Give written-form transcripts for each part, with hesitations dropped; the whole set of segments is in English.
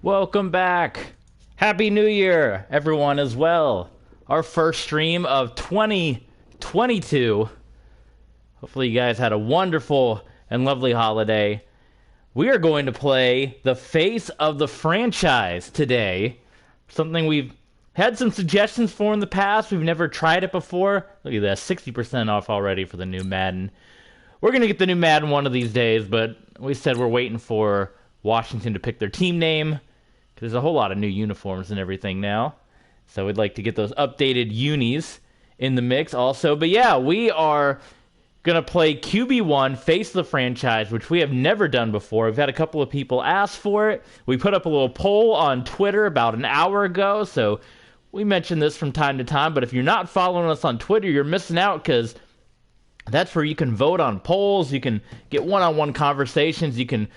Welcome back. Happy New Year, everyone, as well. Our first stream of 2022. Hopefully you guys had a wonderful and lovely holiday. We are going to play the face of the franchise today. Something we've had some suggestions for in the past. We've never tried it before. Look at that, 60% off already for the new Madden. We're going to get the new Madden one of these days, but we said we're waiting for Washington to pick their team name. There's a whole lot of new uniforms and everything now. So we'd like to get those updated unis in the mix also. But yeah, we are going to play QB1, Face of the Franchise, which we have never done before. We've had a couple of people ask for it. We put up a little poll on Twitter about an hour ago. So we mention this from time to time. But if you're not following us on Twitter, you're missing out because that's where you can vote on polls. You can get one-on-one conversations. You can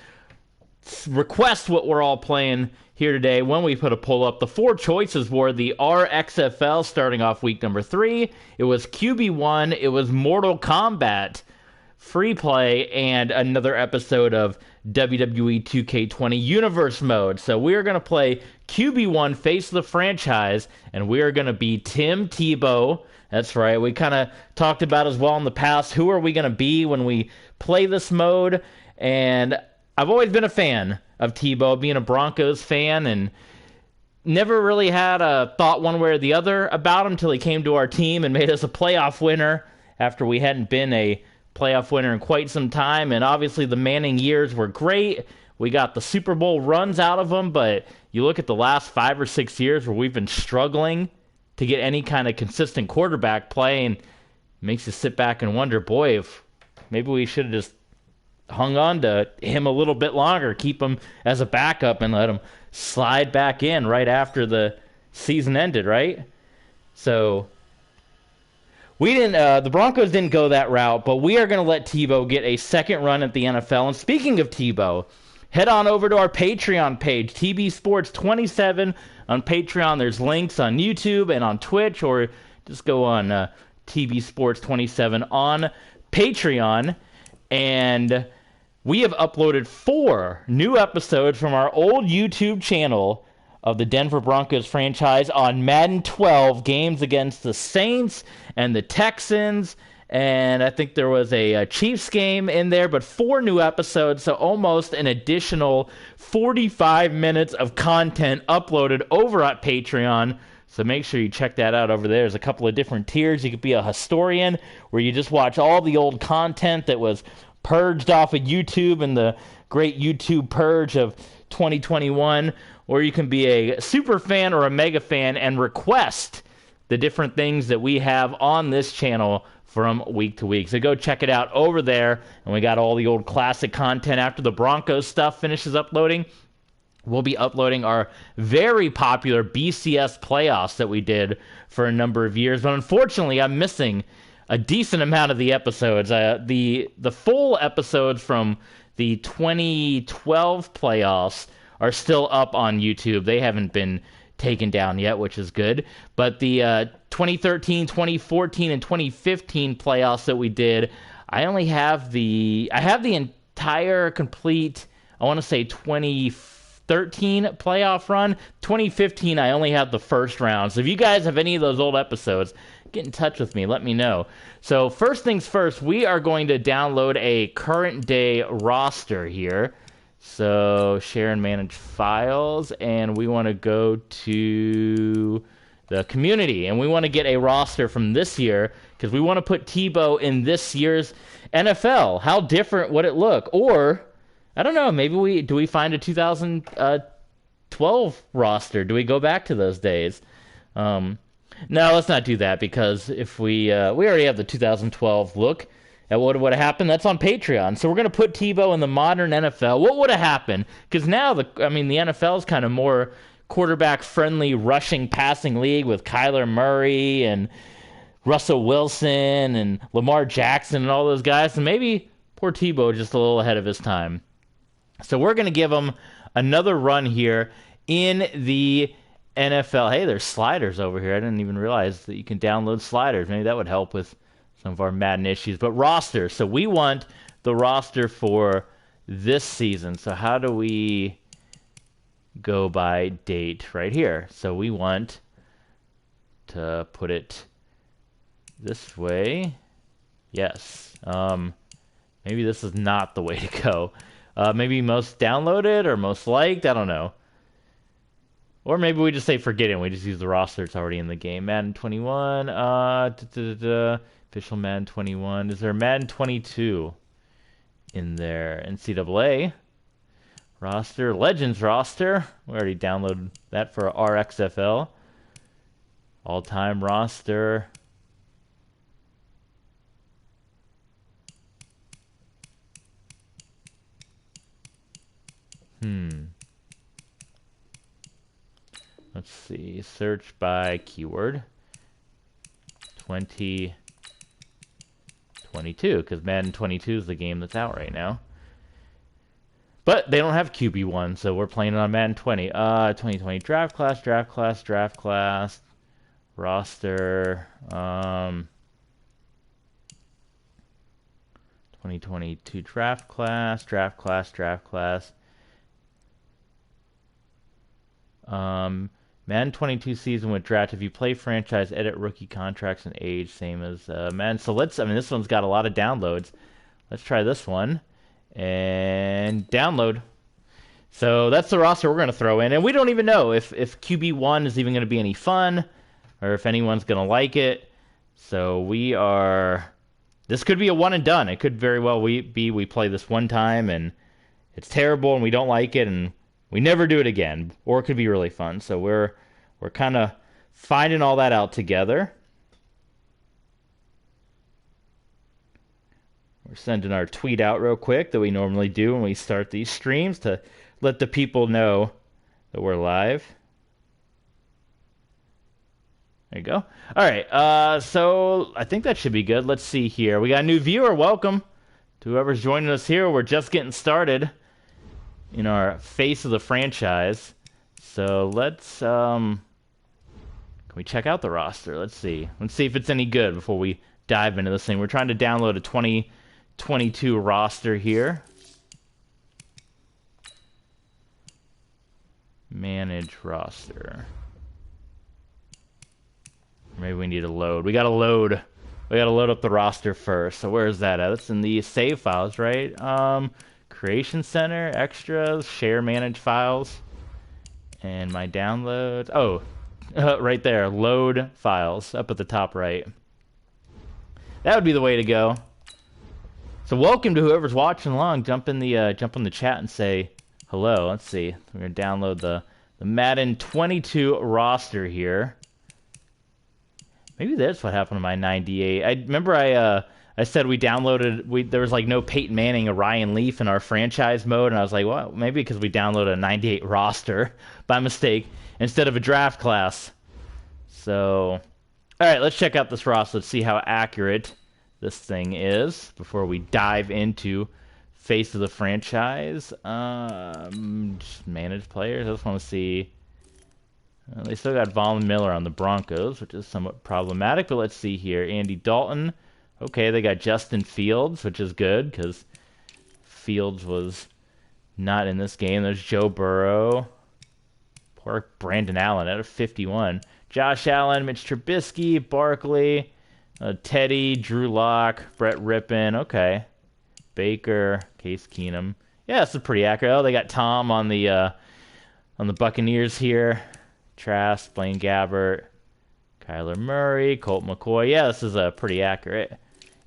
request what we're all playing here today when we put a poll up. The four choices were the RXFL starting off week number 3. It was QB1. It was Mortal Kombat free play and another episode of WWE 2K20 Universe Mode. So we are going to play QB1 Face of the Franchise, and we are going to be Tim Tebow. That's right. We kind of talked about as well in the past, who are we going to be when we play this mode? And I've always been a fan of Tebow, being a Broncos fan, and never really had a thought one way or the other about him until he came to our team and made us a playoff winner after we hadn't been a playoff winner in quite some time. And obviously the Manning years were great. We got the Super Bowl runs out of him, but you look at the last 5 or 6 years where we've been struggling to get any kind of consistent quarterback play, and it makes you sit back and wonder, boy, if maybe we should have just hung on to him a little bit longer, keep him as a backup and let him slide back in right after the season ended, right? So we didn't. The Broncos didn't go that route, but we are going to let Tebow get a second run at the NFL. And speaking of Tebow, head on over to our Patreon page, TB Sports 27 on Patreon. There's links on YouTube and on Twitch, or just go on TB Sports 27 on Patreon. And we have uploaded 4 new episodes from our old YouTube channel of the Denver Broncos franchise on Madden 12 games against the Saints and the Texans. And I think there was a Chiefs game in there, but 4 new episodes, so almost an additional 45 minutes of content uploaded over at Patreon. So make sure you check that out over there. There's a couple of different tiers. You could be a historian, where you just watch all the old content that was purged off of YouTube in the great YouTube purge of 2021. Or you can be a super fan or a mega fan and request the different things that we have on this channel from week to week. So go check it out over there. And we got all the old classic content. After the Broncos stuff finishes uploading, we'll be uploading our very popular BCS playoffs that we did for a number of years. But unfortunately, I'm missing a decent amount of the episodes. The full episodes from the 2012 playoffs are still up on YouTube. They haven't been taken down yet, which is good. But the 2013, 2014, and 2015 playoffs that we did, I have the entire complete, I want to say 2013 playoff run. 2015, I only have the first round. So if you guys have any of those old episodes, get in touch with me. Let me know. So first things first, we are going to download a current day roster here. So share and manage files, and we want to go to the community, and we want to get a roster from this year because we want to put Tebow in this year's NFL. How different would it look? Or I don't know, maybe we find a 2012 roster? Do we go back to those days? No, let's not do that, because if we already have the 2012 look at what would have happened. That's on Patreon. So we're going to put Tebow in the modern NFL. What would have happened? Because now the NFL is kind of more quarterback-friendly, rushing, passing league with Kyler Murray and Russell Wilson and Lamar Jackson and all those guys. And maybe poor Tebow just a little ahead of his time. So we're going to give him another run here in the NFL. Hey, there's sliders over here. I didn't even realize that you can download sliders. Maybe that would help with some of our Madden issues. But roster. So we want the roster for this season. So how do we go by date right here. So we want to put it this way. Yes. Maybe this is not the way to go. Maybe most downloaded or most liked. I don't know. Or maybe we just say forget it and we just use the roster that's already in the game. Madden 21. Official Madden 21. Is there Madden 22 in there? NCAA roster. Legends roster. We already downloaded that for RXFL. All-time roster. Let's see. Search by keyword. 2022, because Madden 22 is the game that's out right now. But they don't have QB1, so we're playing it on Madden 20. 2020 draft class, roster. 2022 draft class. Madden 22 season with draft. If you play franchise, edit rookie contracts and age, same as Madden. So this one's got a lot of downloads. Let's try this one and download. So that's the roster we're going to throw in. And we don't even know if QB1 is even going to be any fun or if anyone's going to like it. So this could be a one and done. It could very well be we play this one time and it's terrible and we don't like it and we never do it again. Or it could be really fun. So we're kind of finding all that out together. We're sending our tweet out real quick that we normally do when we start these streams to let the people know that we're live. There you go. All right, so I think that should be good. Let's see here. We got a new viewer. Welcome to whoever's joining us here. We're just getting started in our face of the franchise. So let's can we check out the roster? Let's see if it's any good before we dive into this thing. We're trying to download a 2022 roster here. Manage roster. Maybe we need to load. We gotta load up the roster first. So where is that at? It's in the save files, right? Creation Center, extras, share, manage files, and my downloads. Oh, right there, load files up at the top right. That would be the way to go. So welcome to whoever's watching along. Jump in the chat and say hello. Let's see. We're gonna download the Madden 22 roster here. Maybe that's what happened to my 98. I remember I said we downloaded, there was like no Peyton Manning or Ryan Leaf in our franchise mode, and I was like, well, maybe because we downloaded a 98 roster by mistake instead of a draft class. So, all right, let's check out this roster. Let's see how accurate this thing is before we dive into face of the franchise. Just manage players. I just want to see. They still got Von Miller on the Broncos, which is somewhat problematic, but let's see here. Andy Dalton. Okay, they got Justin Fields, which is good, because Fields was not in this game. There's Joe Burrow. Poor Brandon Allen at a 51. Josh Allen, Mitch Trubisky, Barkley, Teddy, Drew Lock, Brett Rippon. Okay. Baker, Case Keenum. Yeah, this is pretty accurate. Oh, they got Tom on the Buccaneers here. Trask, Blaine Gabbert, Kyler Murray, Colt McCoy. Yeah, this is pretty accurate.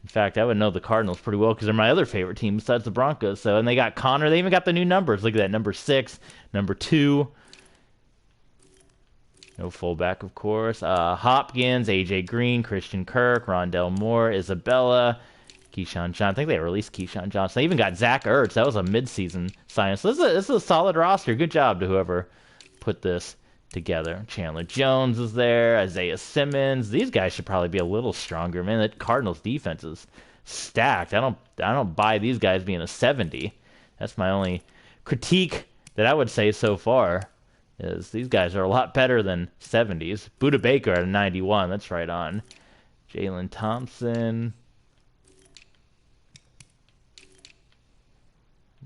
In fact, I would know the Cardinals pretty well because they're my other favorite team besides the Broncos. So, and they got Connor. They even got the new numbers. Look at that, number 6, number 2. No fullback, of course. Hopkins, AJ Green, Christian Kirk, Rondell Moore, Isabella, Keyshawn Johnson. I think they released Keyshawn Johnson. They even got Zach Ertz. That was a midseason sign. So this is a solid roster. Good job to whoever put this together. Chandler Jones is there. Isaiah Simmons. These guys should probably be a little stronger. Man, that Cardinals defense is stacked. I don't buy these guys being a 70. That's my only critique that I would say so far. Is these guys are a lot better than 70s. Budda Baker at a 91. That's right on. Jalen Thompson.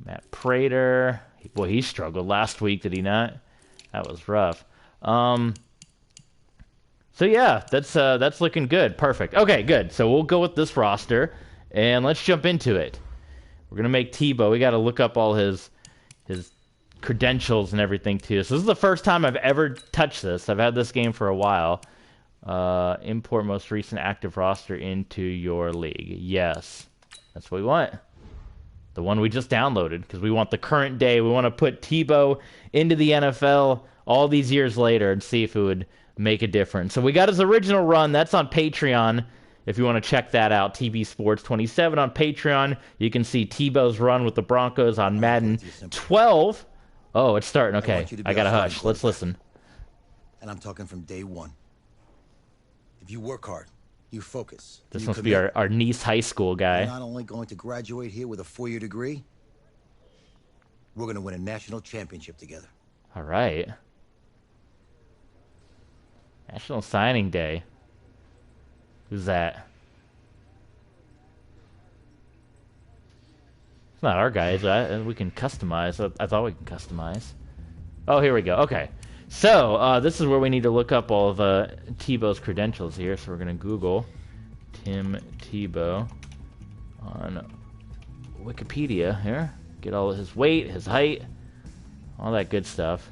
Matt Prater. Boy, he struggled last week, did he not? That was rough. So yeah, that's looking good. Perfect. Okay, good. So we'll go with this roster, and let's jump into it. We're gonna make Tebow. We got to look up all his credentials and everything too. So this is the first time I've ever touched this. I've had this game for a while. Import most recent active roster into your league. Yes, that's what we want. The one we just downloaded, because we want the current day. We want to put Tebow into the NFL all these years later and see if it would make a difference. So we got his original run. That's on Patreon. If you want to check that out, TB Sports 27 on Patreon. You can see Tebow's run with the Broncos on Madden 12. Oh, it's starting. Okay, I got to hush. Let's listen. And I'm talking from day one. If you work hard, you focus. This must be our Nice High School guy. You're not only going to graduate here with a 4-year degree, we're going to win a national championship together. All right. National Signing Day. Who's that? It's not our guys. We can customize. I thought we can customize. Oh, here we go. Okay. So, this is where we need to look up all of Tebow's credentials here. So we're going to Google Tim Tebow on Wikipedia here. Get all of his weight, his height, all that good stuff.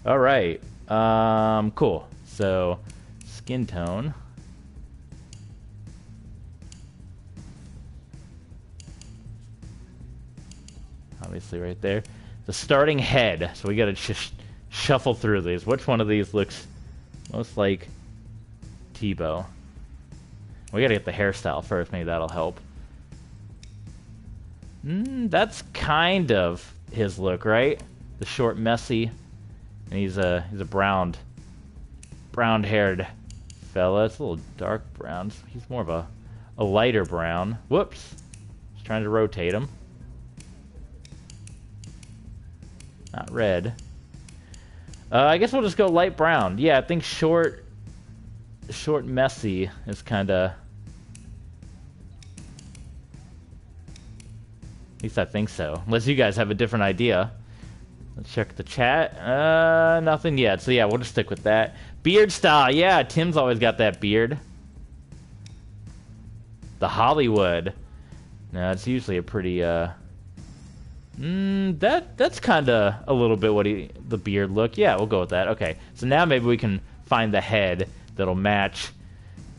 All right. Cool. So, skin tone. Obviously right there. The starting head. So we got to just shuffle through these. Which one of these looks most like Tebow? We got to get the hairstyle first. Maybe that'll help. That's kind of his look, right? The short, messy. And he's a brown-haired fella. It's a little dark brown. He's more of a lighter brown. Whoops. Just trying to rotate him. Not red. I guess we'll just go light brown. Yeah, I think short, messy is kind of... At least I think so. Unless you guys have a different idea. Let's check the chat. Nothing yet. So yeah, we'll just stick with that. Beard style. Yeah, Tim's always got that beard. The Hollywood. No, it's usually a pretty... that's kind of a little bit what the beard look. Yeah, we'll go with that. Okay, so now maybe we can find the head that'll match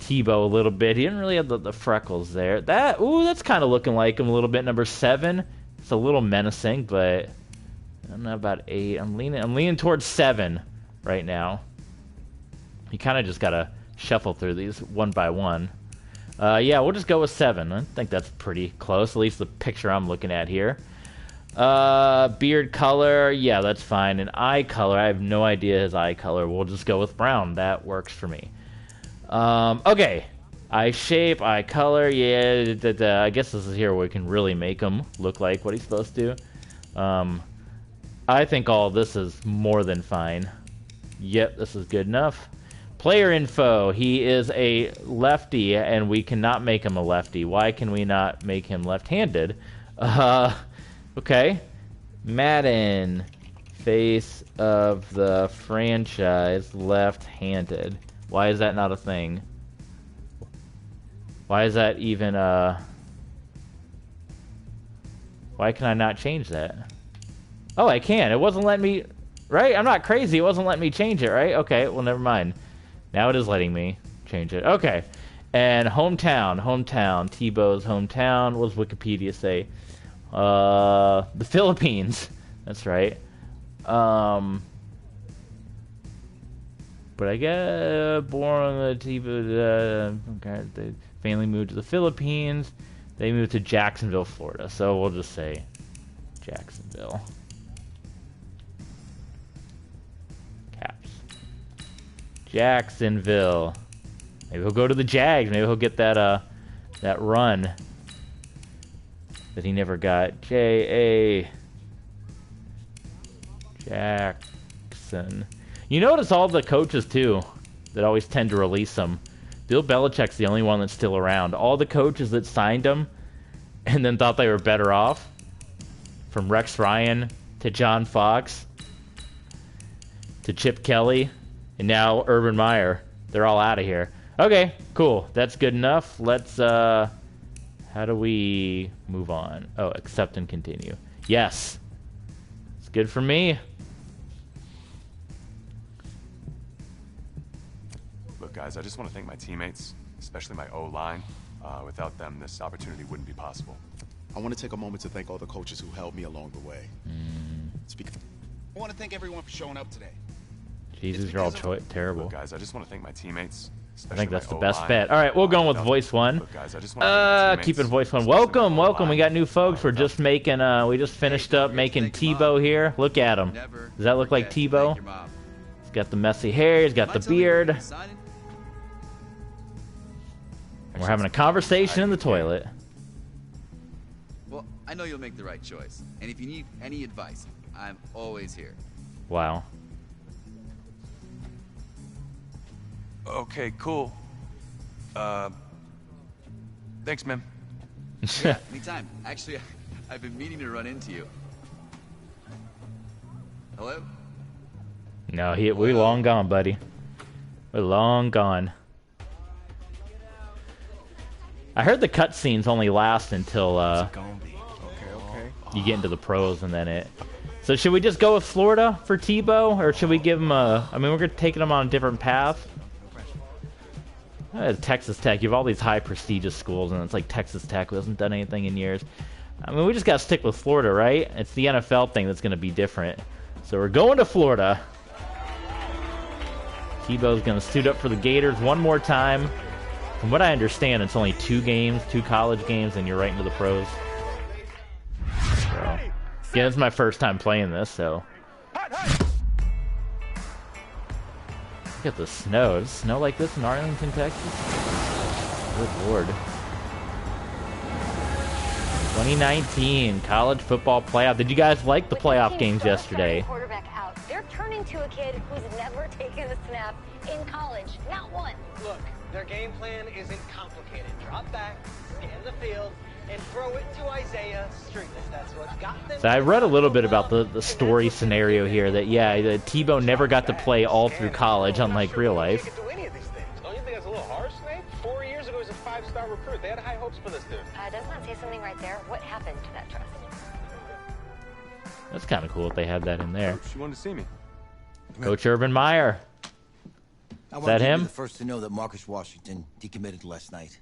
Tebow a little bit. He didn't really have the freckles there. That's kind of looking like him a little bit. Number 7. It's a little menacing, but I don't know about 8. I'm leaning towards 7 right now. You kind of just gotta shuffle through these one by one. Yeah, we'll just go with 7. I think that's pretty close. At least the picture I'm looking at here. Beard color, yeah, that's fine. And eye color, I have no idea his eye color. We'll just go with brown. That works for me. Okay. Eye shape, eye color, yeah. I guess this is here where we can really make him look like what he's supposed to. I think all this is more than fine. Yep, this is good enough. Player info, he is a lefty, and we cannot make him a lefty. Why can we not make him left-handed? Okay. Madden, face of the franchise, left-handed. Why is that not a thing? Why is that even, why can I not change that? Oh, I can. It wasn't letting me, right? I'm not crazy. It wasn't letting me change it, right? Okay, well, never mind. Now it is letting me change it. Okay. And hometown. Tebow's hometown. What does Wikipedia say? The Philippines. That's right. But I guess born on the Tebow. Okay, the family moved to the Philippines. They moved to Jacksonville, Florida. So we'll just say Jacksonville. Caps. Jacksonville. Maybe he'll go to the Jags. Maybe he'll get that that run that he never got. J.A. Jackson. You notice all the coaches, too, that always tend to release him. Bill Belichick's the only one that's still around. All the coaches that signed him and then thought they were better off, from Rex Ryan to John Fox to Chip Kelly, and now Urban Meyer. They're all out of here. Okay, cool. That's good enough. Let's, how do we move on? Oh, accept and continue. Yes. It's good for me. Look, guys, I just want to thank my teammates, especially my O-line. Without them, this opportunity wouldn't be possible. I want to take a moment to thank all the coaches who helped me along the way. I want to thank everyone for showing up today. Jesus, you're all terrible. Look, guys, I just want to thank my teammates. I think that's the best bet. All right, we'll go with voice one. Look, guys, I just want to thank my keep it teammates, voice one. especially Welcome, my welcome. We got O-line. new folks. We're just making, we just finished up making Tebow here. Look at him. Does that look like Tebow? He's got the messy hair. He's got the beard. We're having a conversation in the toilet. Well, I know you'll make the right choice. And if you need any advice, I'm always here. Wow. Okay, cool. Thanks, man. Anytime. Actually, I've been meaning to run into you. Hello? No, we're long gone, buddy. We're long gone. I heard the cutscenes only last until you get into the pros, and then it. So should we just go with Florida for Tebow, or should we give him a? I mean, we're taking him on a different path. Texas Tech, you have all these high prestigious schools, and it's like Texas Tech, who hasn't done anything in years. I mean, we just got to stick with Florida, right? It's the NFL thing that's going to be different. So we're going to Florida. Tebow's going to suit up for the Gators one more time. From what I understand, it's only 2 games, 2 college games, and you're right into the pros. So, yeah, this is my first time playing this, so. Look at the snow. Does it snow like this in Arlington, Texas? Good lord. 2019 college football playoff. Did you guys like the playoff games yesterday? Quarterback out. They're turning to a kid who's never taken a snap in college. Not one. Look, their game plan isn't complicated. Drop back, scan the field, and throw it to Isaiah Street. That's what got them. So I read a little bit about the story scenario here that, yeah, Tebow never got to play all through college, unlike real life. Do any of these things. Don't you think that's a little harsh, Nate? 4 years ago, he was a 5-star recruit. They had high hopes for this dude. Does not say something right there. What happened to that trust? That's kind of cool if they had that in there. She wanted to see me. Coach Urban Meyer. Is that him? The first to know that Marcus Washington decommitted last night,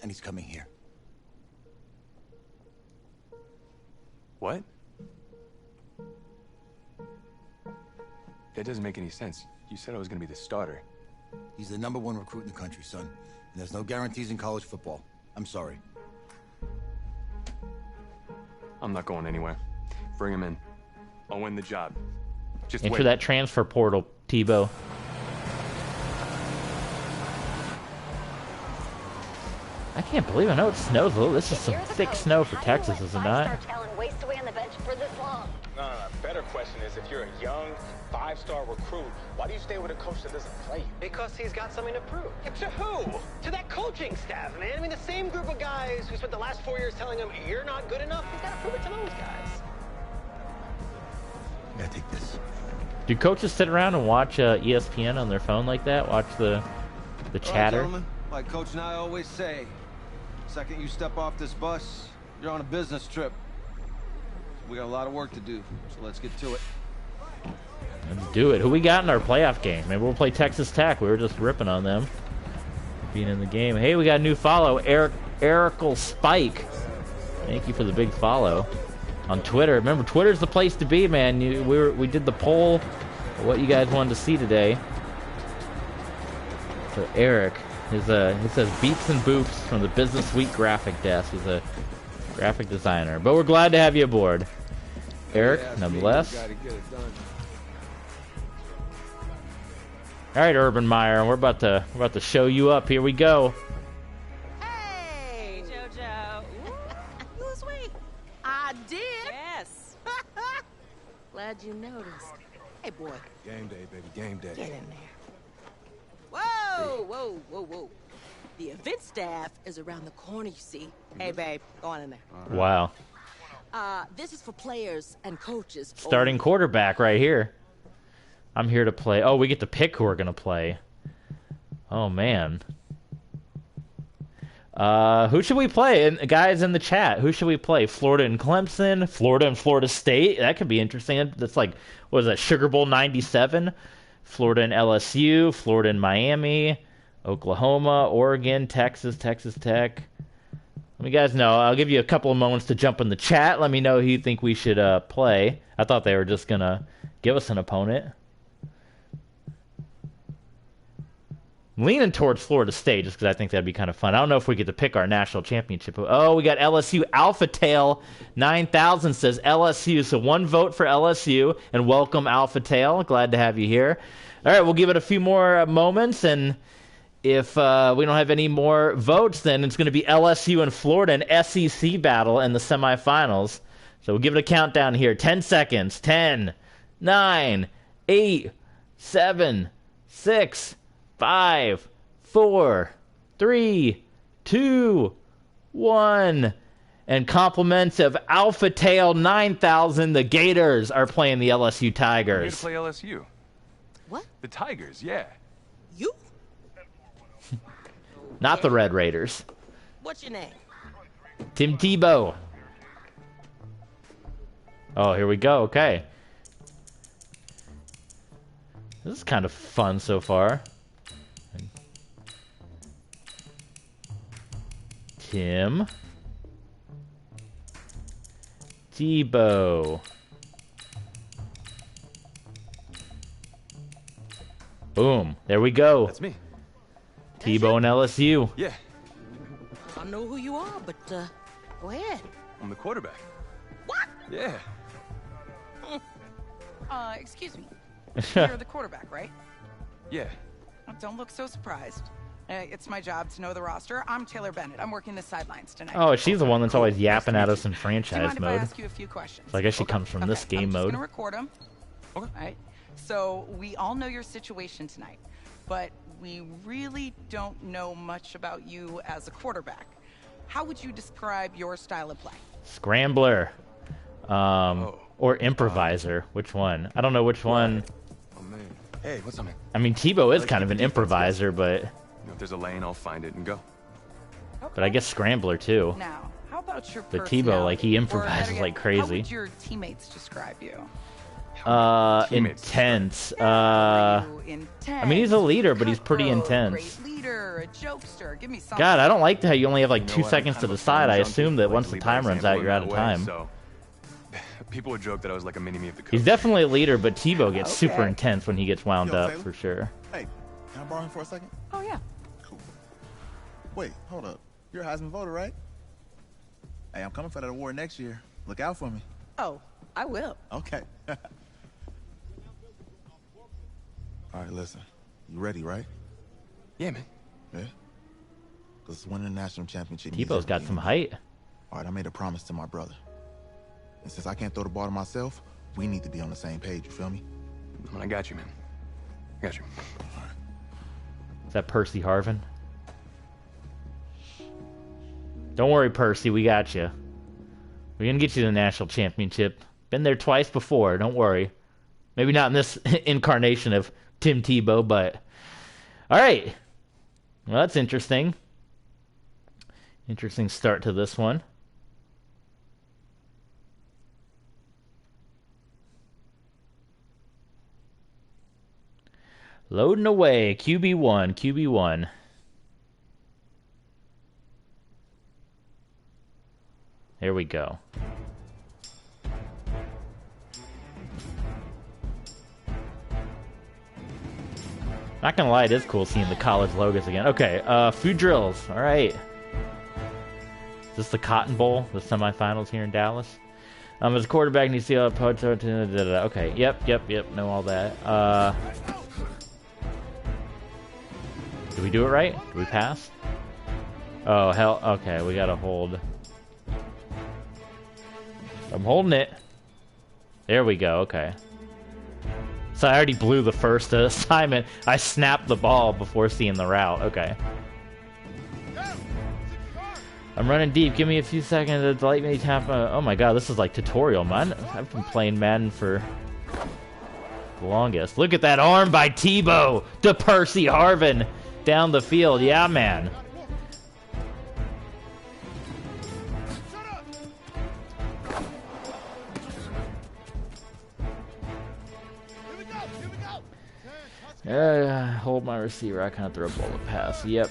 and he's coming here. What? That doesn't make any sense. You said I was going to be the starter. He's the #1 recruit in the country, son. And there's no guarantees in college football. I'm sorry. I'm not going anywhere. Bring him in. I'll win the job. Just Enter wait. that transfer portal, Tebow. I can't believe I know it snows a little. This is some thick snow for Texas, is it not? Waste away on the bench for this long. No. Better question is, if you're a young 5-star recruit, why do you stay with a coach that doesn't play you? Because he's got something to prove. To who? To that coaching staff, man. I mean, the same group of guys who spent the last 4 years telling him, you're not good enough. He's got to prove it to those guys. I gotta take this. Do coaches sit around and watch ESPN on their phone like that? Watch the chatter? Gentlemen, like Coach and I always say, second you step off this bus, you're on a business trip. We got a lot of work to do, so let's get to it. Let's do it. Who we got in our playoff game? Maybe we'll play Texas Tech. We were just ripping on them being in the game. Hey, we got a new follow. Erical Spike. Thank you for the big follow on Twitter. Remember, Twitter's the place to be, man. We did the poll of what you guys wanted to see today. So Eric, he says beeps and boops from the Business Week graphic desk. He's a graphic designer. But we're glad to have you aboard, Eric, nonetheless. All right, Urban Meyer, we're about to show you up. Here we go. Hey, JoJo. Ooh, lose weight. I did. Yes. Glad you noticed. Hey, boy. Game day, baby, game day. Get in there. Whoa. The event staff is around the corner, you see. Hey, babe, go on in there. Wow. This is for players and coaches. Starting quarterback right here. I'm here to play. Oh, we get to pick who we're going to play. Oh, man. Who should we play? And guys in the chat, who should we play? Florida and Clemson? Florida and Florida State? That could be interesting. That's like, what is that, Sugar Bowl 97? Florida and LSU? Florida and Miami? Oklahoma? Oregon? Texas? Texas Tech? Let me guys know. I'll give you a couple of moments to jump in the chat. Let me know who you think we should play. I thought they were just going to give us an opponent. I'm leaning towards Florida State just because I think that'd be kind of fun. I don't know if we get to pick our national championship. Oh, we got LSU. Alpha Tail 9000 says LSU. So 1 vote for LSU. And welcome, Alpha Tail. Glad to have you here. All right, we'll give it a few more moments. And if we don't have any more votes, then it's going to be LSU and Florida, an SEC battle in the semifinals. So we'll give it a countdown here. 10 seconds. 10, 9, 8, 7, 6, 5, 4, 3, 2, 1. And compliments of Alpha Tail 9000, the Gators are playing the LSU Tigers. You're going to play LSU? What? The Tigers, yeah. You? Not the Red Raiders. What's your name? Tim Tebow. Oh, here we go. Okay. This is kind of fun so far. Tim Tebow. Boom. There we go. That's me. Tebow and LSU. Yeah. I know who you are, but go ahead. I'm the quarterback. What? Yeah. Excuse me. You're the quarterback, right? Yeah. Don't look so surprised. It's my job to know the roster. I'm Taylor Bennett. I'm working the sidelines tonight. Oh, she's the one that's always yapping at us in Do you franchise mind if I mode. ask you a few questions? So I guess she comes from this game I'm just mode. gonna record them. Okay. All right. So we all know your situation tonight, but we really don't know much about you as a quarterback. How would you describe your style of play? Scrambler. Or improviser. Which one? I don't know which one. Oh, man. Hey, what's up, man? I mean, Tebow is kind of an improviser, but... You know, if there's a lane, I'll find it and go. But I guess Scrambler, too. Now, how about your But Tebow, like, he personality? Or improvises better yet, like How crazy. would your teammates describe you? Intense. Are you intense? I mean, he's a leader, but he's pretty Cutthroat, intense. Great leader, a jokester. Give me something. God, I don't like how you only have like You know 2 what? seconds I'm to kind of a decide. I phone assume junkie. that I like once to the lead by time runs example out, in you're out that of way, time. So people would joke that I was like a mini-me of the coach. He's definitely a leader, but Tebow gets Okay. super intense when he gets wound Yo, up, Taylor? for sure. Hey, can I borrow him for a second? Oh, yeah. Cool. Wait, hold up. You're a Heisman voter, right? Hey, I'm coming for that award next year. Look out for me. Oh, I will. Okay. All right, listen. You ready, right? Yeah, man. Yeah? Because winning the national championship... Tebow's got some height. All right, I made a promise to my brother. And since I can't throw the ball to myself, we need to be on the same page, you feel me? I got you, man. I got you. Is that Percy Harvin? Don't worry, Percy, we got you. We're going to get you the national championship. Been there twice before, don't worry. Maybe not in this incarnation of Tim Tebow, but... Alright. Well, that's interesting. Interesting start to this one. Loading away. QB1. QB1. There we go. Not gonna lie, it is cool seeing the college logos again. Okay, food drills. All right. Is this the Cotton Bowl, the semifinals here in Dallas? As a quarterback, you see all the okay. Yep. Know all that. Did we do it right? Did we pass? Oh hell. Okay, we gotta hold. I'm holding it. There we go. Okay. So I already blew the first assignment. I snapped the ball before seeing the route. Okay. I'm running deep. Give me a few seconds to light me tap. Oh my god, this is like tutorial, man. I've been playing Madden for the longest. Look at that arm by Tebow to Percy Harvin down the field. Yeah, man. Hold my receiver. I kind of throw a bullet pass. Yep.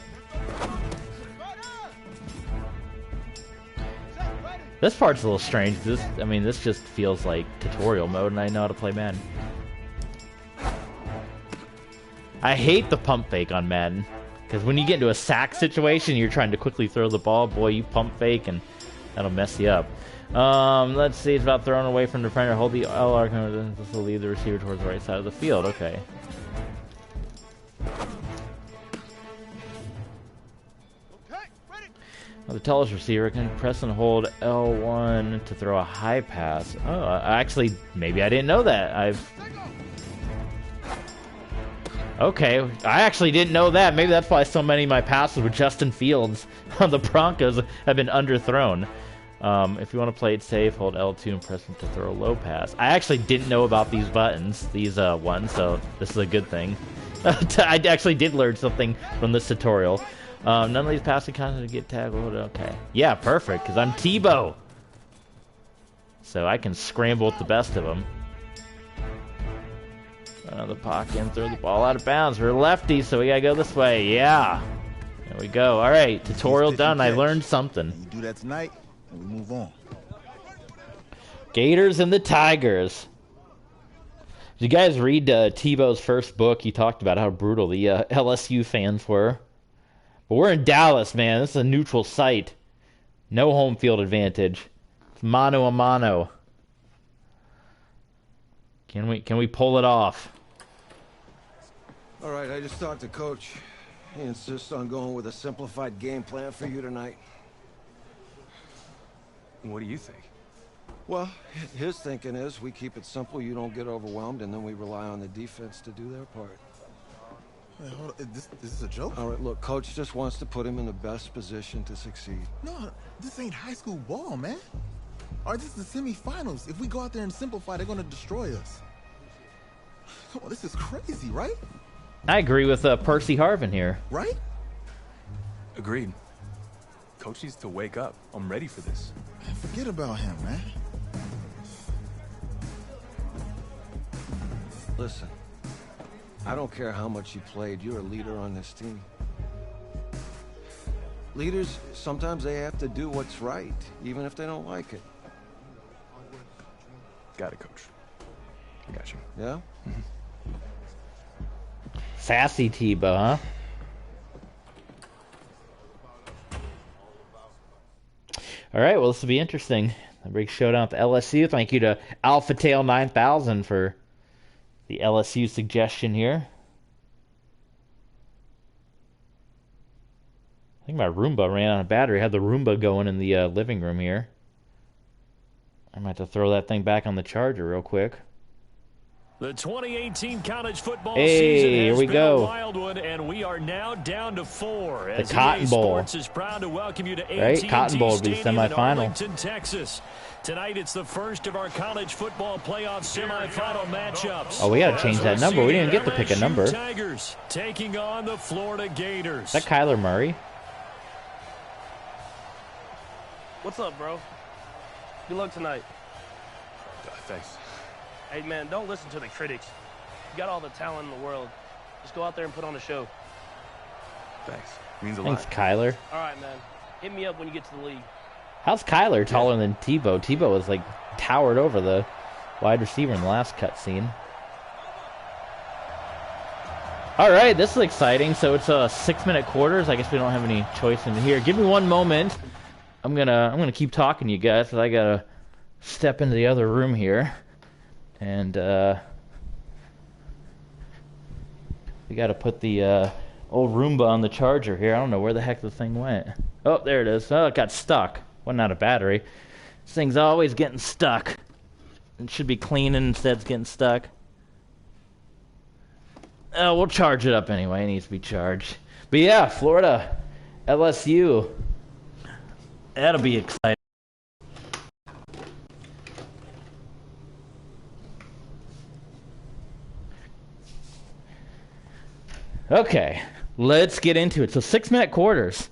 This part's a little strange. This just feels like tutorial mode, and I know how to play Madden. I hate the pump fake on Madden, because when you get into a sack situation, you're trying to quickly throw the ball. Boy, you pump fake, and that'll mess you up. Let's see. It's about throwing away from the defender. Hold the LR. This will lead the receiver towards the right side of the field. Okay. The tallest receiver can press and hold L1 to throw a high pass. Oh, actually, maybe I didn't know that. Okay, I actually didn't know that. Maybe that's why so many of my passes with Justin Fields on the Broncos have been underthrown. If you want to play it safe, hold L2 and press to throw a low pass. I actually didn't know about these buttons, these ones, so this is a good thing. I actually did learn something from this tutorial. None of these passing content get tackled. Okay. Yeah, perfect, because I'm Tebow. So I can scramble with the best of them. Run out of the pocket and throw the ball out of bounds. We're lefties, so we gotta go this way. Yeah. There we go. All right, tutorial done. I learned something. You do that tonight, and we move on. Gators and the Tigers. Did you guys read Tebow's first book? He talked about how brutal the LSU fans were. But we're in Dallas, man. This is a neutral site. No home field advantage. It's mano a mano. Can we pull it off? All right, I just talked to Coach. He insists on going with a simplified game plan for you tonight. What do you think? Well, his thinking is we keep it simple, you don't get overwhelmed, and then we rely on the defense to do their part. Hey, hold on. This is a joke? All right, look, Coach just wants to put him in the best position to succeed. No, this ain't high school ball, man. All right, this is the semifinals. If we go out there and simplify, they're going to destroy us. Come on, this is crazy, right? I agree with Percy Harvin here. Right? Agreed. Coach needs to wake up. I'm ready for this. Man, forget about him, man. Listen, I don't care how much you played, you're a leader on this team. Leaders, sometimes they have to do what's right, even if they don't like it. Got it, Coach. I got you. Yeah? Sassy Tebow, huh? All right, well, this will be interesting. The big showdown with LSU. Thank you to Alpha Tail 9000 for the LSU suggestion here. I think my Roomba ran out of battery. I had the Roomba going in the living room here. I might have to throw that thing back on the charger real quick. The 2018 college football season has here we been go. a wild one, and we are now down to 4. The Cotton Bowl. Sports is proud to welcome you to right? AT&T Cotton Bowl will be Stadium in semifinal. Arlington, Texas. Tonight, it's the first of our college football playoff semifinal matchups. Oh, we got to change that number. We didn't get to pick a number. Tigers taking on the Florida Gators. Is that Kyler Murray? What's up, bro? Good luck tonight. Thanks. Hey, man, don't listen to the critics. You got all the talent in the world. Just go out there and put on a show. Thanks. Means a Thanks, lot. Kyler. All right, man. Hit me up when you get to the league. How's Kyler taller than Tebow? Tebow was like towered over the wide receiver in the last cutscene. All right, this is exciting. So it's 6-minute quarters. I guess we don't have any choice in here. Give me one moment. I'm gonna keep talking to you guys, but I gotta step into the other room here, and we gotta put the old Roomba on the charger here. I don't know where the heck the thing went. Oh, there it is. Oh, it got stuck. Wasn't out of battery. This thing's always getting stuck. It should be cleaning instead it's getting stuck. Oh, we'll charge it up anyway. It needs to be charged. But yeah, Florida, LSU. That'll be exciting. Okay, let's get into it. So 6-minute quarters.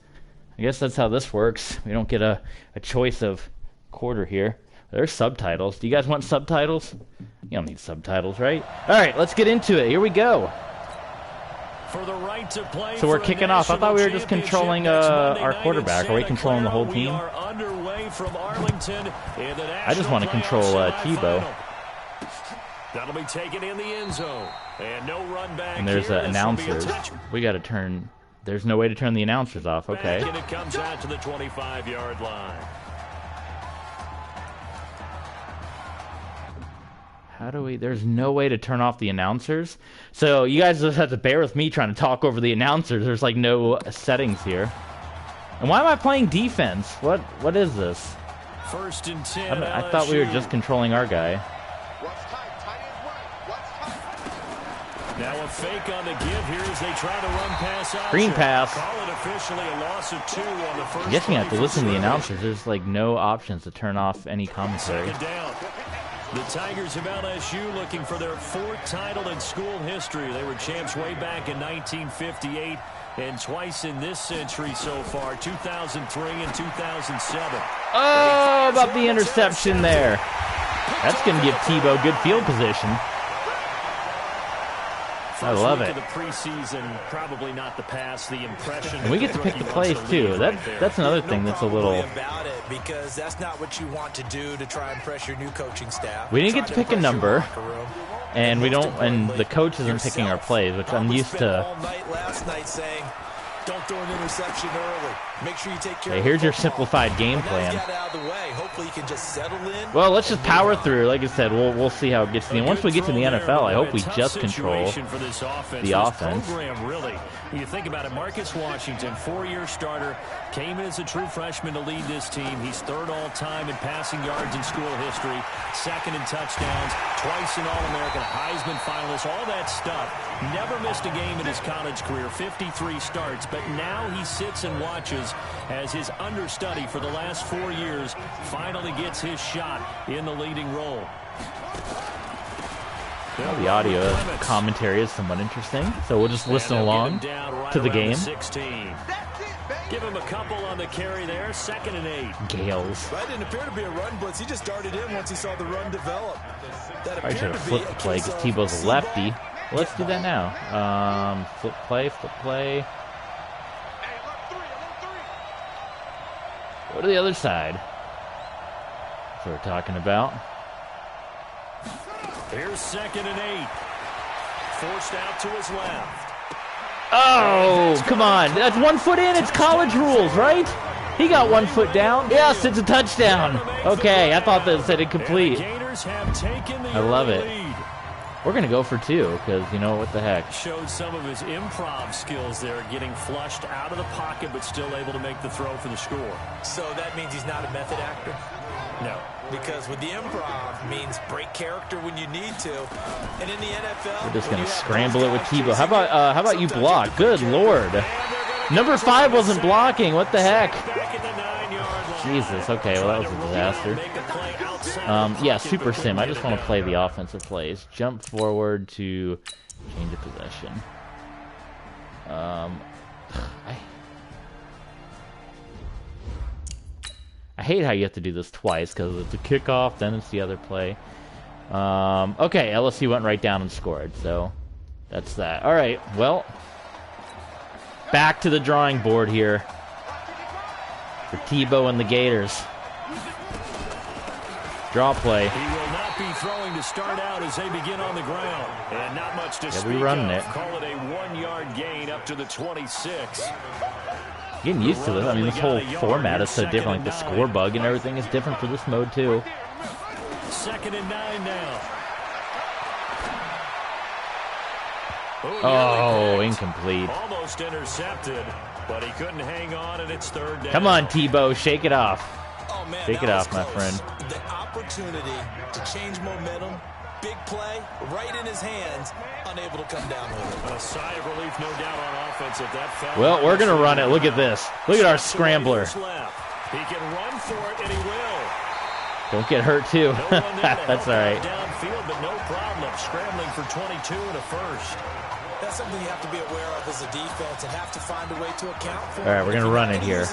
I guess that's how this works. We don't get a choice of quarter here. There's subtitles. Do you guys want subtitles? You don't need subtitles, right? All right, let's get into it. Here we go. For the right to play so we're kicking off. I thought we were just controlling our quarterback. Are we controlling the whole team? I just want to control Tebow. That'll be taken in the end zone. And no run back. And there's announcers. We got to turn. There's no way to turn the announcers off. Okay. And it comes out to the 25-yard line. How do we... There's no way to turn off the announcers. So you guys just have to bear with me trying to talk over the announcers. There's like no settings here. And why am I playing defense? What is this? 1st and 10. I thought we were just controlling our guy. Now a fake on the give here as they try to run pass out. Screen pass. Call it officially a loss of 2 on the first. I guess you have to listen to the announcers. There's like no options to turn off any commentary. 2nd down. The Tigers of LSU looking for their 4th title in school history. They were champs way back in 1958 and twice in this century so far, 2003 and 2007. Oh, about the interception there. That's going to give Tebow good field position. I love it. The preseason, probably not the pass, the impression. And we get to pick the plays too. That's another thing that's a little. About it because that's not what you want to do to try and press your new coaching staff. We didn't get to pick a number, and we don't. And the coach isn't picking our plays, which I'm used to. All night last night saying, "Don't throw an interception early. Make sure you take care." Okay, here's your simplified game plan. Hopefully you can just settle in. Well, let's just power through. Like I said, we'll see how it gets to the end. Once we get to the NFL, I hope we just control the offense. Program, really. When you think about it, Marcus Washington, 4-year starter, came in as a true freshman to lead this team. He's 3rd all-time in passing yards in school history, 2nd in touchdowns, twice an All-American, Heisman finalist, all that stuff. Never missed a game in his college career, 53 starts, but now he sits and watches as his understudy for the last 4 years finally gets his shot in the leading role. Well, the audio commentary is somewhat interesting, so we'll just listen along to the game. 16. Give him a couple on the carry there, 2nd and 8. Gales. That didn't appear to be a run blitz. He just darted in once he saw the run develop. I should have flipped the play because Tebow's a lefty. Well, let's do that now. Flip play. Go to the other side. That's what we're talking about. Here's 2nd and 8. Forced out to his left. Oh, come on. That's 1 foot in. It's college rules, right? He got 1 foot down. Yes, it's a touchdown. Okay, I thought that said incomplete. I love it. We're going to go for 2 because, you know, what the heck. Showed some of his improv skills there, getting flushed out of the pocket but still able to make the throw for the score. So that means he's not a method actor? No. Because with the improv means break character when you need to. And in the NFL, we're just going to scramble it with Tebow. How about you block? Good Lord. Number 5 wasn't blocking. What the heck? Jesus. Okay, well, that was a disaster. Yeah, Super Sim. I just want to play the offensive plays. Jump forward to change of possession. I hate how you have to do this twice because it's a kickoff, then it's the other play. Okay, LSU went right down and scored, so that's that. All right, well, back to the drawing board here for Tebow and the Gators. Draw play. He will not be throwing to start out as they begin on the ground. And not much to speak we're running of. It. Call it a 1-yard gain up to the 26. Getting used to this. I mean, this whole format is so different. Like the score bug and everything is different for this mode too. 2nd and 9 now. Oh, incomplete. Almost intercepted, but he couldn't hang on, and it's 3rd down. Come on, Tebow, shake it off. Oh, man, shake it off, my friend. The opportunity to change momentum, big play, right in his hands, unable to come down with it. A sigh of relief, no doubt, on offense if that fell. Well, we're going to run it. Look at this. Look at our scrambler. He can run for it, and he will. Don't get hurt, too. That's all right. Downfield, but no problem. Scrambling for 22 and a first. That's something you have to be aware of as a defense and have to find a way to account for. All right, we're going to run it here.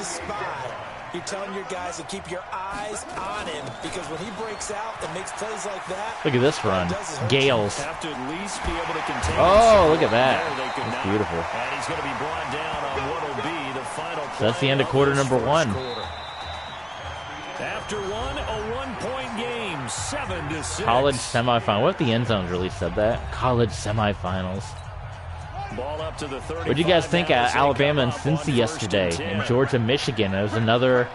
You're telling your guys to keep your eyes on him because when he breaks out and makes plays like that. Look at this run. Gales. Have to at least be able to contain look at that. That's beautiful. And he's going to be brought down on what will be the final play. So that's the end of quarter number 1. After a one-point game, 7-6. College semifinal. What if the end zones really said that? College semifinals. Ball up to the 35. What did you guys think of Alabama and Cincy yesterday? And Georgia, Michigan. It was another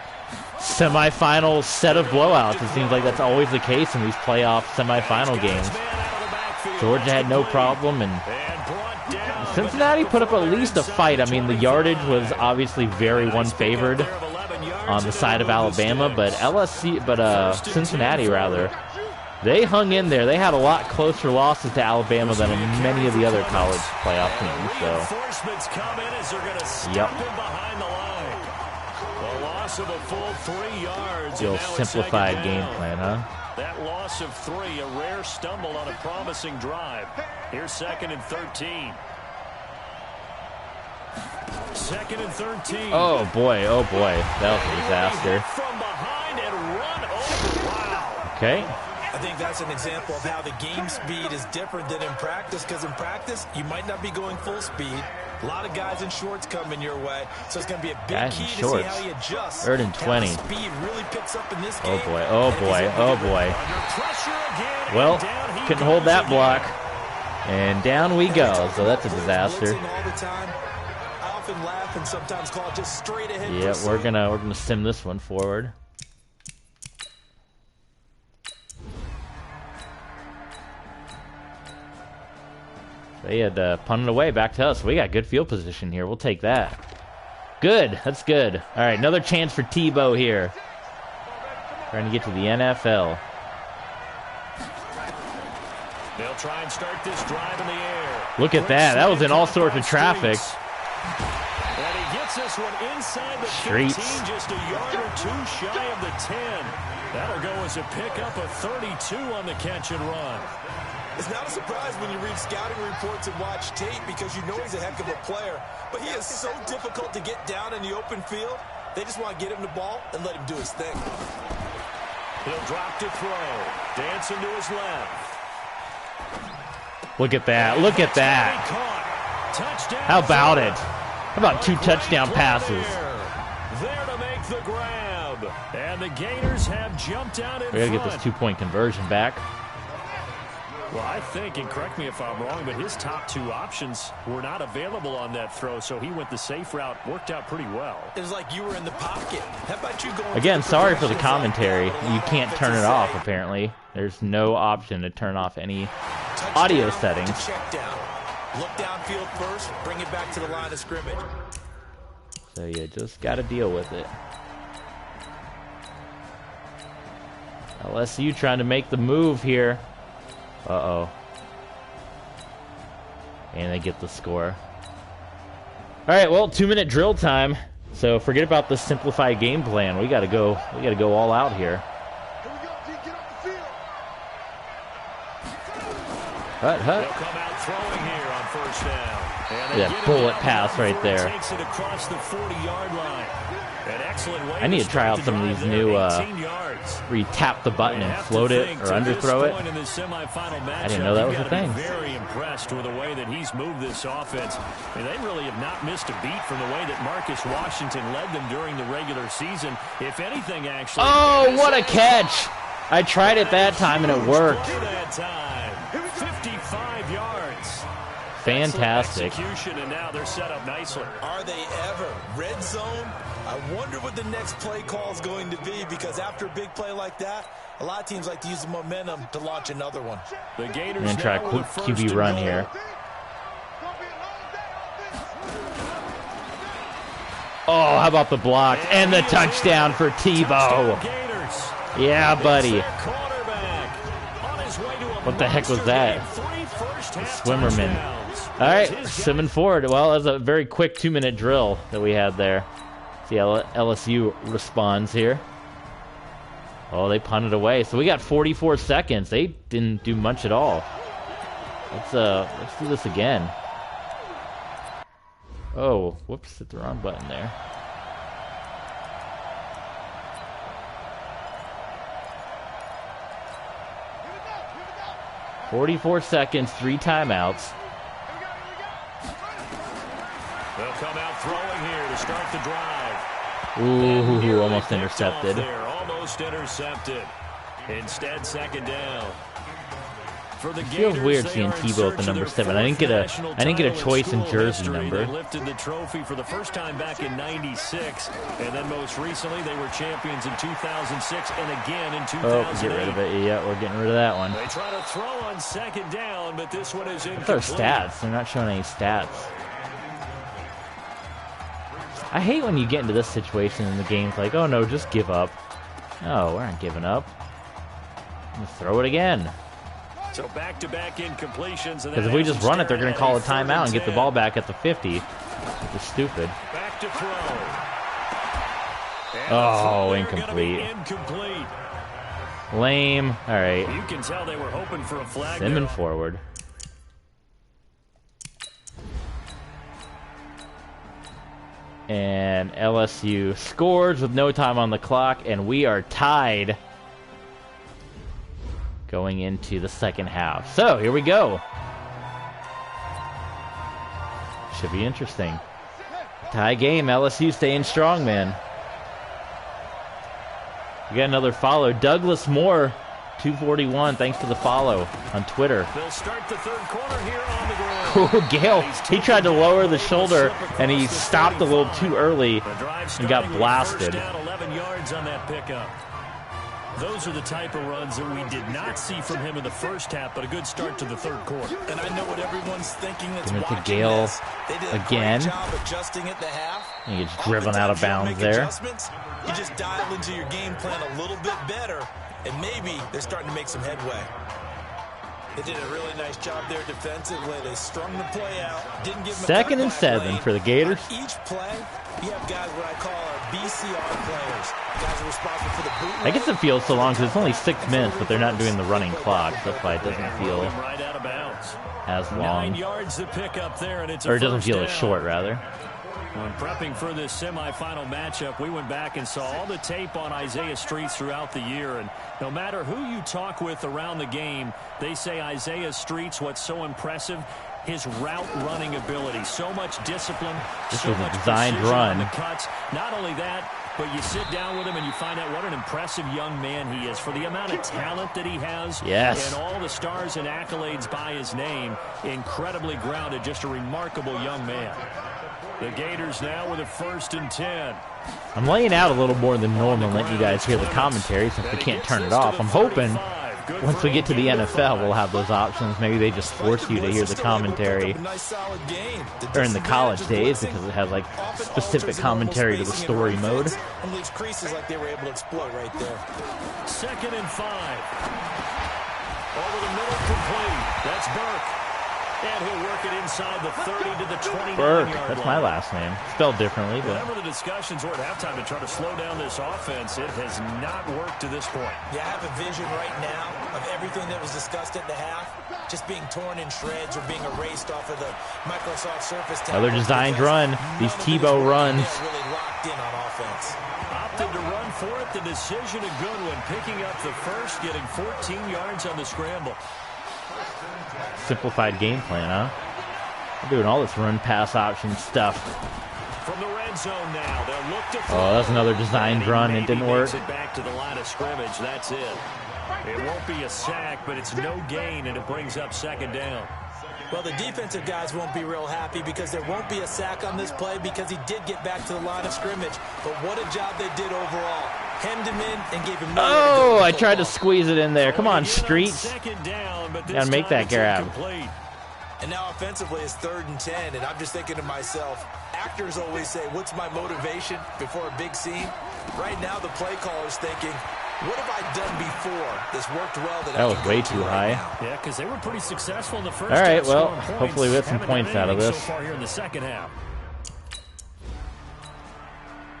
semifinal set of blowouts. It seems like that's always the case in these playoff semifinal games. Georgia had no problem, and Cincinnati put up at least a fight. I mean, the yardage was obviously very one-favored on the side of Alabama, but Cincinnati rather. They hung in there. They had a lot closer losses to Alabama than many of the other college playoff teams. So, yep. Loss of a full 3 yards. Still simplified game plan, huh? That loss of 3, a rare stumble on a promising drive. Here's 2nd and 13. 2nd and 13. Oh boy, that was a disaster. From behind and run over. Wow. Okay. I think that's an example of how the game speed is different than in practice, because in practice, you might not be going full speed. A lot of guys in shorts coming your way, so it's going to be a big key to see how he adjusts. 3rd and 20. Speed really picks up in this game. Oh boy. Well, couldn't hold that block. And down we go, so that's a disaster. I often laugh and sometimes call it just straight ahead. Yeah, we're gonna sim this one forward. They had punted away back to us. We got good field position here. We'll take that. Good. That's good. All right, another chance for Tebow here. Trying to get to the NFL. They'll try and start this drive in the air. Look at that. That was in all sorts of traffic. And he gets this one inside the 15, just a yard or 2 shy of the 10. That'll go as a pickup of 32 on the catch and run. It's not a surprise when you read scouting reports and watch tape because you know he's a heck of a player. But he is so difficult to get down in the open field. They just want to get him the ball and let him do his thing. He'll drop to throw. Dancing to his left. Look at that. Look at that. How about it? How about 2 touchdown passes? There to make the grab. And the Gators have jumped out in front. We got to get this 2-point conversion back. Well, I think, and correct me if I'm wrong, but his top 2 options were not available on that throw, so he went the safe route. Worked out pretty well. It was like you were in the pocket. How about you going? Again, sorry for the commentary. You can't turn it off, apparently. There's no option to turn off any audio settings. Check down. Look downfield first. Bring it back to the line of scrimmage. So you just got to deal with it. LSU trying to make the move here. Uh-oh. And they get the score. All right, well, 2-minute drill time. So forget about the simplified game plan. We got to go all out here. Hut. They'll come out throwing here on 1st down. That bullet pass right there. Takes it across the 40-yard line. An excellent way I need to try out some of these new where you tap the button and float it or underthrow it. I didn't know that was a thing. Very impressed with the way that he's moved this offense. I mean, they really have not missed a beat from the way that Marcus Washington led them during the regular season. If anything, actually. Oh, what a catch! I tried it that time and it worked. That time. 55 yards. Fantastic. Execution, and now they're set up nicely. Are they ever? Red zone? I wonder what the next play call is going to be, because after a big play like that, a lot of teams like to use the momentum to launch another one. The Gators I'm going to try a quick QB run here. Oh, how about the block and the touchdown for Tebow. Yeah, buddy. What the heck was that? The Swimmerman. All right, simming forward. Well, that was a very quick 2-minute drill that we had there. See how LSU responds here. Oh, they punted away. So we got 44 seconds. They didn't do much at all. Let's do this again. Oh, whoops, hit the wrong button there. "44 seconds, 3 timeouts." They'll come out throwing here to start the drive. Ooh, almost intercepted. Almost intercepted. Instead, second down. For the It feels weird seeing Tebow at the number 7. I didn't get a choice in jersey number. They lifted the trophy for the first time back in '96, and then most recently they were champions in 2006 and again in 2008. Oh, get rid of it. Yeah, we're getting rid of that one. They try to throw on second down, but this one is incomplete. What's our stats? They're not showing any stats. I hate when you get into this situation in the game's like, oh no, just give up. No, we're not giving up. Let's throw it again. So back-to-back incompletions. Because if we just run it, they're going to call a timeout and get the ball back at the 50. Which is stupid. Back to throw. Oh, incomplete. Lame. All right. You can tell they were hoping for a flag. Simmons forward. And LSU scores with no time on the clock, and we are tied going into the second half. So, here we go. Should be interesting. Tie game, LSU staying strong, man. We got another follow. Douglas Moore, 241, thanks for the follow on Twitter. They'll start the third quarter here on the ground. Oh, Gale, he tried to lower the shoulder, and he stopped a little too early and got blasted. First down, 11 yards on that pickup. Those are the type of runs that we did not see from him in the first half, but a good start to the third quarter. And I know what everyone's thinking that's Give it to watching Gale this. They did a again. great job adjusting at the half. He gets driven out of bounds there. You just dial into your game plan a little bit better, and maybe they're starting to make some headway. They did a really nice job there defensively. They strung the play out. Didn't give them Second and 7 for the Gators. On each play, you have guys what I call our BCR players. Guys are responsible for the boot. I guess it feels so long because it's only 6 minutes, but they're not doing the running clock. That's why it doesn't feel right out of bounds. as long. 9 yards to pick up there, and it's or it doesn't feel as short, rather. When prepping for this semifinal matchup, we went back and saw all the tape on Isaiah Streets throughout the year. And no matter who you talk with around the game, they say Isaiah Streets, what's so impressive, his route running ability. So much discipline. This so was a much designed precision run. on the cuts. Not only that, but you sit down with him and you find out what an impressive young man he is. For the amount of talent that he has. Yes. And all the stars and accolades by his name. Incredibly grounded. Just a remarkable young man. The Gators now with a 1st and 10. I'm laying out a little more than normal and letting you guys hear the commentary since we can't turn it off. I'm hoping once we get to the NFL, we'll have those options. Maybe they just force you to hear the commentary during the college days because it has like specific commentary to the story mode. And leaves creases like they were able to exploit right there. 2nd and 5. Over the middle, complete. That's Burke. And he'll work it inside the 30 to the 29-yard Burke, line. that's my last name. Spelled differently, but Whatever the discussions were at halftime to try to slow down this offense, it has not worked to this point. Yeah, I have a vision right now of everything that was discussed at the half just being torn in shreds or being erased off of the Microsoft Surface tablet. another designed run. These Tebow runs. Really locked in on offense. Opted to run for it. The decision a good one. Picking up the first, getting 14 yards on the scramble. Simplified game plan, huh? We're doing all this run-pass option stuff. From the red zone now, they'll look to Oh, that's another designed run. It didn't work. It back to the line of scrimmage. That's it. It won't be a sack, but it's no gain, and it brings up 2nd down. Well, the defensive guys won't be real happy because there won't be a sack on this play because he did get back to the line of scrimmage. But what a job they did overall. Hemmed him in and gave him Oh, I tried to squeeze it in there. Come on, Streets. Gotta make that grab. And now offensively it's 3rd and 10, and I'm just thinking to myself, actors always say, what's my motivation before a big scene? Right now the play caller's thinking, what have I done before that's worked well That was way too high. Yeah, because they were pretty successful in the first All right, half, well, scoring points. hopefully we get some Haven't points had out of anything this. So far here in the second half.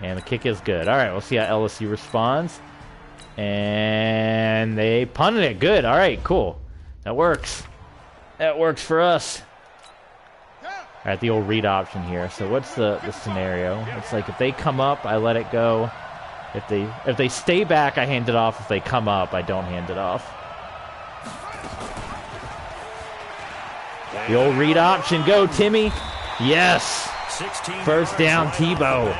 And the kick is good. All right, we'll see how LSU responds. And they punted it. Good. All right, cool. That works. That works for us. All right, the old read option here. So what's the scenario? It's like if they come up, I let it go. If they stay back, I hand it off. If they come up, I don't hand it off. The old read option. Go, Timmy. Yes. First down, Tebow.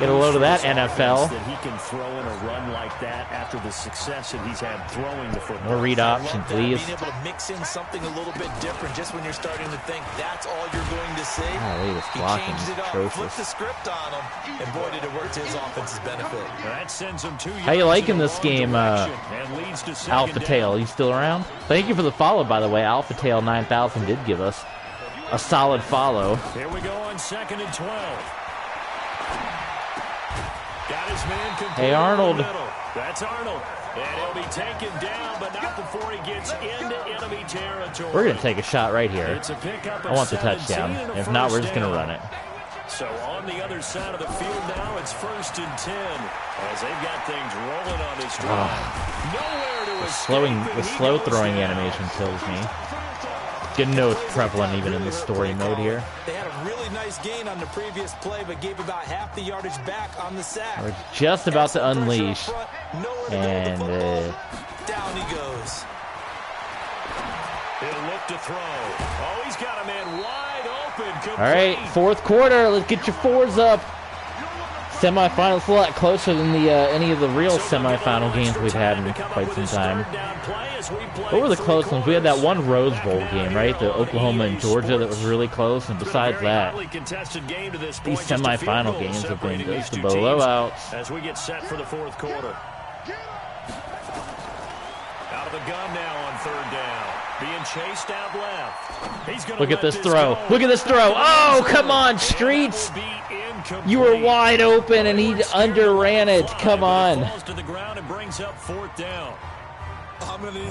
Get a load of that, NFL. That he can throw in a run like that after the success that he's had throwing the football. More read option, please. Being able to mix in something a little bit different just when you're starting to think that's all you're going to see. Golly, this blocking is atrocious. Flipped the script on him, and boy, did it work to his offense's benefit. That sends him 2 yards. How you liking this game, Alpha Tail? You still around? Thank you for the follow, by the way. Alpha Tail 9000 did give us a solid follow. Here we go on 2nd and 12. Got his man complete. Hey, Arnold. That's Arnold. And he'll be taken down, but not before he gets into enemy territory. We're going to take a shot right here. It's a pickup of I want the touchdown. If not, we're just going to run it. So on the other side of the field now, it's 1st and 10 as they've got things rolling on this drive. Nowhere to escape. The slow throwing animation kills me. Good to know it's prevalent even in the story mode here. They had a really nice gain on the previous play, but gave about half the yardage back on the sack. We're just about to unleash, and down he goes. He'll look to throw. Oh, he's got a man wide open. Complete. All right, 4th quarter. Let's get your 4s up. Semifinals a lot closer than any of the real semifinal games we've had in quite some time. What were the close ones? We had that one Rose Bowl game, right? The Oklahoma and Georgia that was really close. And besides that, these semifinal games have been just the blowouts. As we get set for the 4th quarter. Out of the gun now on 3rd down. Being chased out left. Look at this throw. Look at this throw. Oh, come on, Streets. You were wide open, and he underran it. Come on. All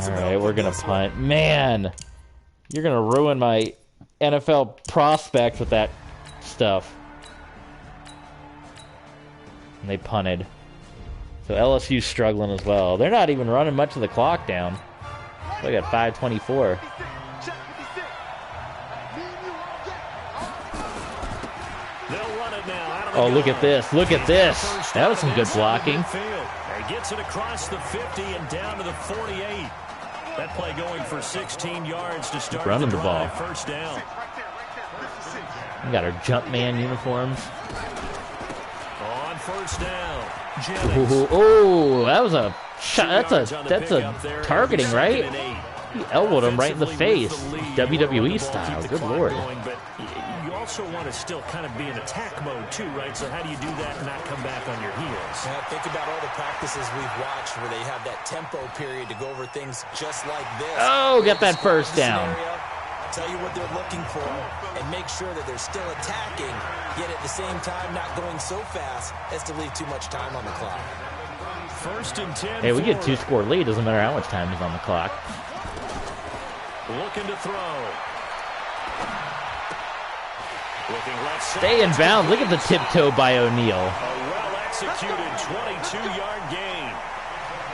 right, we're going to punt. Man, you're going to ruin my NFL prospects with that stuff. And they punted. So LSU's struggling as well. They're not even running much of the clock down. They got 5:24. Oh, look at this. Look at this. That was some good blocking. He gets it across the 50 and down to the 48. That play going for 16 yards to start running the ball. 1st down. We got our Jumpman uniforms. On 1st down. Oh, that was a shot. That's a targeting, right? He elbowed him right in the face. WWE style. Good lord. You also want to still kind of be in attack mode too, right? So how do you do that and not come back on your heels? Yeah, think about all the practices we've watched where they have that tempo period to go over things just like this. Oh, got that 1st down. Tell you what they're looking for and make sure that they're still attacking, yet at the same time not going so fast as to leave too much time on the clock. 1st and 10. Hey, we get 2-score lead. Doesn't matter how much time is on the clock. Looking to throw. Stay in bounds. Look at the tiptoe by O'Neal. A well-executed 22-yard gain.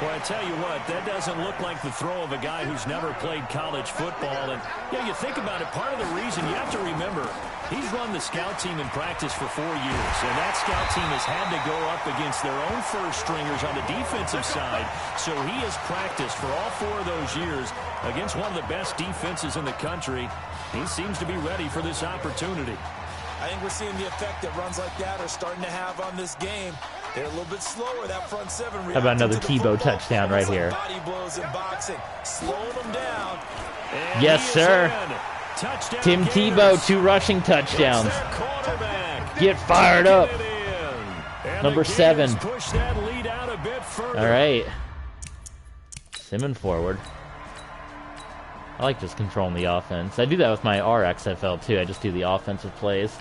Well, I tell you what, that doesn't look like the throw of a guy who's never played college football. And, you think about it, part of the reason you have to remember, he's run the scout team in practice for 4 years. And that scout team has had to go up against their own first-stringers on the defensive side. So he has practiced for all 4 of those years against one of the best defenses in the country. He seems to be ready for this opportunity. I think we're seeing the effect that runs like that are starting to have on this game. They're a little bit slower, that front 7. How about another Tebow touchdown right here? Body blows in boxing, slowing them down. Yes, sir. Tim Tebow, 2 rushing touchdowns. Get fired up. Number 7. All right. Simmons forward. I like just controlling the offense. I do that with my RXFL too. I just do the offensive plays.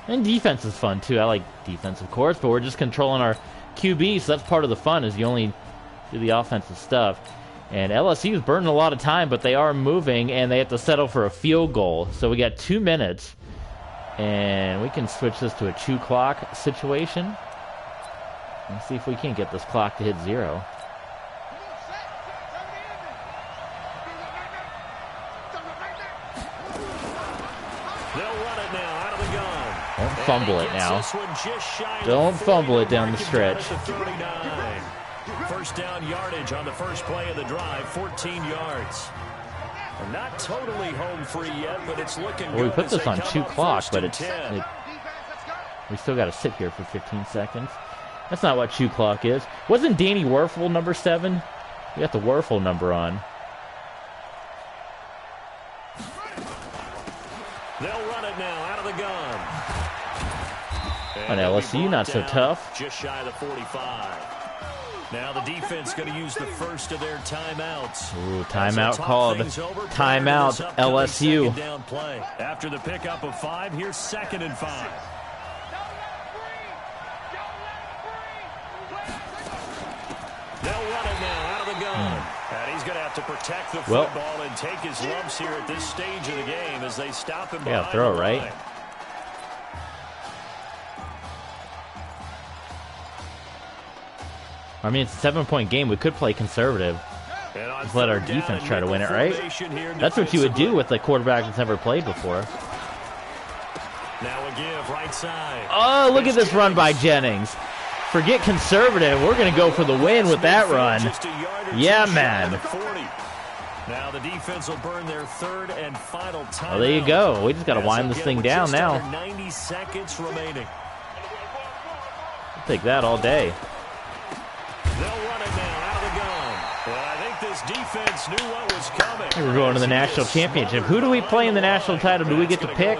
And defense is fun too. I like defense, of course, but we're just controlling our QB, so that's part of the fun, is you only do the offensive stuff. And LSU is burning a lot of time, but they are moving, and they have to settle for a field goal. So we got 2 minutes. And we can switch this to a chew clock situation. And see if we can get this clock to hit 0. Don't fumble it now. Don't fumble it down the stretch. First down yardage on the first play of the drive, 14 yards. We're not totally home free yet, but it's looking good. Well, we put this on chew clock, but we still got to sit here for 15 seconds. That's not what chew clock is. Wasn't Danny Werfel number 7? We got the Werfel number on. They'll run it now out of the gun. On LSU, not so tough. Just shy of the 45. Now the defense going to use the first of their timeouts. Ooh, timeout called. Timeout, LSU. Down play. After the pickup of 5, here's 2nd and 5. They'll run it now out of the gun. And he's going to have to protect the football and take his lumps here at this stage of the game as they stop him behind throw the right. line. I mean, it's a 7-point game. We could play conservative. Just let our defense try to win it, right? That's what you would do with a quarterback that's never played before. Now a give right side. Oh, look at this run by Jennings. Forget conservative. We're going to go for the win with that run. Yeah, man. Now the defense will burn their 3rd and final time. Oh, there you go. We just got to wind this thing down now. 90 seconds remaining. I'll take that all day. They'll run it now out of the gun. Well, I think this defense knew what was coming. We're going to the national championship. Who do we play in the national title? Do we get to pick?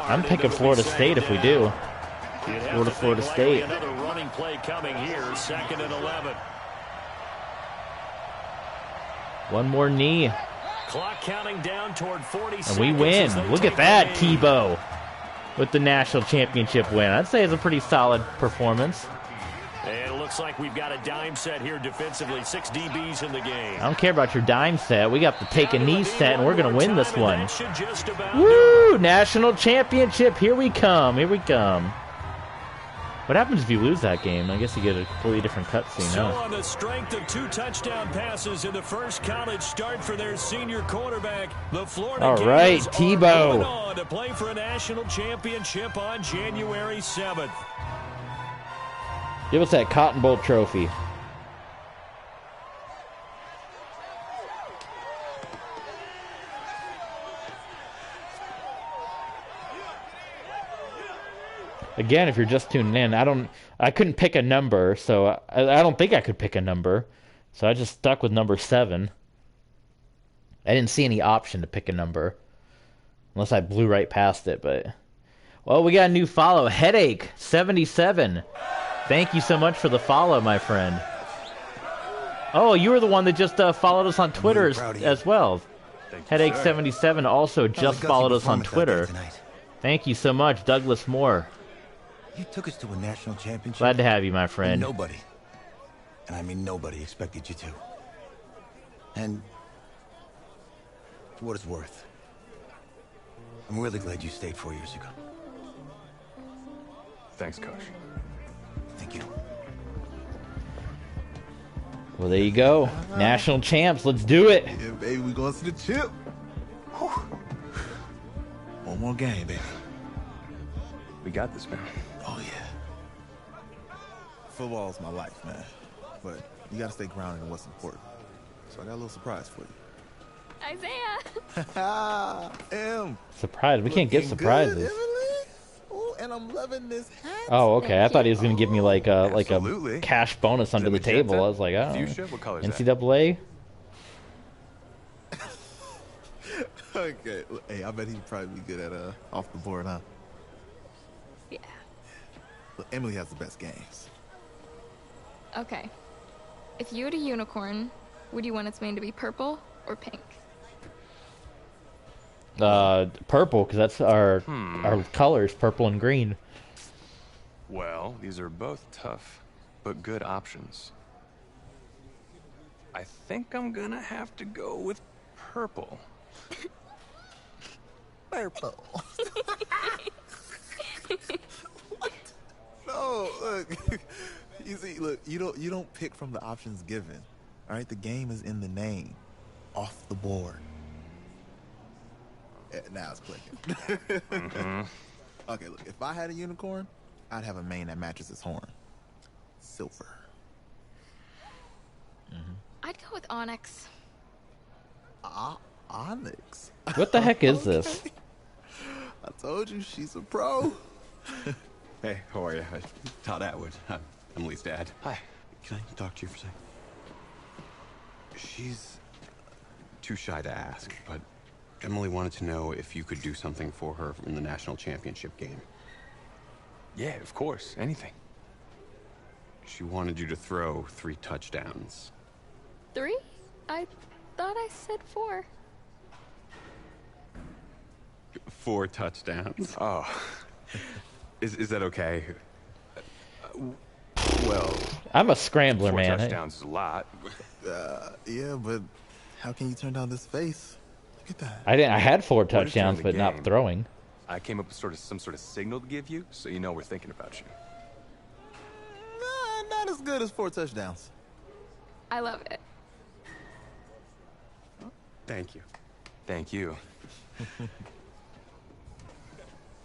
I'm picking Florida State if we do. Florida State. Another running play coming here, 2nd and 11. One more knee. Clock counting down toward 40 and we win. Look at that, Tebow, with the national championship win. I'd say it's a pretty solid performance. And it looks like we've got a dime set here defensively. 6 DBs in the game. I don't care about your dime set. We got the take a knee set, and we're going to win this one. Woo! National championship. Here we come. Here we come. What happens if you lose that game? I guess you get a completely different cutscene. So on the strength of 2 touchdown passes in the first college start for their senior quarterback, the Florida Gators are Tebow on to play for a national championship on January 7th. Give us that Cotton Bowl trophy. Again, if you're just tuning in, I couldn't pick a number, so I don't think I could pick a number. So I just stuck with number 7. I didn't see any option to pick a number. Unless I blew right past it, but... Well, we got a new follow. Headache 77. Thank you so much for the follow, my friend. Oh, you were the one that just followed us on Twitter as well. Headache 77 also just followed us on Twitter. Thank you so much, Douglas Moore. You took us to a national championship. Glad to have you, my friend. And nobody, and I mean nobody, expected you to. And for what it's worth, I'm really glad you stayed 4 years ago. Thanks, Coach. Thank you. Well, there you go. National champs. Let's do it. Yeah, baby, we going to the chip. Whew. One more game, baby. We got this, man. Oh, yeah. Football's my life, man. But you got to stay grounded in what's important. So I got a little surprise for you. Isaiah! Surprise. We can't get surprises. Good, Emily. Ooh, and I'm loving this hat. Oh, okay. I thought he was going to give me like a cash bonus under the table. I was like, oh, NCAA. Okay. Hey, I bet he'd probably be good at off the board, huh? Yeah. Look, Emily has the best games. Okay. If you had a unicorn, would you want its mane to be purple or pink? Purple, because that's our colors, purple and green. Well, these are both tough, but good options. I think I'm gonna have to go with purple. Purple. No, look. You see, look, you don't pick from the options given. All right, the game is in the name, off the board. Yeah, now it's clicking. Okay, look, if I had a unicorn, I'd have a mane that matches its horn. Silver. I'd go with Onyx. Onyx? What the heck is this? I told you, she's a pro. Hey, how are you? Todd Atwood. I'm Emily's dad. Hi. Can I talk to you for a second? She's too shy to ask, but Emily wanted to know if you could do something for her in the national championship game. Yeah, of course. Anything. She wanted you to throw 3 touchdowns. 3? I thought I said 4. 4 touchdowns. Oh. Is that okay? Well, I'm a scrambler, 4 man. touchdowns is a lot. Yeah, but how can you turn down this face? Look at that. I had 4 What if during touchdowns, the but not game, throwing. I came up with some sort of signal to give you, so you know we're thinking about you. Nah, not as good as 4 touchdowns. I love it. Thank you. Thank you.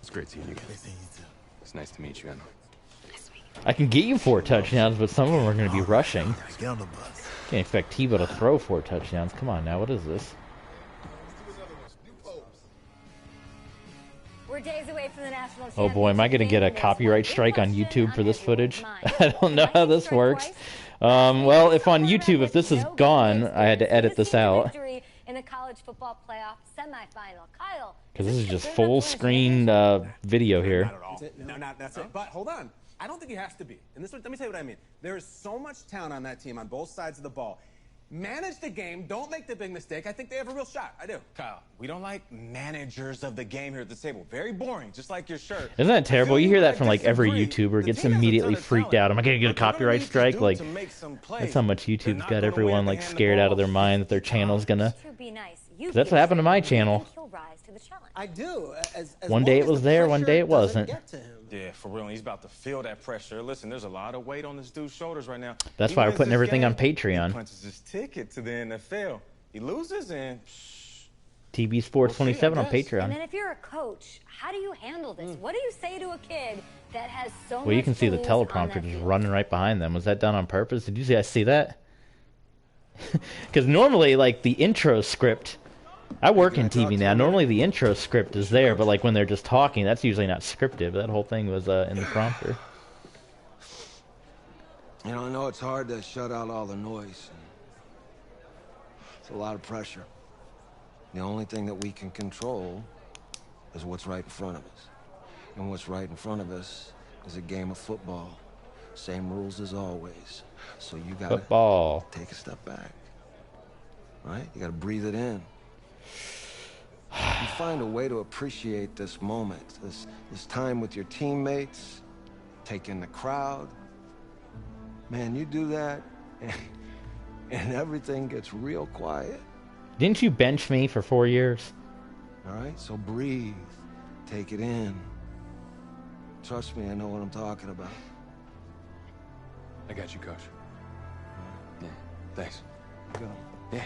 It's great seeing you guys. It's nice to meet you, Emma. I can get you 4 touchdowns, but some of them are going to be rushing. Get on the bus. Can't expect Tebow to throw 4 touchdowns. Come on now, what is this? We're days away from the national Oh boy, am I going to get a copyright strike on YouTube for this footage? I don't know how this works. Well, if on YouTube, if this is gone, I had to edit this out. In the college football playoff semifinal. Kyle. Because this is just full screen video here. Not at all. No, not that's it. But hold on. I don't think he has to be. And let me tell you what I mean. There is so much talent on that team on both sides of the ball. Manage the game. Don't make the big mistake. I think they have a real shot. I do. Kyle, we don't like managers of the game here at the table. Very boring, just like your shirt. Isn't that terrible? You hear that from like every YouTuber, gets immediately freaked out. Am I going to get a copyright strike? Like, that's how much YouTube's got everyone like scared out of their mind that their channel's going to... That's what happened to my channel. I do. One day it was there, one day it wasn't. Yeah, for real. He's about to feel that pressure. Listen, there's a lot of weight on this dude's shoulders right now. That's why we're putting everything on Patreon. He punches his ticket to the NFL. He loses and... TB Sports 27 on Patreon. And then if you're a coach, how do you handle this? What do you say to a kid that has so much Well, you can see the to lose teleprompter just running right behind them. Was that done on purpose? Did you guys see that? Because normally, like, the intro script... I work in TV now. Normally the intro script is there, but like when they're just talking, that's usually not scripted. That whole thing was in the prompter. You know, I know it's hard to shut out all the noise. It's a lot of pressure. The only thing that we can control is what's right in front of us. And what's right in front of us is a game of football. Same rules as always. So you gotta take a step back. Right? You gotta breathe it in. You find a way to appreciate this moment, this time with your teammates, take in the crowd. Man, you do that, and everything gets real quiet. Didn't you bench me for 4 years? All right, so breathe, take it in. Trust me, I know what I'm talking about. I got you, Coach. Yeah, thanks. Go. Yeah.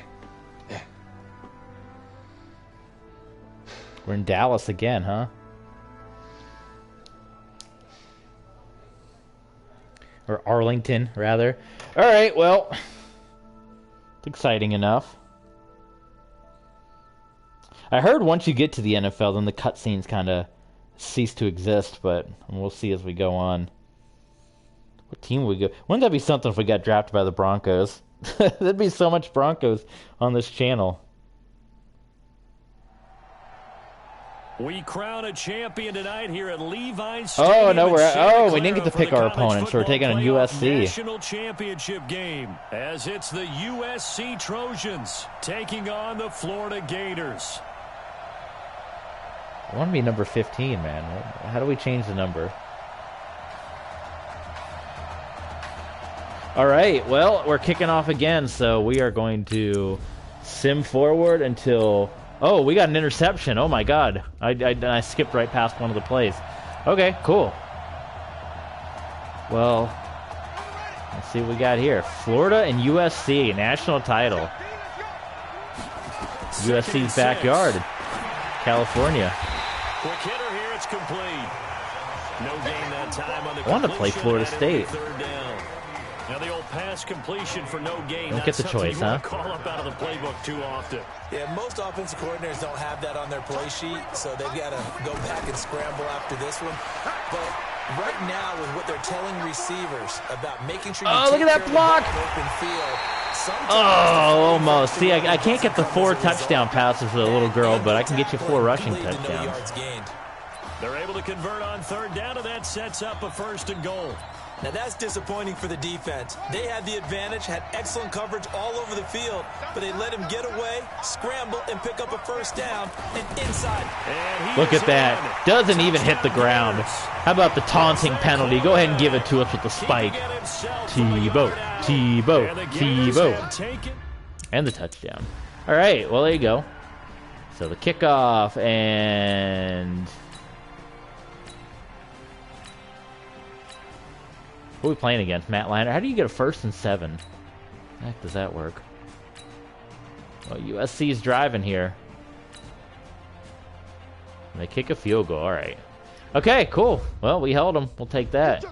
We're in Dallas again, huh? Or Arlington, rather. All right, well, it's exciting enough. I heard once you get to the NFL, then the cutscenes kind of cease to exist, but we'll see as we go on. What team would we go? Wouldn't that be something if we got drafted by the Broncos? There'd be so much Broncos on this channel. We crown a champion tonight here at Levi's Stadium. Oh no, we didn't get to pick our opponents, so we're taking on USC. National championship game as it's the USC Trojans taking on the Florida Gators. I want to be number 15, man. How do we change the number? All right, well, we're kicking off again, so we are going to sim forward until... Oh, we got an interception. Oh, my God. I skipped right past one of the plays. Okay, cool. Well, let's see what we got here. Florida and USC, national title. USC's backyard, California. Quick hitter here, it's complete. No gain that time on the I want to play Florida State. third down. Now the old pass completion for no gain. Don't get the choice, huh? Call up out of the playbook too often. Yeah, most offensive coordinators don't have that on their play sheet, so they've got to go back and scramble after this one. But right now, with what they're telling receivers about making sure you look at that block! Open field, Oh, almost. See, I can't get the 4 touchdown passes for the little girl, but I can get you 4 rushing touchdowns. They're able to convert on third down, and that sets up a 1st and goal. Now that's disappointing for the defense. They had the advantage, had excellent coverage all over the field, but they let him get away, scramble, and pick up a 1st down, and inside. Look at that. Doesn't even hit the ground. How about the taunting penalty? Go ahead and give it to us with the spike. Tebow, Tebow, Tebow. And the touchdown. All right, well, there you go. So the kickoff and... Who are we playing against? Matt Liner. How do you get a 1st and 7? How the heck does that work? Well, USC's driving here. And they kick a field goal. All right. Okay, cool. Well, we held them. We'll take that.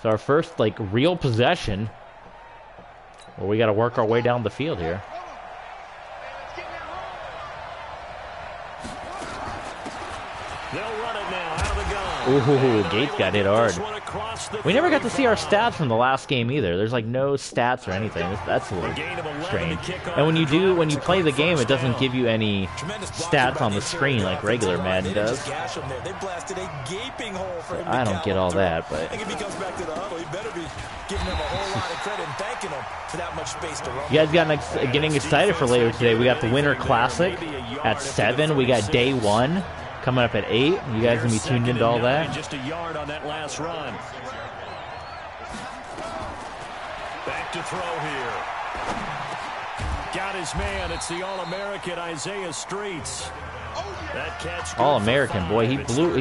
So our first, like, real possession. Well, we got to work our way down the field here. They'll run it now out of the gun. Ooh, Gates got hit hard. We never got to see our stats from the last game either. There's like no stats or anything. That's a little strange. And when you play the game, it doesn't give you any stats on the screen like regular Madden does. I don't get all that, but you guys got getting excited for later today. We got the Winter Classic at 7. We got Day 1 coming up at 8. You guys gonna be tuned into all that? Just a yard on that last run. Back to throw here. Got his man. It's the All-American Isaiah Streets. That catch. All-American, boy. He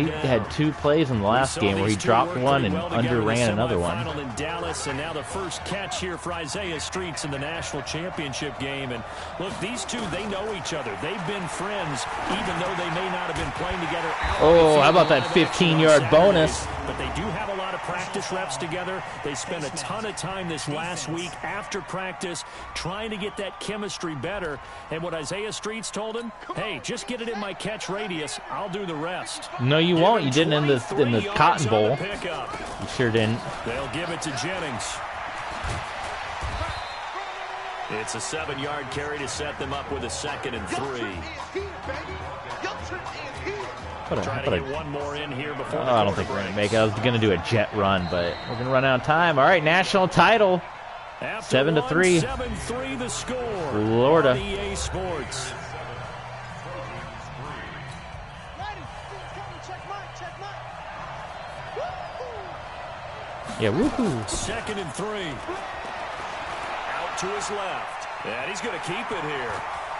had 2 plays in the last game where he dropped one and underran another one. In Dallas, and now the first catch here for Isaiah Streets in the national championship game. And look, these two, they know each other. They've been friends, even though they may not have been playing together. Oh, how about that 15-yard bonus? But they do have a lot of practice reps together. They spent a ton of time this last week after practice trying to get that chemistry better. And what Isaiah Streets told him, hey, just get it in my catch radius. I'll do the rest. No, you won't. You didn't in the Cotton Bowl. You sure didn't. They'll give it to Jennings. It's a 7-yard carry to set them up with a 2nd and 3. Try to get one more in here before I don't think we're going to make it. I was going to do a jet run, but we're going to run out of time. All right, national title. 7-3. 7-3 the score. Florida. EA Sports. Yeah, woohoo. 2nd and 3. Out to his left. And he's going to keep it here.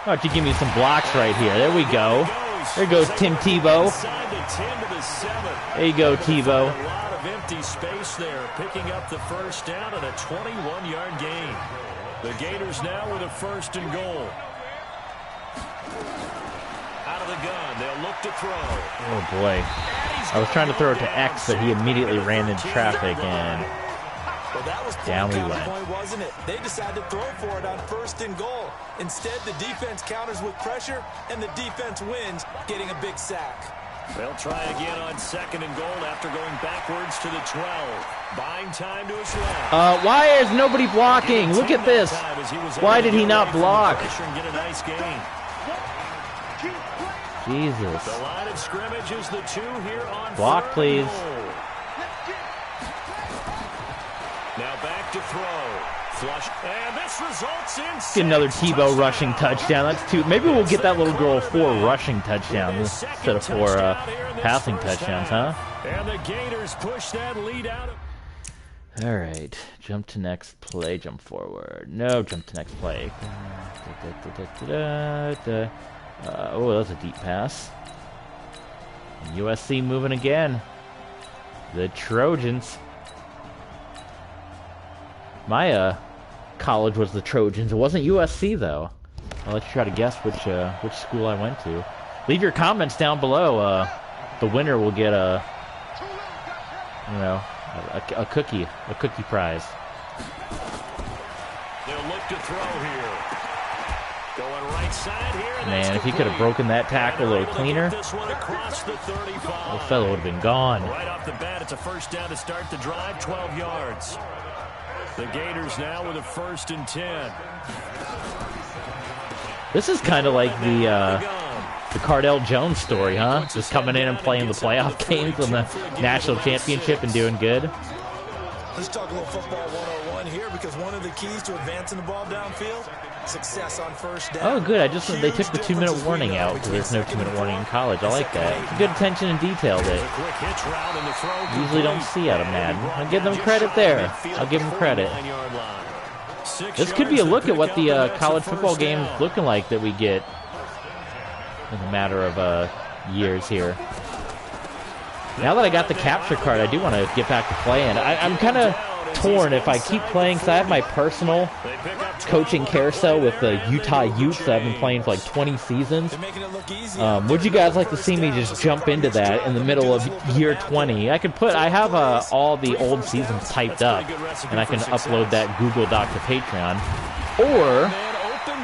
Why don't you give me some blocks right here? There we go. There goes Tim Tebow. There you go, Tebow. A lot of empty space there, picking up the 1st down and a 21-yard gain. The Gators now with a 1st and goal. Out of the gun, they'll look to throw. Oh boy. I was trying to throw it to X, but he immediately ran into traffic and down we went. Point, wasn't it? They decided to throw for it on 1st and goal. Instead, the defense counters with pressure, and the defense wins, getting a big sack. They'll try again on 2nd and goal after going backwards to the 12. Buying time to his left. Why is nobody blocking? Look at this. Why did he not block? Get a nice gain. Jesus. The line of scrimmage is the 2 here on block, please. Now back to throw. Flush. And this results in get another Tebow rushing touchdown. That's 2. Maybe we'll get that little girl 4 rushing touchdowns instead of 4 passing touchdowns, huh? And the Gators push that lead out. All right. Jump to next play. Jump forward. No, jump to next play. Oh, that's a deep pass. And USC moving again. The Trojans. My college was the Trojans. It wasn't USC though. I'll let you try to guess which school I went to. Leave your comments down below. The winner will get a cookie prize. They'll look to throw here. Going right side here. Man, if he could have broken that tackle a little cleaner, the fellow would have been gone. Right off the bat, it's a first down to start the drive, 12 yards. The Gators now with a 1st and 10. This is kind of like the Cardell Jones story, huh? Just coming in and playing the playoff games in the national championship and doing good. Let's talk a little football 101 here, because one of the keys to advancing the ball downfield, success on first down. Oh, good. They took the 2-minute warning out because there's no 2-minute warning in college. I like that. Good attention and detail that usually don't see out of Madden. I'll give them credit there. I'll give them credit. This could be a look at what the college football game is looking like that we get in a matter of years here. Now that I got the capture card, I do want to get back to playing. I'm kind of torn if I keep playing, because I have my personal coaching carousel with the Utah Utes that I've been playing for like 20 seasons. Would you guys like to see me just jump into that in the middle of year 20? I have all the old seasons typed up, and I can upload that Google Doc to Patreon. Or,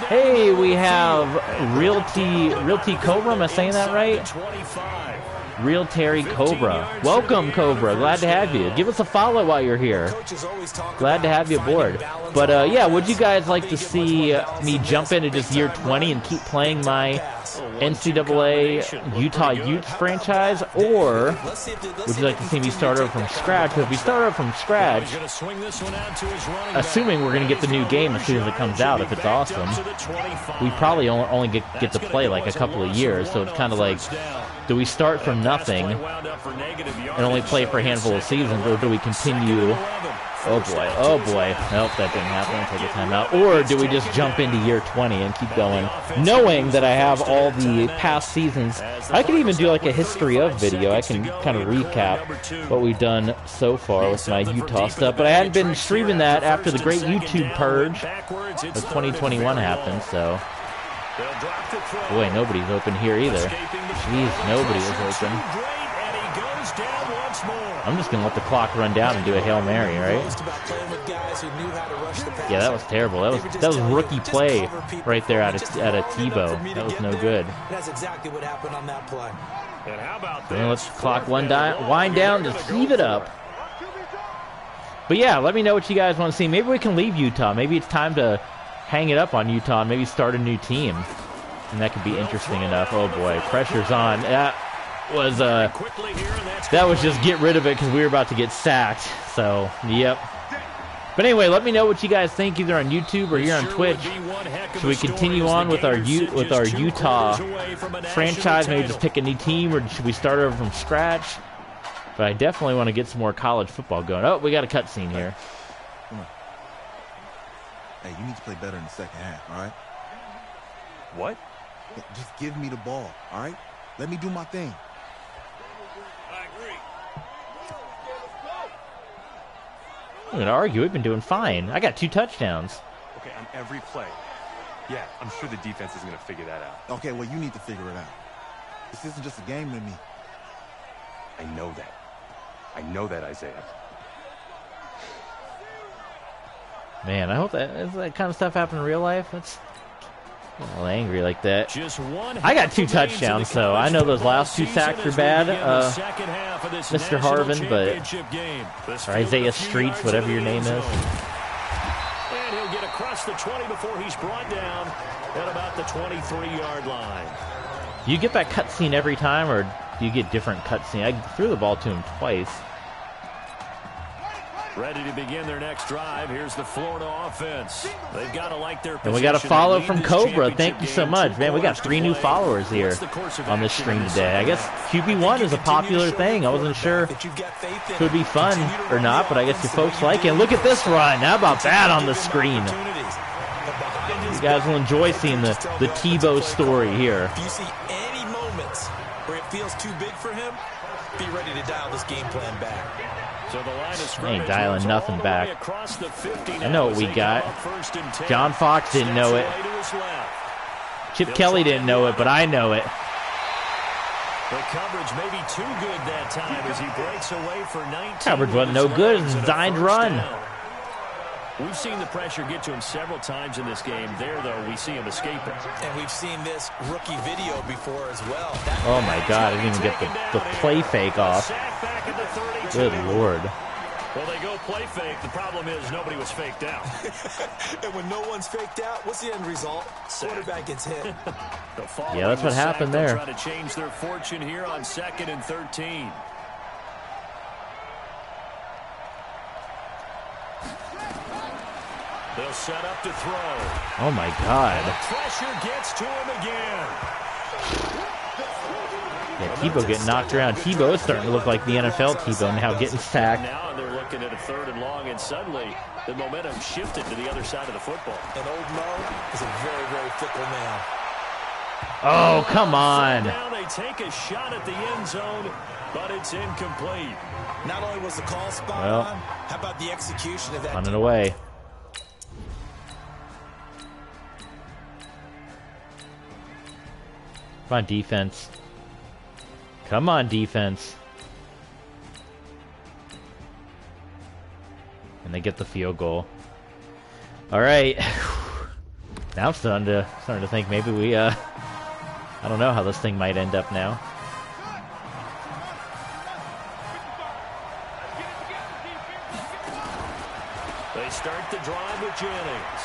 hey, we have Realty Cobra, am I saying that right? Real Terry Cobra. Welcome, Cobra. Glad to have you. Give us a follow while you're here. Glad to have you aboard. But, yeah, would you guys like to see me jump into just year 20 and keep playing my NCAA Utah Utes franchise? Or would you like to see me start over from scratch? Because if we start over from scratch, assuming we're going to get the new game as soon as it comes out, if it's awesome, we probably only get to play like a couple of years. So it's kind of like, do we start from nothing and only play for a handful of seasons, or do we continue? Oh boy. Nope, that didn't happen. Take a timeout. Or do we just jump into year 20 and keep going, knowing that I have all the past seasons? I could even do like a history of video. I can kind of recap what we've done so far with my Utah stuff. But I hadn't been streaming that after the great YouTube purge of 2021 happened, so... Boy, nobody's open here either. Jeez, nobody is open. I'm just going to let the clock run down and do a Hail Mary, right? Yeah, that was terrible. That was rookie play right there out of Tebow. That was no good. That's exactly what happened on that play. And how about that? Let's clock wind down, just heave it up. But yeah, let me know what you guys want to see. Maybe we can leave Utah. Maybe it's time to hang it up on Utah and maybe start a new team. And that could be interesting enough. Oh boy, pressure's on. That was just get rid of it because we were about to get sacked. So, yep. But anyway, let me know what you guys think either on YouTube or here on Twitch. Should we continue on with our Utah franchise? Maybe just pick a new team, or should we start over from scratch? But I definitely want to get some more college football going. Oh, we got a cutscene here. Come on. Hey, you need to play better in the second half, all right? What? Yeah, just give me the ball, all right? Let me do my thing. I agree. I'm going to argue. We've been doing fine. I got 2 touchdowns. Okay, on every play. Yeah, I'm sure the defense is going to figure that out. Okay, well, you need to figure it out. This isn't just a game to me. I know that. I know that, Isaiah. Man, I hope that kind of stuff happen in real life. That's a little angry like that. I got 2 touchdowns, so I know those last 2 sacks are bad, Mr. Harvin, or Isaiah Streets, whatever your name is. And he'll get across the 20 before he's brought down at about the 23-yard line. Do you get that cutscene every time, or do you get different cutscene? I threw the ball to him twice. Ready to begin their next drive. Here's the Florida offense. They've got to like their position. And we got a follow from Cobra. Thank you so much. Man, we got 3 new followers here on this stream today. I guess QB1 is a popular thing. I wasn't sure if it would be fun or not, but I guess you folks like it. And look at this run. How about that on the screen? You guys will enjoy seeing the Tebow story here. If you see any moments where it feels too big for him, be ready to dial this game plan back. So the line of I scrimmage ain't dialing moves nothing all the back. way across the 50 I now know what as we they got. come up first and 10. John Fox didn't know it. Steps away to his left. Chip Kelly didn't know it, but I know it. The coverage may be too good that time as he breaks away for 19. Coverage wasn't no good. It was a designed run. Down. We've seen the pressure get to him several times in this game. There, though, we see him escaping. And we've seen this rookie video before as well. Oh, my God. I didn't even get the play fake off. Good Lord. Well, they go play fake. The problem is nobody was faked out. And when no one's faked out, what's the end result? Quarterback gets hit. Yeah, that's what happened there. Try to change their fortune here on 2nd and 13. They'll set up to throw. Oh, my God. And the pressure gets to him again. Yeah, Tebow getting knocked around. Tebow is starting to look like the NFL Tebow now, getting sacked. Now they're looking at a 3rd and long, and suddenly the momentum shifted to the other side of the football. And old Mo is a very, very fickle man. Oh, come on. Now they take a shot at the end zone, but it's incomplete. Not only was the call spot on, how about the execution of that? Run it away. Come on, defense. Come on, defense. And they get the field goal. All right. Now I'm starting to think maybe we, I don't know how this thing might end up now. They start the drive with Jennings.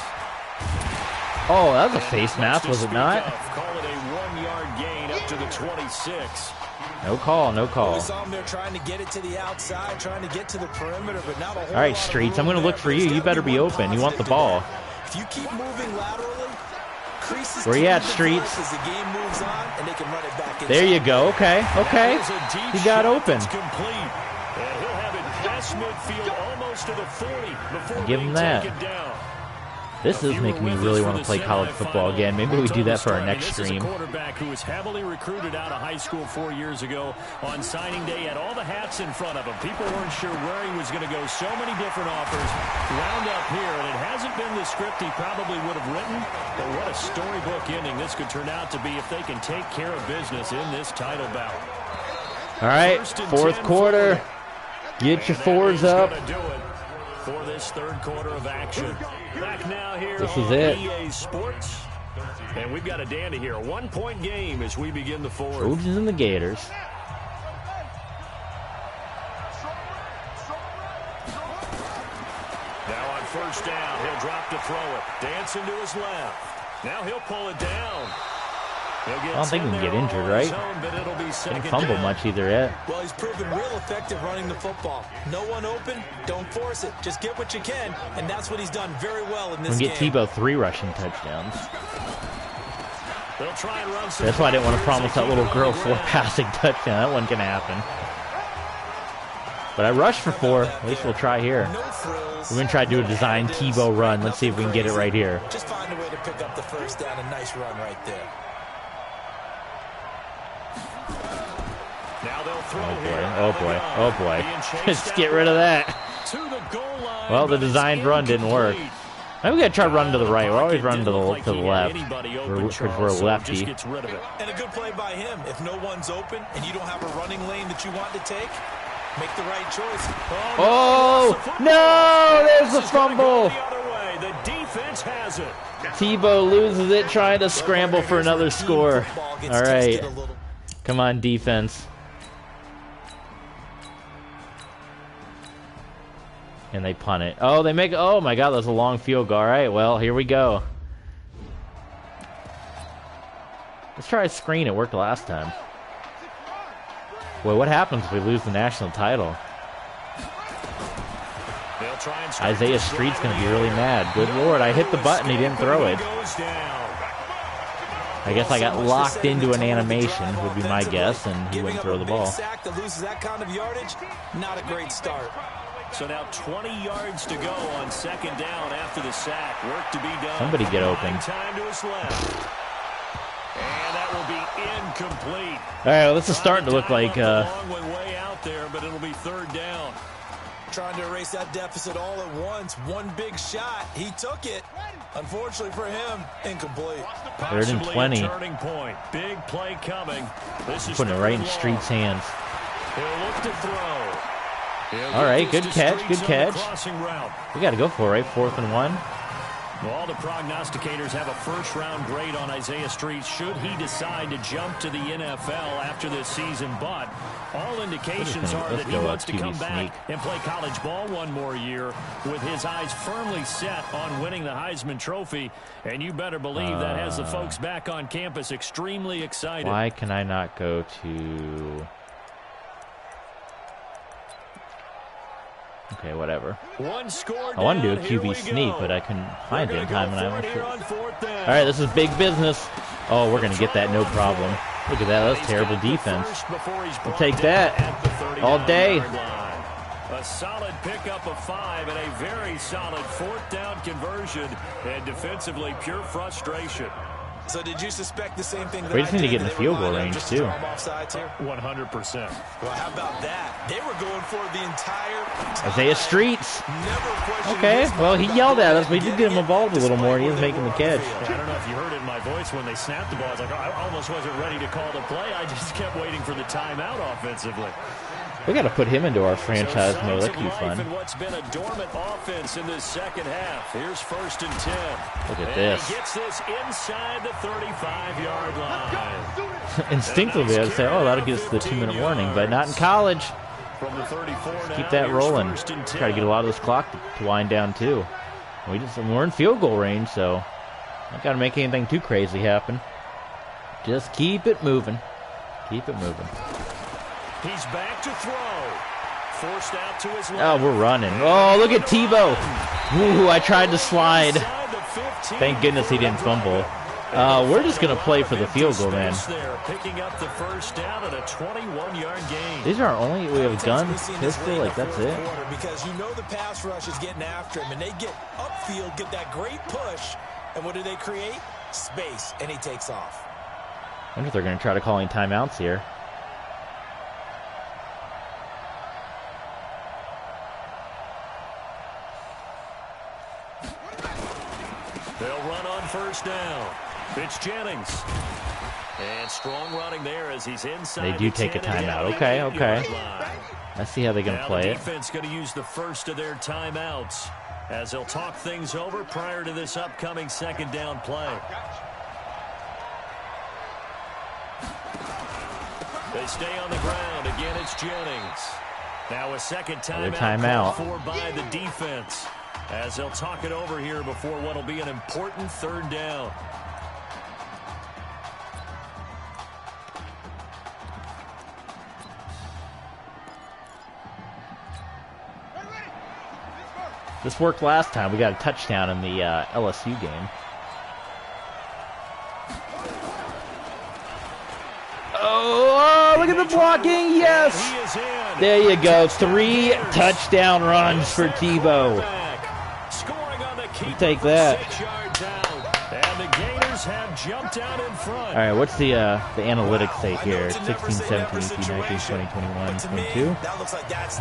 Oh, that was a face mask, was it not? Call it a 1-yard gain up to the 26. No call, no call. We saw him there trying to get it to the outside, trying to get to the perimeter, but not a whole All right, lot of Streets, I'm room going to look there. for you. You better be open. You want the ball. If you keep moving laterally, creases Where you at, keep Streets? as the game moves on, and they can run it back There you inside. go. Okay, okay. He got open. It's complete. And he'll have it past midfield almost to the 40 before Give him being that. taken down. This is making me really want to play college football again. Maybe we do that for our next This stream. is a quarterback who was heavily recruited out of high school 4 years ago. On signing day, had all the hats in front of him. People weren't sure where he was going to go. So many different offers wound up here, and it hasn't been the script he probably would have written. But what a storybook ending this could turn out to be if they can take care of business in this title bout. All right, 4th quarter. Get your 4s up. For this 3rd quarter of action. Back now here This is on it. EA Sports. And we've got a dandy here. A 1-point game as we begin the 4th. Trojans and the Gators. Now on 1st down, he'll drop to throw it. Dancing to his left. Now he'll pull it down. I don't think he can get injured, right? Didn't fumble much either yet. Well, he's proven real effective running the football. No one open, don't force it. Just get what you can, and that's what he's done very well in this We game. can get Tebow 3 rushing touchdowns. They'll try and run some. That's why I didn't want to promise that little girl 4 passing touchdown. That wasn't going to happen. But I rushed for 4. At least we'll try here. We're going to try to do a design Tebow run. Let's see if we can get it right here. Just find a way to pick up the 1st down. A nice run right there. Now they'll throw Oh boy, oh boy, oh boy. Just get rid of that. Well, the designed run didn't work. Maybe we gotta try running to the right. We're always running to the left because we're a lefty. And a good play by him. If no one's open and you don't have a running lane that you want to take, make the right choice. Oh no! There's the fumble. The defense has it. Tebow loses it trying to scramble for another score. All right, come on, defense. And they punt it. Oh, they make it. Oh my God, that's a long field goal. All right, well, here we go. Let's try a screen. It worked last time. Boy, what happens if we lose the national title? Isaiah Street's going to be really mad. Good Lord, I hit the button. He didn't throw it. I guess I got locked into an animation, would be my guess, and he wouldn't throw the ball. Sack that loses that kind of yardage, not a great start. So now 20 yards to go on 2nd down after the sack. Work to be done. Somebody get open. Time to his left. And that will be incomplete. All right, well, this is starting to look like out there, but it'll be third down. Trying to erase that deficit all at once. One big shot. He took it. Unfortunately for him, incomplete. Third and 20. Turning point. Big play coming. This is putting it right in Street's hands. He'll look to throw. All right, good catch, good catch. We got to go for it, right? 4th and 1. Well, all the prognosticators have a first-round grade on Isaiah Street should he decide to jump to the NFL after this season. But all indications are that he wants to come back and play college ball one more year with his eyes firmly set on winning the Heisman Trophy. And you better believe that has the folks back on campus extremely excited. Why can I not go to... Okay, whatever. I want to do a QB sneak, but I couldn't find it in time. All right, this is big business. Oh, we're going to get that, no problem. Look at that. That's terrible defense. We'll take that all day. A solid pickup of 5 and a very solid 4th down conversion. And defensively, pure frustration. So did you suspect the same thing? We just need to get in the field goal range, too. 100%. Well, how about that? They were going for the entire time. Isaiah Streets. Okay, well, he yelled at us, but he did get him involved a little more, and he was making the catch. I don't know if you heard it in my voice when they snapped the ball. I was like, I almost wasn't ready to call the play. I just kept waiting for the timeout offensively. We got to put him into our franchise mode. That could be fun. What's been a dormant offense in this second half. Here's 1st and 10. Look at this. He gets this inside the 35-yard line. Instinctively, I'd say, oh, that'll give us the 2-minute warning, but not in college. From the 34 now, keep that rolling. Try to get a lot of this clock to wind down, too. We're in field goal range, so not got to make anything too crazy happen. Just keep it moving. Keep it moving. He's back to throw. Forced out to his left. Oh, we're running. Oh, look at Tebow. Ooh, I tried to slide. Thank goodness he didn't fumble. We're just going to play for the field goal, man. Picking up the 1st down at a 21-yard gain. These are our only, we have guns, pistol, like that's it. Because you know the pass rush is getting after him, and they get upfield, get that great push, and what do they create? Space, and he takes off. I wonder if they're going to try to call any timeouts here. They'll run on 1st down. It's Jennings. And strong running there as he's inside. They do take a timeout. Okay, okay. Let's see how they're going to play it. The defense going to use the first of their timeouts as they'll talk things over prior to this upcoming 2nd down play. They stay on the ground. Again, it's Jennings. Now a 2nd timeout called for by the defense, as they'll talk it over here before what will be an important 3rd down. This worked last time. We got a touchdown in the LSU game. Oh, look at the blocking. Yes. There you go. 3 touchdown runs for Tebow. You take that. And the Gators have jumped out in front. All right, what's the analytics say here? 16, 17, 18, 19, 20, 21, 22.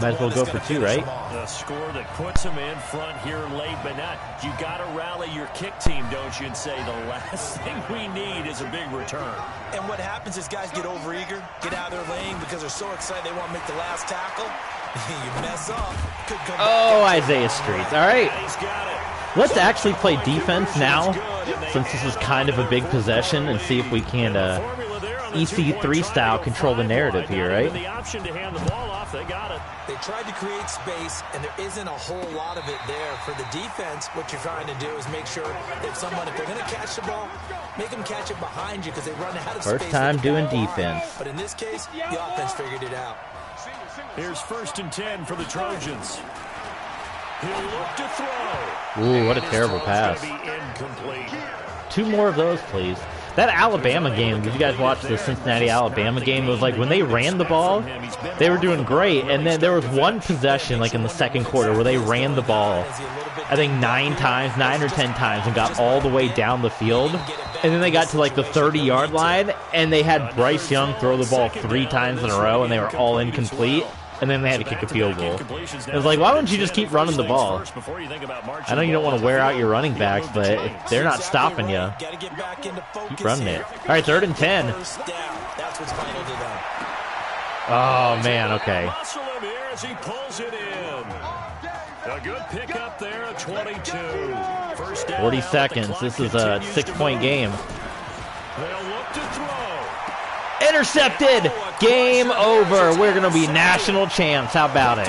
Might as well go for 2, right? The score that puts them in front here late, but not. You got to rally your kick team, don't you, and say the last thing we need is a big return. And what happens is guys get overeager, get out of their lane because they're so excited they want to make the last tackle. You mess up. Could come back. Isaiah Streets. All right. Let's actually play defense now, since this is kind of a big possession, and see if we can EC3 style control the narrative here, right? The option to hand the ball off, they got it. They tried to create space, and there isn't a whole lot of it there. For the defense, what you're trying to do is make sure that if they're going to catch the ball, make them catch it behind you because they run out of space. First time doing defense. But in this case, the offense figured it out. Here's 1st and 10 for the Trojans. He'll look to throw. Ooh, what a terrible pass. 2 more of those, please. That Alabama game, did you guys watch the Cincinnati-Alabama game? It was like when they ran the ball, they were doing great. And then there was one possession, like in the 2nd quarter, where they ran the ball, I think 9 or 10 times, and got all the way down the field. And then they got to like the 30-yard line, and they had Bryce Young throw the ball 3 times in a row, and they were all incomplete. and then they had to kick a field goal. It was like, why don't you just keep running the ball? I know you don't want to wear out your running backs, but if they're not stopping you, keep running it. All right, 3rd and 10. Oh, man, okay. As he pulls it in. A good pickup there at 22. First down 40 seconds. This is a 6-point game. They'll look to throw. Intercepted. Game over. We're going to be national champs. How about it?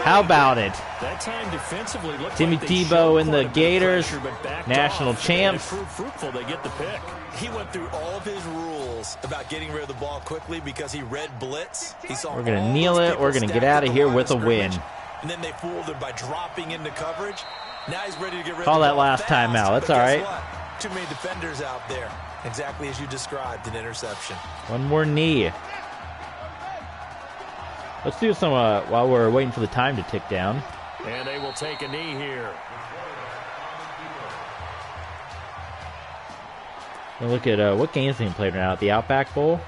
How about it? That time defensively looked Timmy like they Tebow in the showed Gators, pressure, but backed national off. champs. They proved fruitful. They get the pick. He went through all of his rules about getting rid of the ball quickly because he read blitz. He saw We're going to kneel it. We're going to get out of here with a win. And then they fooled him by dropping into coverage. Now he's ready to get rid Call of the that ball last fast, timeout. That's but all guess right. what? Too many defenders out there. Exactly as you described, an interception. One more knee. Let's do some while we're waiting for the time to tick down. And they will take a knee here. We'll look at what games being played right now. At the Outback Bowl.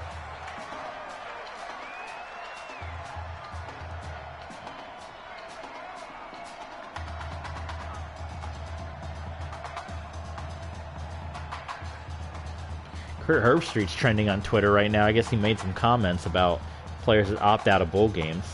Kurt Herbstreit's trending on Twitter right now. I guess he made some comments about players that opt out of bowl games.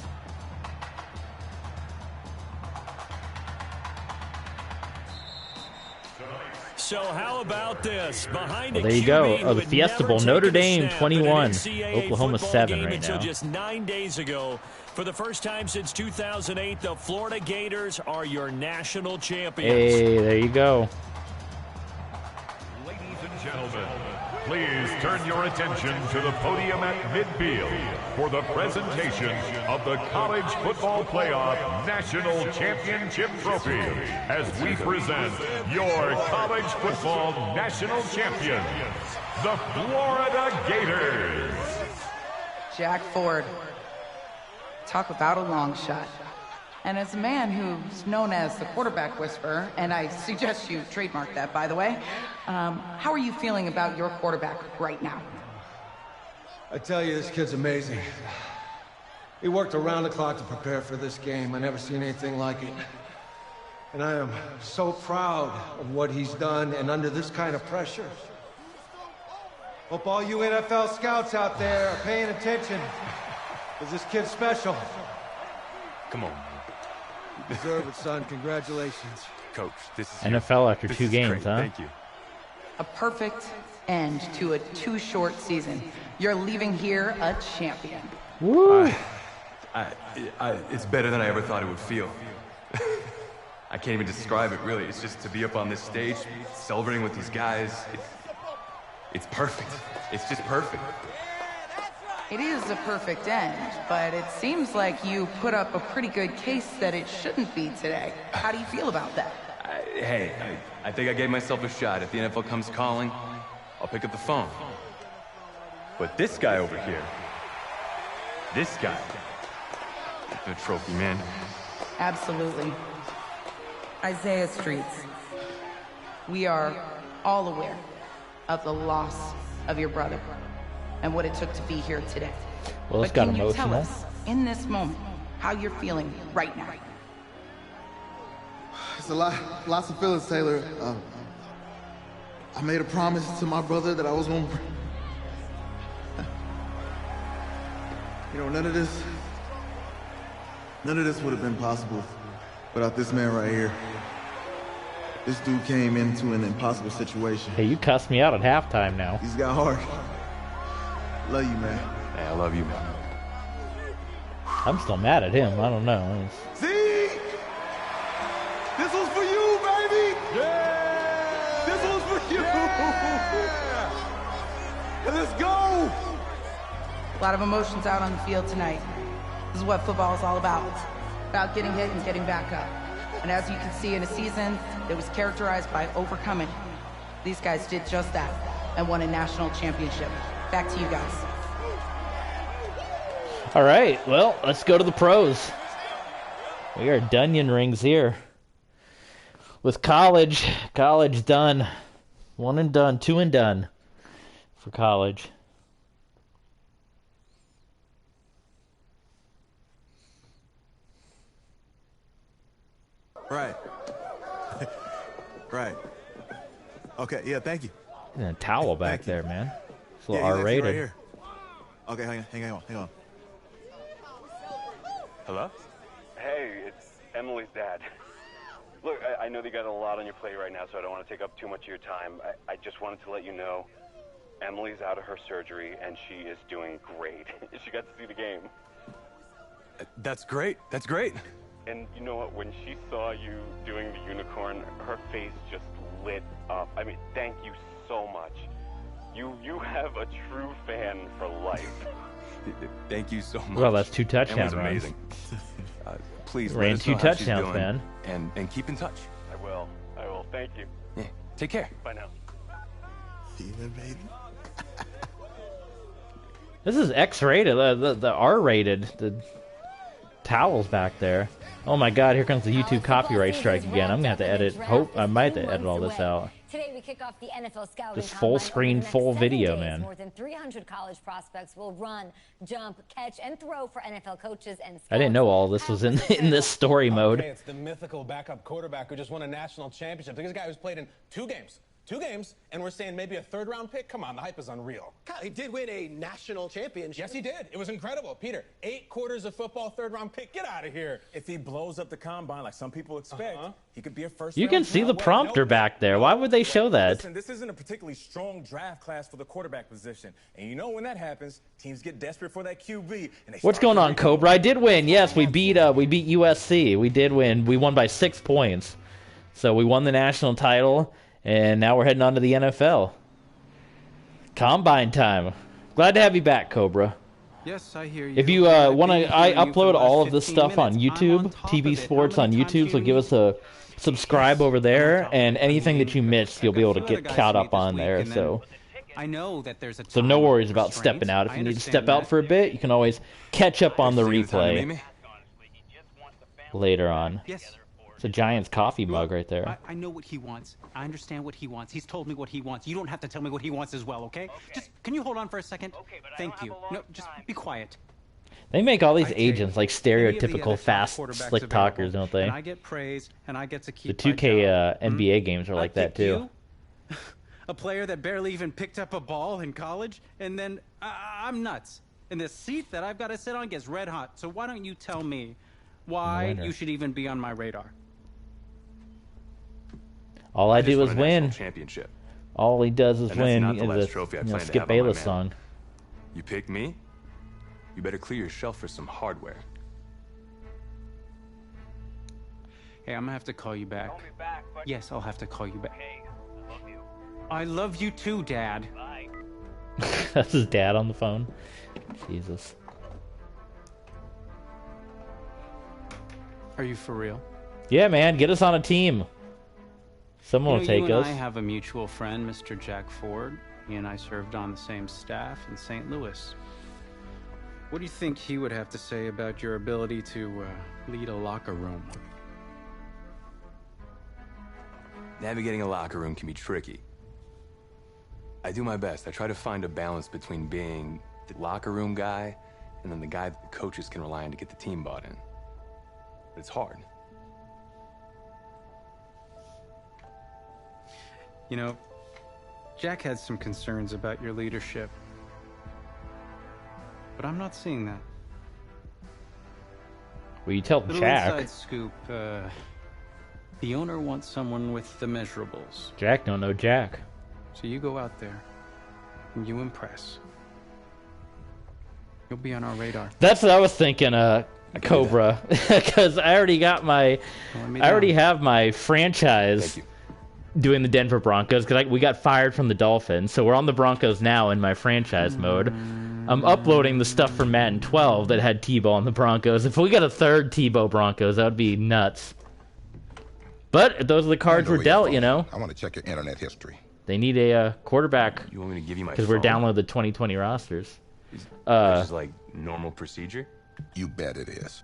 So how about this? Behind Well, there you go. The Fiesta Bowl. Notre Dame 21, Oklahoma 7 right until now. just 9 days ago. For the first time since 2008, the Florida Gators are your national champions. Hey, there you go. Ladies and gentlemen, please turn your attention to the podium at midfield for the presentation of the College Football Playoff National Championship Trophy as we present your college football national champions, the Florida Gators. Jack Ford. Talk about a long shot. And as a man who's known as the quarterback whisperer, and I suggest you trademark that, by the way, how are you feeling about your quarterback right now? I tell you, this kid's amazing. He worked around the clock to prepare for this game. I never seen anything like it. And I am so proud of what he's done, and under this kind of pressure. Hope all you NFL scouts out there are paying attention, because this kid's special. Come on, man. You deserve it, son. Congratulations. Coach, this is NFL after 2 games, great. huh? Thank you. A perfect end to a too short season. You're leaving here a champion. Woo! It's better than I ever thought it would feel. I can't even describe it, really. It's just to be up on this stage, celebrating with these guys. It's perfect. It's just perfect. It is a perfect end, but it seems like you put up a pretty good case that it shouldn't be today. How do you feel about that? I think I gave myself a shot. If the NFL comes calling, I'll pick up the phone. But this guy over here, this guy, the trophy, man. Absolutely. Isaiah Streets, we are all aware of the loss of your brother and what it took to be here today. Well, it's but got can you tell emotional. us, in this moment, how you're feeling right now? It's lots of feelings, Taylor. I made a promise to my brother that I was going to... You know, none of this would have been possible without this man right here. This dude came into an impossible situation. Hey, you cussed me out at halftime now. He's got heart. Love you, man. Hey, I love you, man. I'm still mad at him. I don't know. See? This was for you, baby! Yeah! This was for you! Yeah! Let's go! A lot of emotions out on the field tonight. This is what football is all about. About getting hit and getting back up. And as you can see, in a season that was characterized by overcoming, these guys did just that and won a national championship. Back to you guys. All right, well, let's go to the pros. We are Dunyan rings here. With college done. 1 and done, 2 and done for college. Right. Right. Okay, yeah, thank you. And a towel back there, man. It's a little Yeah, he's actually R-rated. right here. Okay, hang on. Hello? Hey, it's Emily's dad. Look, I know that you got a lot on your plate right now, so I don't want to take up too much of your time. I just wanted to let you know Emily's out of her surgery, and she is doing great. She got to see the game. That's great. That's great. And you know what? When she saw you doing the unicorn, her face just lit up. I mean, thank you so much. You have a true fan for life. Thank you so much. Well, that's 2 touchdown Emily's runs. amazing. Please Ran let us 2 know how she's touchdowns, doing, man. and keep in touch. I will. Thank you. Yeah. Take care. Bye now. Yeah, baby. This is X-rated. The R-rated. The towels back there. Oh my God! Here comes the YouTube copyright strike again. I'm gonna have to edit. I might have to edit all this out. Today we kick off the NFL scouting Just full screen, full video, man. More than 300 college prospects will run, jump, catch, and throw for NFL coaches and scouts. I didn't know all this was in this story mode. Okay, it's the mythical backup quarterback who just won a national championship. This guy who's played in 2 games. 2 games, and we're saying maybe a 3rd-round pick? Come on, the hype is unreal. Kyle, he did win a national championship. Yes, he did. It was incredible. Peter, 8 quarters of football, 3rd-round pick. Get out of here. If he blows up the combine like some people expect, he could be a first. You can see the prompter back there. Why would they show that? Listen, this isn't a particularly strong draft class for the quarterback position, and you know when that happens, teams get desperate for that QB. And they What's going on, Cobra? I did win. Yes, we beat USC. We did win. We won by 6 points. So we won the national title. And now we're heading on to the NFL. Combine time. Glad to have you back, Cobra. Yes, I hear you. If you want to, I upload all of this stuff on YouTube, TV Sports on YouTube, so give us a subscribe over there, and anything that you missed, you'll be able to get caught up on there. So, I know that there's so no worries about stepping out. If you need to step out for a bit, you can always catch up on the replay later on. Yes. It's a Giants coffee mug right there. I know what he wants. I understand what he wants. He's told me what he wants. You don't have to tell me what he wants as well, okay? Just, can you hold on for a second? Thank you. No, just be quiet. They make all these agents like stereotypical fast, slick talkers, don't they? And I get praise, and I get to keep the 2K NBA games are like that too. A player that barely even picked up a ball in college, and then I'm nuts. And the seat that I've got to sit on gets red hot. So why don't you tell me why you should even be on my radar? All I do is win. Championship. All he does is win. That's not the last trophy I plan to Skip have on my Bayless man. song. You pick me? You better clear your shelf for some hardware. Hey, I'm gonna have to call you back. Call me back, yes, I'll have to call you back. Okay, I love you. I love you too, Dad. Bye. That's his dad on the phone. Jesus. Are you for real? Yeah, man, get us on a team. Someone will take you and us. I have a mutual friend, Mr. Jack Ford. He and I served on the same staff in St. Louis. What do you think he would have to say about your ability to lead a locker room? Navigating a locker room can be tricky. I do my best. I try to find a balance between being the locker room guy and then the guy that the coaches can rely on to get the team bought in. But it's hard. You know, Jack had some concerns about your leadership. But I'm not seeing that. Well, you tell Little Jack. inside scoop, the owner wants someone with the measurables. Jack don't know Jack. So you go out there and you impress. You'll be on our radar. That's what I was thinking, Cobra, because I already got my, I already have my franchise doing the Denver Broncos because we got fired from the Dolphins, so we're on the Broncos now in my franchise mode. I'm uploading the stuff from Madden 12 that had Tebow on the Broncos. If we got a 3rd Tebow Broncos, that would be nuts. But those are the cards we're dealt, you know. I want to check your internet history. They need a quarterback. You want me to give you my because we're phone? downloading the 2020 rosters. This is like normal procedure? You bet it is.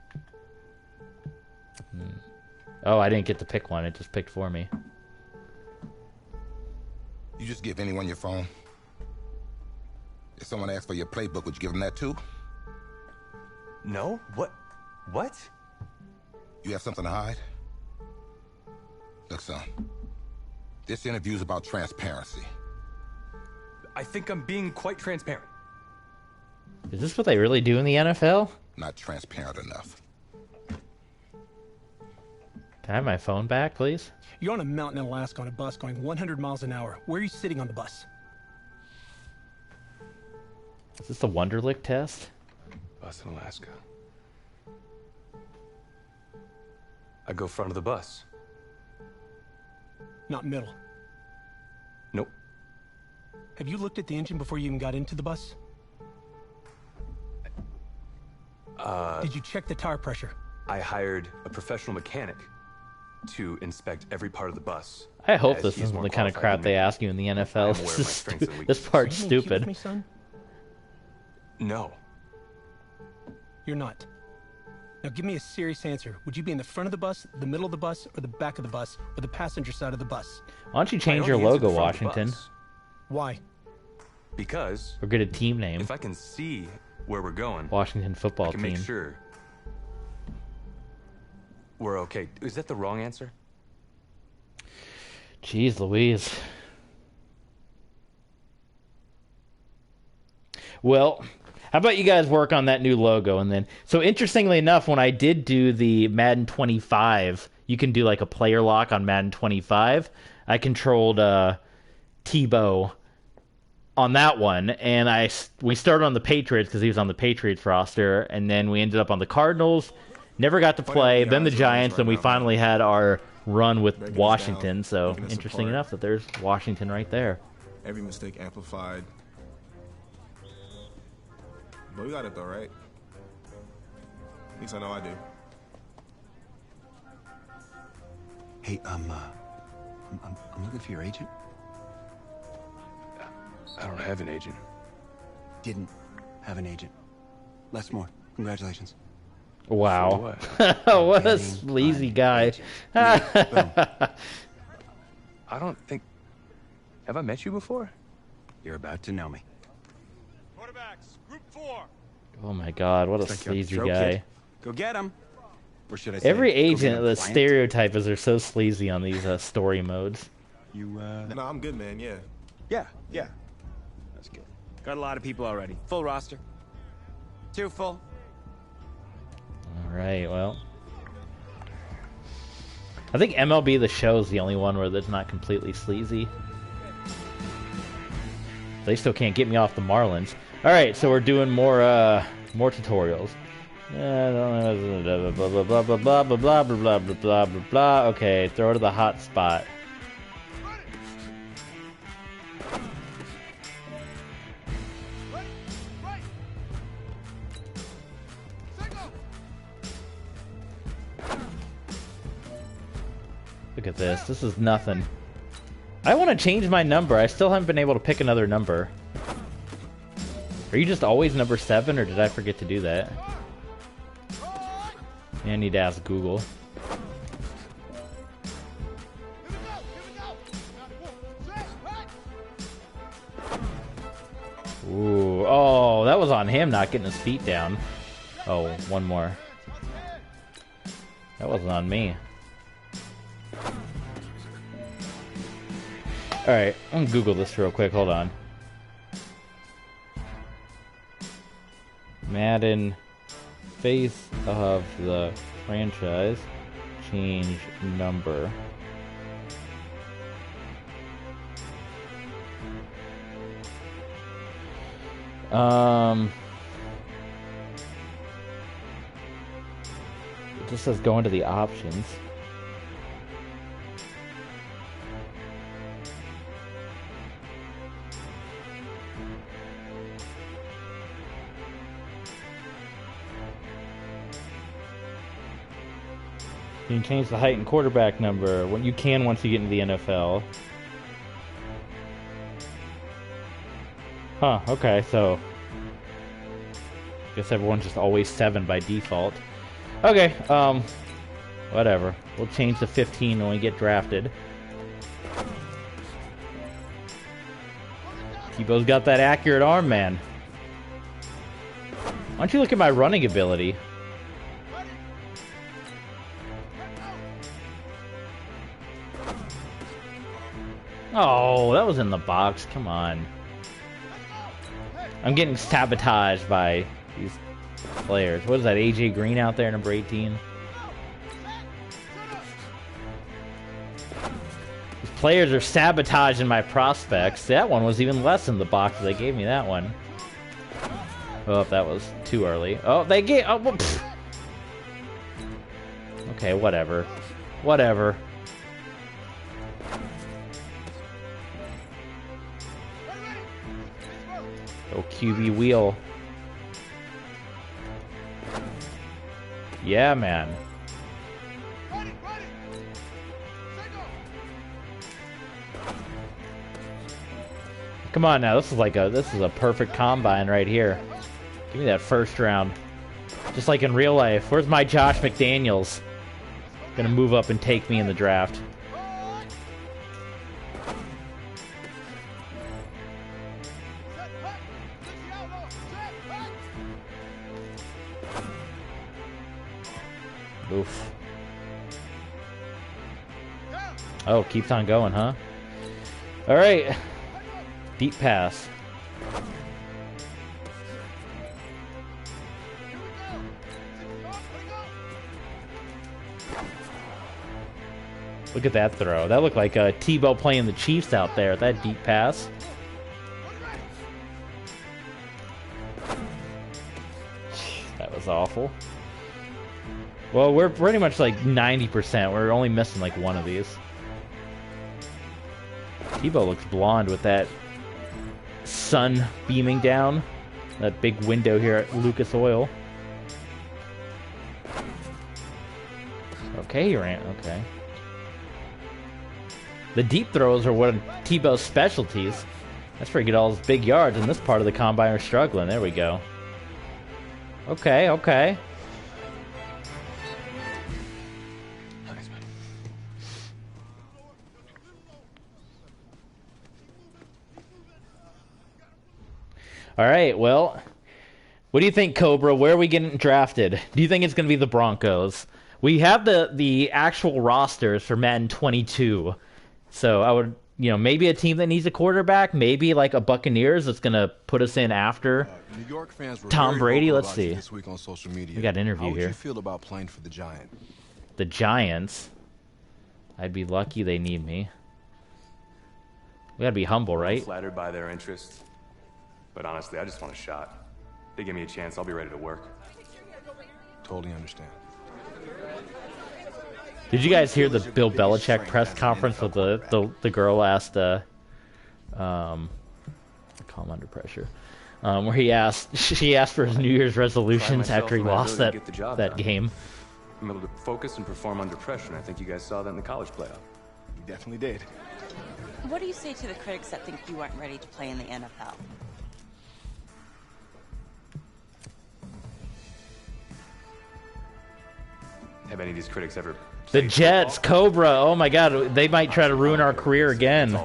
Oh, I didn't get to pick one. It just picked for me. You just give anyone your phone? If someone asks for your playbook, would you give them that too? No? What? You have something to hide? Look, son. This interview's about transparency. I think I'm being quite transparent. Is this what they really do in the NFL? Not transparent enough. Can I have my phone back, please? You're on a mountain in Alaska on a bus going 100 miles an hour. Where are you sitting on the bus? Is this the Wonderlic test? Bus in Alaska. I go front of the bus. Not middle. Nope. Have you looked at the engine before you even got into the bus? Did you check the tire pressure? I hired a professional mechanic to inspect every part of the bus. I hope this isn't the kind of crap they ask you in the NFL. This part's stupid. Me, son? No. You're not. Now give me a serious answer. Would you be in the front of the bus, the middle of the bus, or the back of the bus, or the passenger side of the bus? Why don't you change your logo, Washington? Why? Because... Or get a team name. If I can see where we're going... Washington football I can team. make sure we're okay. Is that the wrong answer? Jeez Louise. Well, how about you guys work on that new logo and then... So interestingly enough, when I did do the Madden 25, you can do like a player lock on Madden 25. I controlled Tebow on that one, and we started on the Patriots because he was on the Patriots roster, and then we ended up on the Cardinals. Never got to play. Then the Giants, and we finally had our run with Washington. So interesting enough that there's Washington right there. Every mistake amplified. But we got it though, right? At least I know I do. Hey, I'm looking for your agent. I don't have an agent. Didn't have an agent. Less more. Congratulations. Wow. What a sleazy guy. I don't think... Have I met you before? You're about to know me. Quarterbacks, group 4. Oh my god, what a sleazy guy. Go get him. Or should I say, every agent, the stereotype is they're so sleazy on these story modes. You, No, I'm good, man, yeah. Yeah. That's good. Got a lot of people already. Full roster. 2 full. Alright, well. I think MLB The Show is the only one where that's not completely sleazy. They still can't get me off the Marlins. Alright, so we're doing more tutorials. Blah blah blah blah blah blah blah blah blah blah blah blah. Okay, throw to the hot spot. Look at this. This is nothing. I want to change my number. I still haven't been able to pick another number. Are you just always number 7, or did I forget to do that? I need to ask Google. Ooh. Oh, that was on him not getting his feet down. Oh, one more. That wasn't on me. Alright, I'm gonna Google this real quick. Hold on. Madden face of the franchise change number. It just says go into the options. You can change the height and quarterback number. What you can once you get into the NFL. Huh, okay, so guess everyone's just always 7 by default. Okay, whatever. We'll change to 15 when we get drafted. Tebow's got that accurate arm, man. Why don't you look at my running ability? Oh, that was in the box. Come on. I'm getting sabotaged by these players. What is that, AJ Green out there, number 18? These players are sabotaging my prospects. That one was even less in the box. They gave me that one. Oh, that was too early. Oh, they gave... Oh, well, okay, whatever. Whatever. Oh, QB wheel. Yeah, man. Come on now, this is a perfect combine right here. Give me that first round. Just like in real life. Where's my Josh McDaniels? Gonna move up and take me in the draft. Oof. Oh, keeps on going, huh? Alright. Deep pass. Look at that throw. That looked like Tebow playing the Chiefs out there. That deep pass. That was awful. Well, we're pretty much like 90%. We're only missing like one of these. Tebow looks blonde with that sun beaming down. That big window here at Lucas Oil. Okay, he ran. Okay. The deep throws are one of Tebow's specialties. That's where he get all his big yards. In this part of the combine are struggling. There we go. Okay, okay. All right, well, what do you think, Cobra? Where are we getting drafted? Do you think it's going to be the Broncos? We have the actual rosters for Madden 22. So I would, maybe a team that needs a quarterback, maybe like a Buccaneers that's going to put us in after New York fans were Tom Brady. Let's see. This week on social media. We got an interview How here. How would you feel about playing for the Giants? The Giants? I'd be lucky they need me. We got to be humble, right? I'm flattered by their interest. But honestly, I just want a shot. If they give me a chance, I'll be ready to work. Totally understand. Did you guys hear the Bill Belichick press conference with the girl asked, I call him under pressure, where she asked for his New Year's resolutions after he lost that game. I'm able to focus and perform under pressure, and I think you guys saw that in the college playoff. You definitely did. What do you say to the critics that think you weren't ready to play in the NFL? Have any of these critics ever The Jets, Cobra, oh my god, they might try to ruin our career again.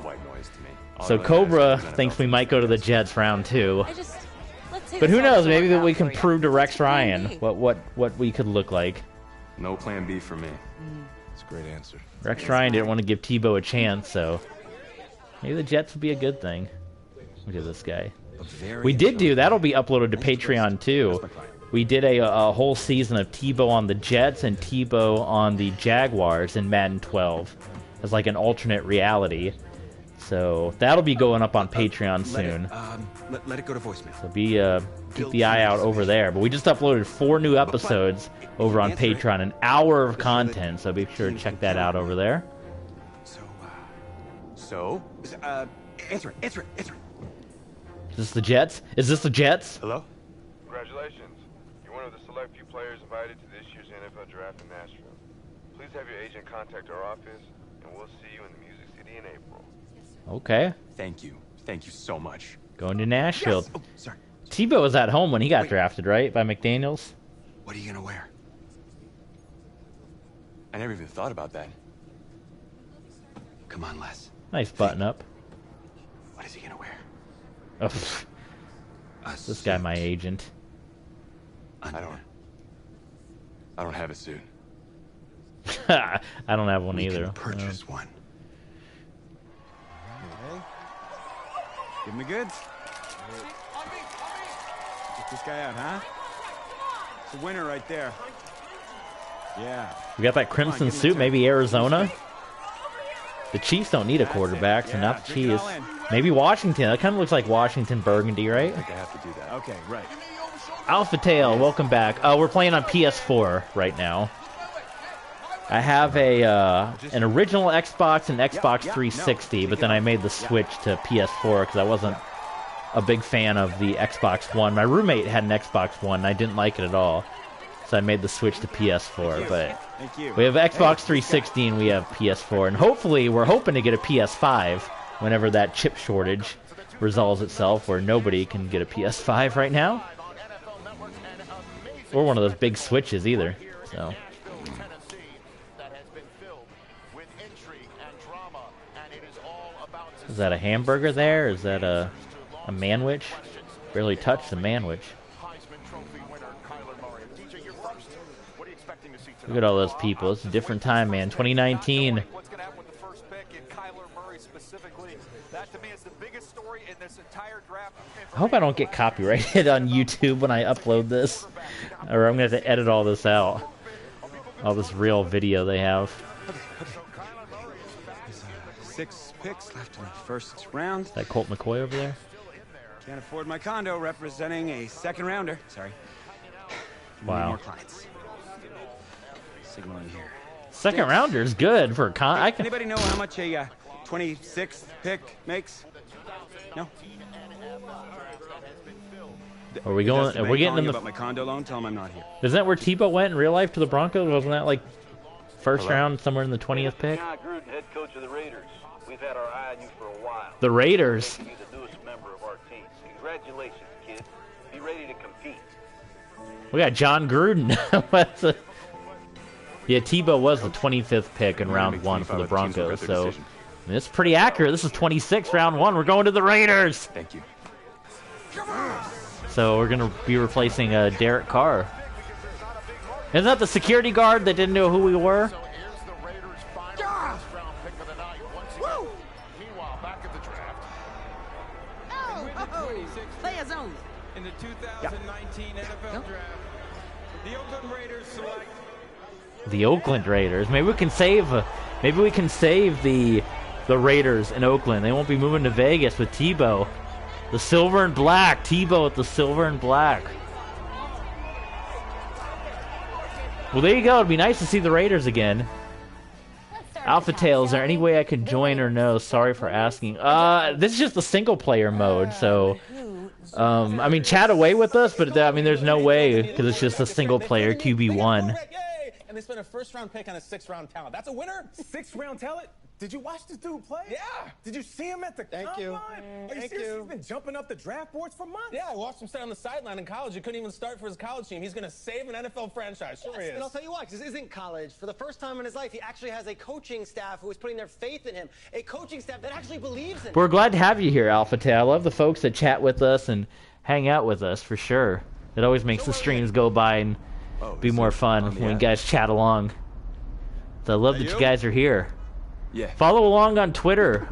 So Cobra thinks we might go to the Jets round 2. But who knows, maybe that we can prove to Rex Ryan what we could look like. No plan B for me. That's a great answer. Rex Ryan didn't want to give Tebow a chance, so maybe the Jets would be a good thing. Look at this guy. We did do, that'll be uploaded to Patreon too. We did a whole season of Tebow on the Jets and Tebow on the Jaguars in Madden 12 as like an alternate reality. So that'll be going up on Patreon soon. Let it go to voicemail. So keep the eye out over there. But we just uploaded 4 new episodes over on Patreon, an hour of content. So be sure to check that out over there. Answer it. Is this the Jets? Is this the Jets? Hello? Congratulations. You're one of the select few players invited to this year's NFL draft in Nashville. Please have your agent contact our office, and we'll see you in the Music City in April. Okay. Thank you. Thank you so much. Going to Nashville. Yes. Oh, sorry. Tebow was at home when he got drafted, right? By McDaniels? What are you going to wear? I never even thought about that. Come on, Les. Nice button up. What is he going to wear? Oh, this guy, my agent. I don't have a suit. I don't have one either. Can purchase one. Give him the goods. Get this guy out, huh? It's a winner right there. Yeah. We got that crimson suit, maybe Arizona. The Chiefs don't need a quarterback, so not the Chiefs. Maybe Washington. That kind of looks like Washington burgundy, right? I think I have to do that. Okay, right. Alpha Tail, welcome back. We're playing on PS4 right now. I have an original Xbox and Xbox 360, but then I made the switch to PS4 because I wasn't a big fan of the Xbox One. My roommate had an Xbox One, and I didn't like it at all. So I made the switch to PS4. But we have Xbox 360 and we have PS4. And hopefully, we're hoping to get a PS5 whenever that chip shortage resolves itself, where nobody can get a PS5 right now. Or one of those big switches either. So. Is that a hamburger there? Is that a manwich? Barely touched the manwich. Look at all those people. It's a different time, man. 2019. I hope I don't get copyrighted on YouTube when I upload this. Or I'm going to have to edit all this out. All this real video they have. 6 picks left in the first round. Is that Colt McCoy over there? Can't afford my condo, representing a second rounder. Sorry. Wow. More clients. Signal in here. Second rounder is good for Anybody know how much a 26th pick makes? No. Are we going? Are we getting in the? About my condo loan? Tell him I'm not here. Isn't that where Tebow went in real life to the Broncos? Wasn't that like first round, somewhere in the 20th pick? John Gruden, head coach of the Raiders. We've had our eye on you for a while. The Raiders. You're the newest member of our team. Congratulations, kid. Be ready to compete. We got John Gruden. Yeah, Tebow was the 25th pick in round 1 for the Broncos, so it's pretty accurate. This is 26, round 1. We're going to the Raiders. Thank you. So we're going to be replacing Derek Carr. Isn't that the security guard that didn't know who we were? Players only. In the 2019 NFL Draft, the Oakland Raiders select The Oakland Raiders. Maybe we can save the Raiders in Oakland. They won't be moving to Vegas with Tebow. The silver and black. Tebow with the silver and black. Well, there you go. It'd be nice to see the Raiders again. Alpha Tail, is there any way I could join or no? Sorry for asking. This is just the single player mode, so I mean, chat away with us, but I mean, there's no way because it's just a single player QB1. And they spent a first-round pick on a 6th-round talent. That's a winner? 6th-round talent? Did you watch this dude play? Yeah. Did you see him at the combine? Are you serious? He's been jumping up the draft boards for months. Yeah, I watched him start on the sideline in college. He couldn't even start for his college team. He's going to save an NFL franchise. Sure he is. And I'll tell you why, because this isn't college. For the first time in his life, he actually has a coaching staff who is putting their faith in him. A coaching staff that actually believes in him. We're glad to have you here, Alpha Tail. I love the folks that chat with us and hang out with us, for sure. It always makes the streams go by and be more fun when you guys chat along. So I love that you guys are here. Yeah. Follow along on Twitter.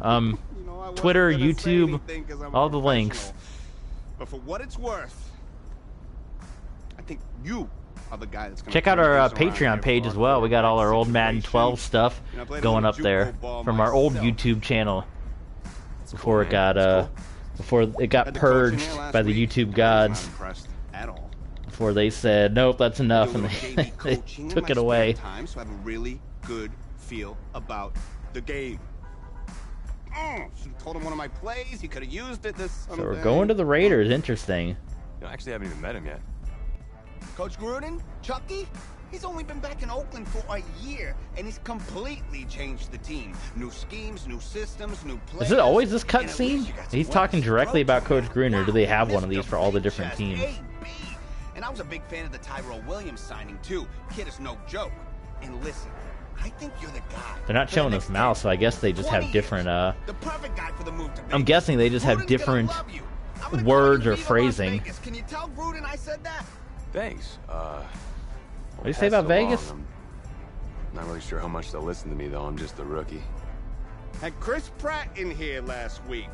Twitter, YouTube, all the links. But for what it's worth, I think you are the guy that's going to check out our Patreon page as well. We got all our old Madden 12 stuff going up there from our old YouTube channel before it got purged by the YouTube gods. Before they said nope, that's enough, and they took it away. So I have a really good feel about the game. Should have told him one of my plays. He could have used it. So we're going to the Raiders. Interesting. I actually haven't even met him yet. Coach Gruden, Chucky, he's only been back in Oakland for a year, and he's completely changed the team. New schemes, new systems, new players. Is it always this cutscene? He's talking directly about Coach Gruden, or do they have one of these for all the different teams? And I was a big fan of the Tyrell Williams signing too. Kid is no joke. And listen, I think you're the guy. They're not showing us mouth, so I guess they just have different. I'm guessing they just have different words or phrasing. Can you tell Gruden I said that? Thanks. What do you say about Vegas? I'm not really sure how much they'll listen to me, though. I'm just a rookie. Had Chris Pratt in here last week.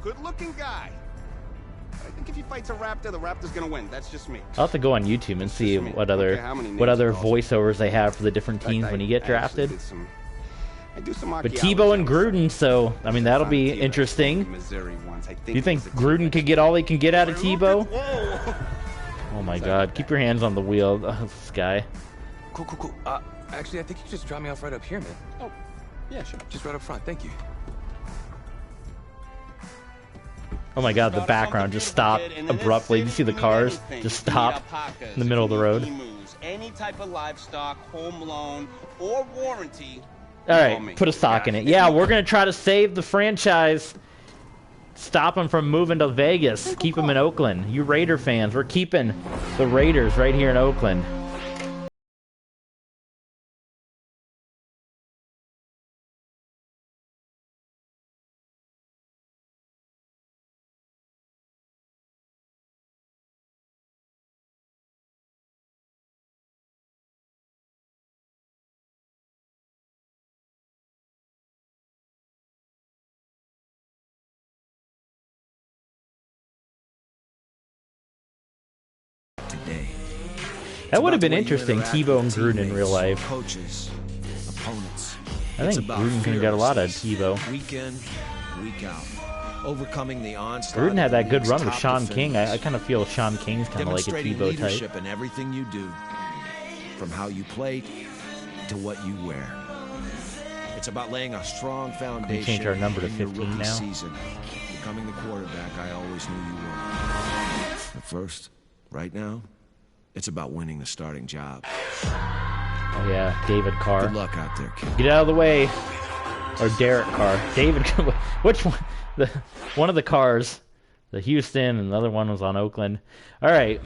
Good-looking guy. I think if he fights a raptor, the raptor's gonna win. That's just me. I'll have to go on YouTube and see what other voiceovers they have for the different teams when you get drafted. But Tebow and Gruden, so I mean that'll be interesting. Do you think Gruden could get all he can get out of Tebow? Oh my God! Keep your hands on the wheel, this guy. Cool. Actually, I think you can just drop me off right up here, man. Oh, yeah, sure. Just right up front. Thank you. Oh my God! The background just stopped abruptly. Did you see the cars just stop in the middle of the road? Any type of livestock, home loan, or warranty. All right, put a sock in it. Yeah, we're gonna try to save the franchise. Stop them from moving to Vegas. Keep them in Oakland. You Raider fans, we're keeping the Raiders right here in Oakland. That would have been interesting, Tebow and Gruden in real life. Coaches, opponents. I think Gruden could have got a lot of Tebow. Week in, week out. Overcoming the onslaught. Gruden had that good run with Sean King. I kind of feel Sean King's kind of like a Tebow leadership type. in everything you do, from how you play to what you wear. It's about laying a strong foundation. Can we change our number to 15 now? Season. Becoming the quarterback I always knew you were. At first, right now, it's about winning the starting job. Oh yeah, David Carr. Good luck out there, kid. Get out of the way. Or Derek Carr. David, which one? One of the cars. The Houston and the other one was on Oakland. All right.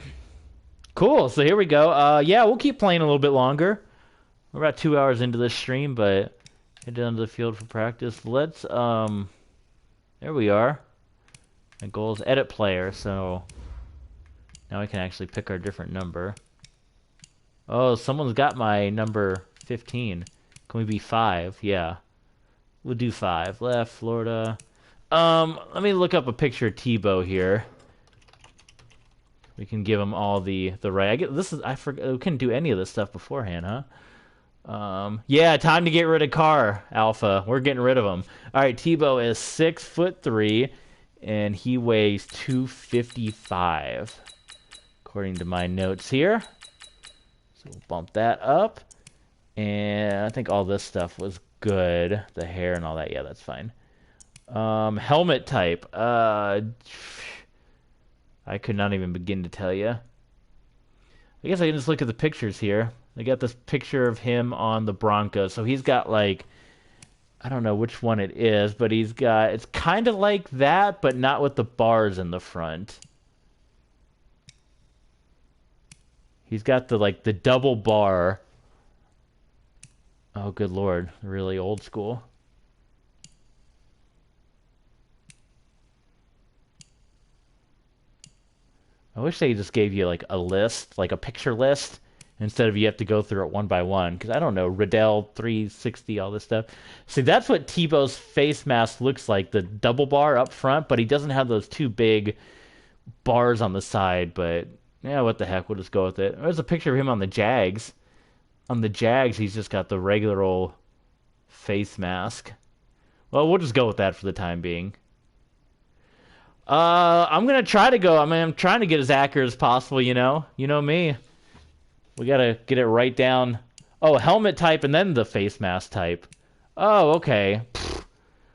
Cool. So here we go. Yeah, we'll keep playing a little bit longer. We're about 2 hours into this stream, but head down to the field for practice. Let's, there we are. My goal is edit player, so now I can actually pick our different number. Oh, someone's got my number 15. Can we be 5? Yeah. We'll do 5. Left, Florida. Let me look up a picture of Tebow here. We can give him all the right. I forgot we couldn't do any of this stuff beforehand, huh? Yeah, time to get rid of Carr, Alpha. We're getting rid of him. All right, Tebow is 6'3", and he weighs 255, according to my notes here. So we'll bump that up, and I think all this stuff was good. The hair and all that, yeah, that's fine. Helmet type. I could not even begin to tell you. I guess I can just look at the pictures here. I got this picture of him on the Broncos. So he's got like, I don't know which one it is, but he's got, it's kind of like that, but not with the bars in the front. He's got the like the double bar. Oh, good Lord. Really old school. I wish they just gave you like a list, like a picture list, instead of you have to go through it one by one. Because I don't know, Riddell 360, all this stuff. See, that's what Tebow's face mask looks like, the double bar up front, but he doesn't have those two big bars on the side. But yeah, what the heck, we'll just go with it. There's a picture of him on the Jags. On the Jags, he's just got the regular old face mask. Well, we'll just go with that for the time being. I'm gonna try to go. I mean, I'm trying to get as accurate as possible. You know me. We gotta get it right down. Oh, helmet type and then the face mask type. Oh, okay.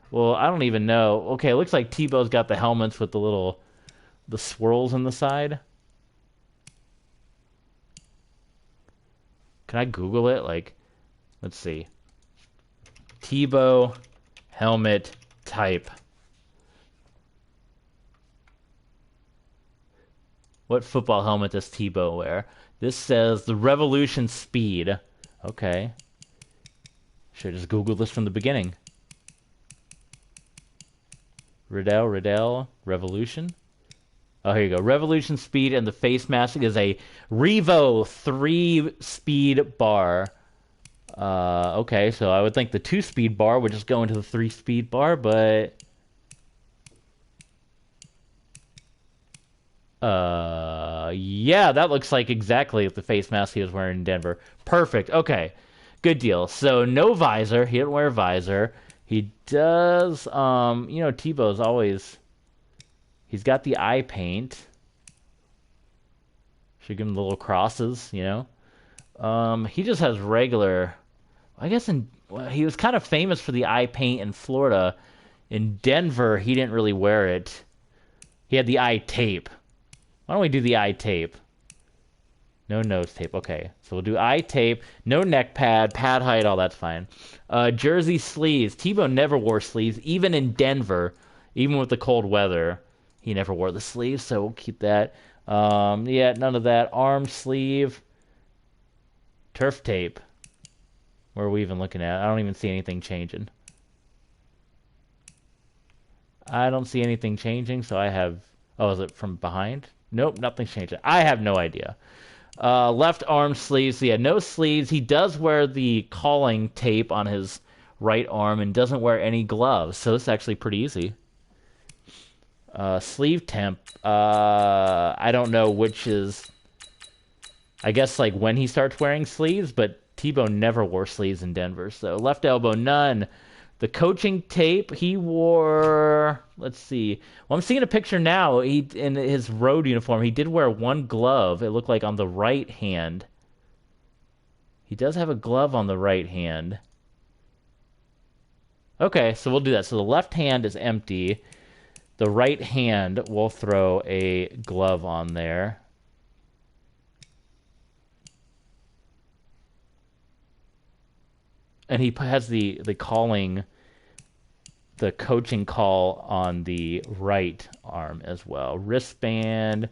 Well, I don't even know. Okay, it looks like Tebow's got the helmets with the swirls on the side. Can I Google it? Like, let's see. Tebow helmet type. What football helmet does Tebow wear? This says the Revolution Speed. Okay. Should I just Google this from the beginning? Riddell, Revolution. Oh, here you go. Revolution Speed, and the face mask is a Revo 3-speed bar. Okay, so I would think the 2-speed bar would just go into the 3-speed bar, but Yeah, that looks like exactly the face mask he was wearing in Denver. Perfect. Okay, good deal. So no visor. He didn't wear a visor. He does. Tebow's always. He's got the eye paint. Should give him the little crosses. He just has regular. I guess he was kind of famous for the eye paint in Florida. In Denver, he didn't really wear it. He had the eye tape. Why don't we do the eye tape? No nose tape. Okay, so we'll do eye tape. No neck pad, pad height, all that's fine. Jersey sleeves. Tebow never wore sleeves, even in Denver, even with the cold weather. He never wore the sleeves, so we'll keep that. Yeah, none of that. Arm sleeve. Turf tape. Where are we even looking at? I don't even see anything changing. I don't see anything changing, so I have... Oh, is it from behind? Nope, nothing's changing. I have no idea. Left arm sleeves. So yeah, no sleeves. He does wear the calling tape on his right arm and doesn't wear any gloves, so it's actually pretty easy. Sleeve temp. I don't know which is... I guess like when he starts wearing sleeves, but Tebow never wore sleeves in Denver. So left elbow, none. The coaching tape, he wore... Let's see. Well, I'm seeing a picture now. In his road uniform, he did wear one glove. It looked like on the right hand. He does have a glove on the right hand. Okay, so we'll do that. So the left hand is empty. The right hand, we'll throw a glove on there. And he has the calling, the coaching call on the right arm as well. Wristband,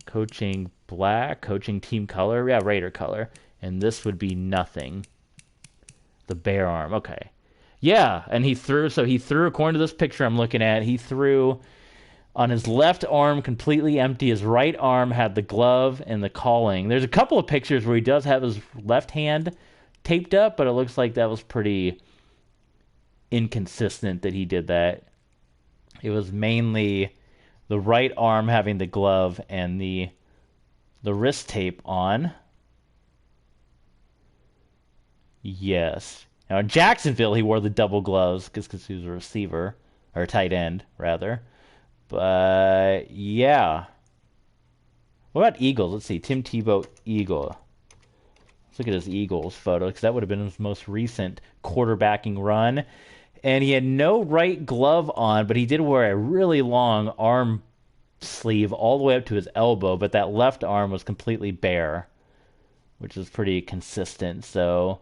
coaching black, coaching team color. Yeah, Raider color. And this would be nothing. The bare arm. Okay. Yeah, and he threw, according to this picture I'm looking at, he threw on his left arm completely empty. His right arm had the glove and the calling. There's a couple of pictures where he does have his left hand taped up, but it looks like that was pretty inconsistent that he did that. It was mainly the right arm having the glove and the wrist tape on. Yes. Now in Jacksonville he wore the double gloves because he was a receiver, or a tight end rather. But yeah. What about Eagles? Let's see. Tim Tebow Eagle. Let's look at his Eagles photo, because that would have been his most recent quarterbacking run. And he had no right glove on, but he did wear a really long arm sleeve all the way up to his elbow, but that left arm was completely bare, which is pretty consistent. So,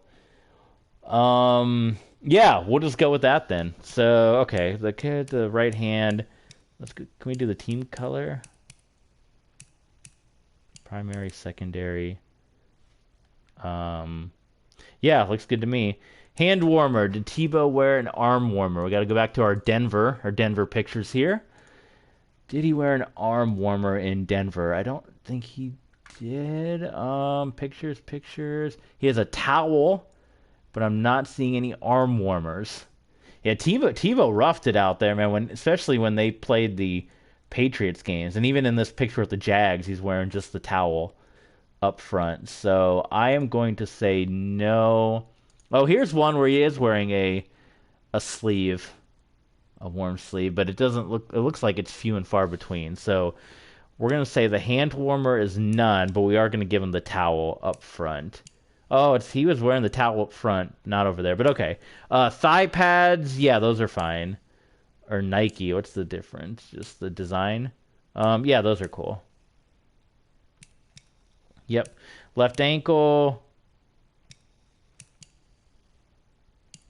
yeah, we'll just go with that then. So, okay, the right hand. Can we do the team color? Primary, secondary. Yeah, looks good to me. Hand warmer. Did Tebow wear an arm warmer? We got to go back to our Denver pictures here. Did he wear an arm warmer in Denver? I don't think he did. Pictures. He has a towel, but I'm not seeing any arm warmers. Yeah, Tebow roughed it out there, man. Especially when they played the Patriots games, and even in this picture with the Jags, he's wearing just the towel up front. So I am going to say no. Oh, here's one where he is wearing a sleeve, a warm sleeve, but it looks like it's few and far between. So we're going to say the hand warmer is none, but we are going to give him the towel up front. Oh, he was wearing the towel up front, not over there, but okay. Thigh pads, yeah, those are fine. Or Nike, what's the difference? Just the design? Yeah, those are cool. Yep. Left ankle.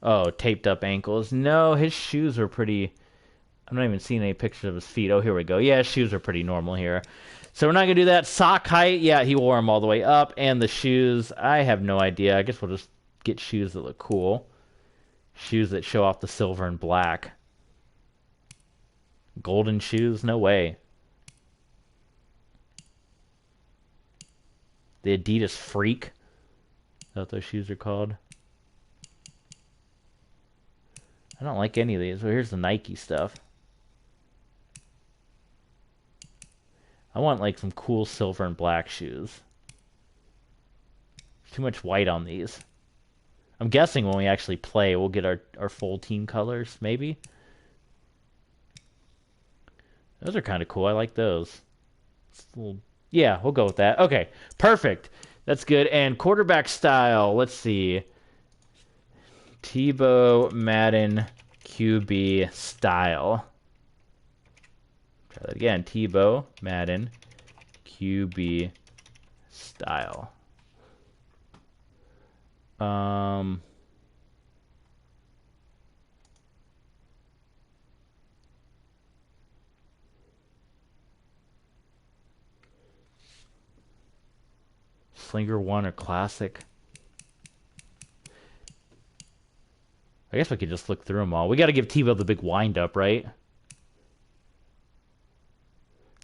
Oh, taped up ankles. No, his shoes are pretty... I'm not even seeing any pictures of his feet. Oh, here we go. Yeah, his shoes are pretty normal here. So we're not going to do that. Sock height. Yeah, he wore them all the way up. And the shoes, I have no idea. I guess we'll just get shoes that look cool. Shoes that show off the silver and black. Golden shoes? No way. The Adidas Freak. Is that what those shoes are called? I don't like any of these. Well, here's the Nike stuff. I want like some cool silver and black shoes. Too much white on these. I'm guessing when we actually play, we'll get our full team colors, maybe. Those are kind of cool. I like those. Yeah, we'll go with that. Okay, perfect. That's good. And quarterback style, let's see. Tebow, Madden, QB style. Try that again. Tebow, Madden, QB style. Slinger 1 or Classic. I guess we could just look through them all. We got to give Tebow the big wind-up, right?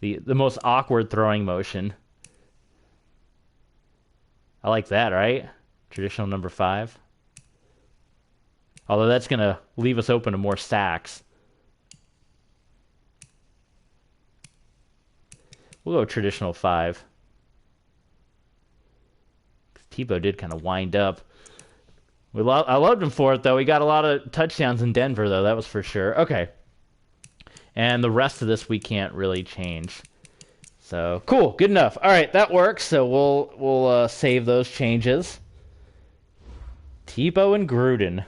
The most awkward throwing motion. I like that, right? Traditional number 5. Although that's going to leave us open to more sacks. We'll go traditional 5. Tebow did kind of wind up. I loved him for it, though. He got a lot of touchdowns in Denver, though. That was for sure. Okay. And the rest of this we can't really change. So, cool. Good enough. All right, that works. So we'll save those changes. Tebow and Gruden.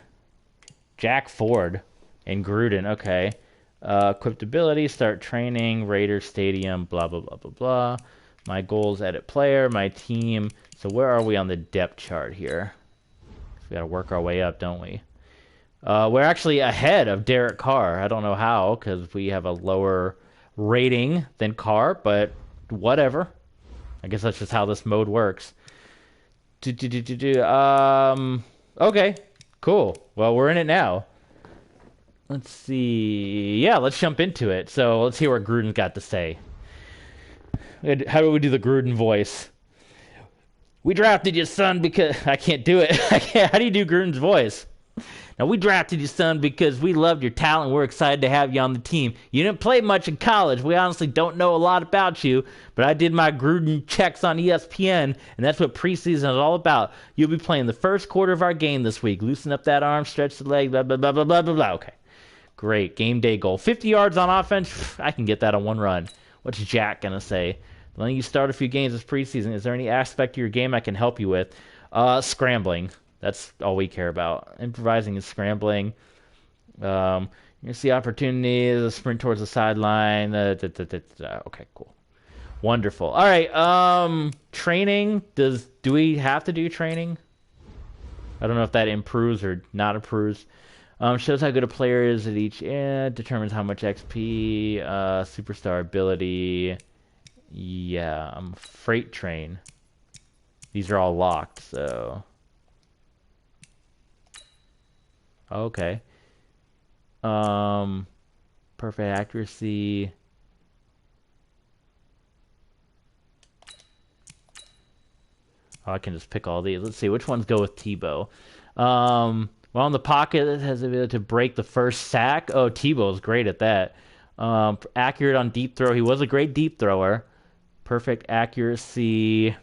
Jack Ford and Gruden. Okay. Equipped ability, start training, Raiders Stadium, blah, blah, blah, blah, blah. My goals, edit player, my team. So where are we on the depth chart here? We got to work our way up, don't we? We're actually ahead of Derek Carr. I don't know how, because we have a lower rating than Carr, but whatever. I guess that's just how this mode works. Okay, cool. Well, we're in it now. Let's see. Yeah, let's jump into it. So let's hear what Gruden's got to say. How do we do the Gruden voice? We drafted you, son, because... I can't do it. How do you do Gruden's voice? Now, we drafted you, son, because we loved your talent. We're excited to have you on the team. You didn't play much in college. We honestly don't know a lot about you, but I did my Gruden checks on ESPN, and that's what preseason is all about. You'll be playing the first quarter of our game this week. Loosen up that arm, stretch the leg, blah, blah, blah, blah, blah, blah, blah. Okay. Great. Game day goal. 50 yards on offense. I can get that on one run. What's Jack going to say? Letting you start a few games this preseason. Is there any aspect of your game I can help you with? Scrambling. That's all we care about. Improvising and scrambling. You're going to see opportunities, a sprint towards the sideline. Okay, cool. Wonderful. All right. Training. Do we have to do training? I don't know if that improves or not improves. Shows how good a player is at each end. Determines how much XP. Superstar ability. Yeah. Freight train. These are all locked, so... Okay. Perfect accuracy. Oh, I can just pick all these. Let's see, which ones go with Tebow? Well, in the pocket, it has the ability to break the first sack. Oh, Tebow's great at that. Accurate on deep throw. He was a great deep thrower. Perfect accuracy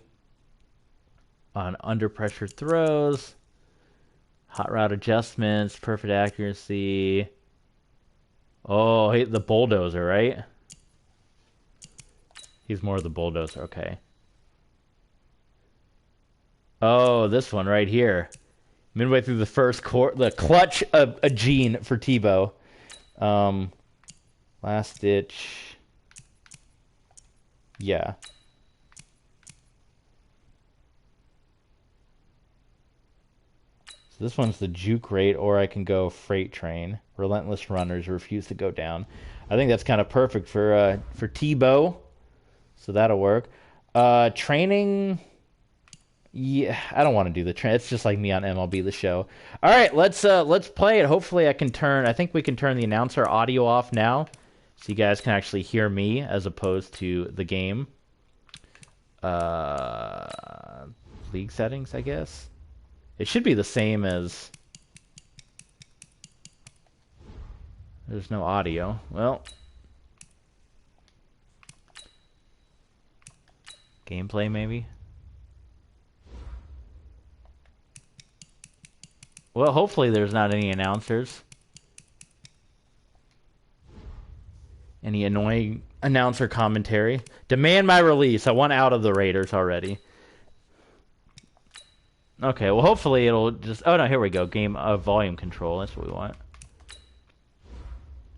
on under pressure throws. Hot route adjustments, perfect accuracy. Oh, the bulldozer, right? He's more of the bulldozer, okay. Oh, this one right here. Midway through the first quarter, the clutch of a gene for Tebow. Last ditch. Yeah. This one's the juke rate, or I can go freight train. Relentless runners refuse to go down. I think that's kind of perfect for Tebow, so that'll work. Training, yeah, I don't want to do the train. It's just like me on MLB The Show. All right, let's play it. Hopefully, I think we can turn the announcer audio off now, so you guys can actually hear me as opposed to the game. League settings, I guess. It should be the same as... There's no audio. Well... Gameplay, maybe? Well, hopefully there's not any announcers. Any annoying announcer commentary. Demand my release. I want out of the Raiders already. Okay, well, hopefully it'll just... Oh, no, here we go. Game of volume control. That's what we want.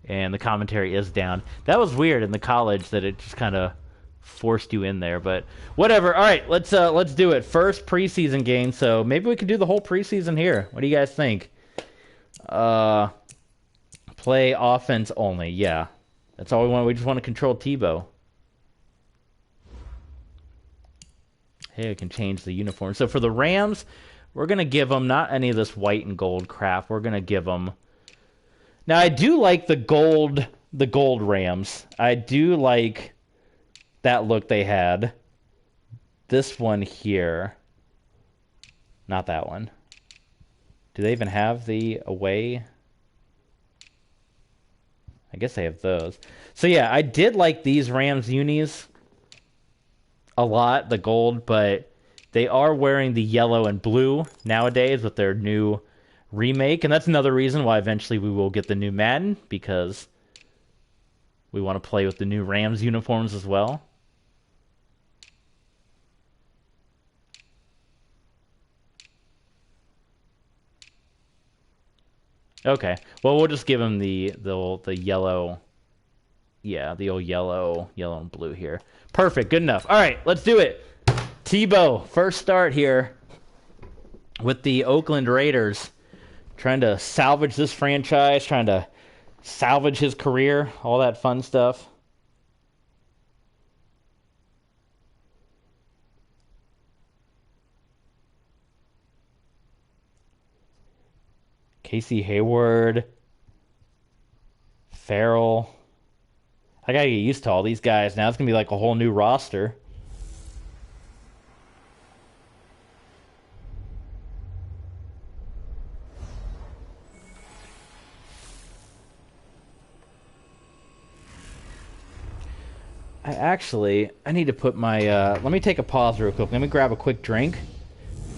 And the commentary is down. That was weird in the college that it just kind of forced you in there, but whatever. All right, let's do it. First preseason game, so maybe we could do the whole preseason here. What do you guys think? Play offense only. Yeah, that's all we want. We just want to control Tebow. Hey, I can change the uniform. So for the Rams, we're gonna give them not any of this white and gold crap. We're gonna give them. Now I do like the gold Rams. I do like that look they had. This one here. Not that one. Do they even have the away? I guess they have those. So yeah, I did like these Rams unis a lot, the gold, but they are wearing the yellow and blue nowadays with their new remake, and that's another reason why eventually we will get the new Madden, because we want to play with the new Rams uniforms as well. Okay, well, we'll just give him the yellow. Yeah, the old yellow and blue here. Perfect, good enough. All right, let's do it. Tebow, first start here with the Oakland Raiders. Trying to salvage this franchise, trying to salvage his career, all that fun stuff. Casey Hayward, Farrell. I gotta get used to all these guys now. It's gonna be like a whole new roster. I need to put my, let me take a pause real quick. Let me grab a quick drink.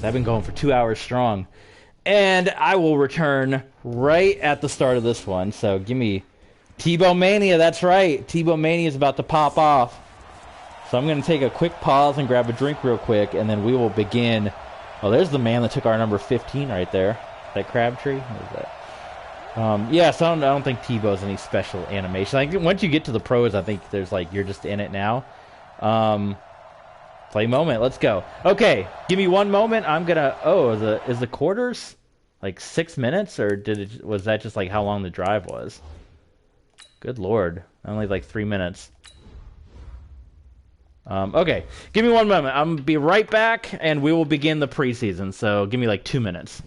I've been going for 2 hours strong. And I will return right at the start of this one. So give me Tebow Mania, that's right. Tebow Mania is about to pop off. So I'm going to take a quick pause and grab a drink real quick, and then we will begin. Oh, there's the man that took our number 15 right there. That Crabtree? What is that? Yeah, so I don't think Tebow's any special animation. I think once you get to the pros, I think there's like, you're just in it now. Play moment, let's go. Okay, give me one moment. I'm gonna, is the quarters like 6 minutes, or was that just like how long the drive was? Good Lord, only like 3 minutes. Okay, give me one moment. I'm gonna be right back, and we will begin the preseason, so give me like 2 minutes.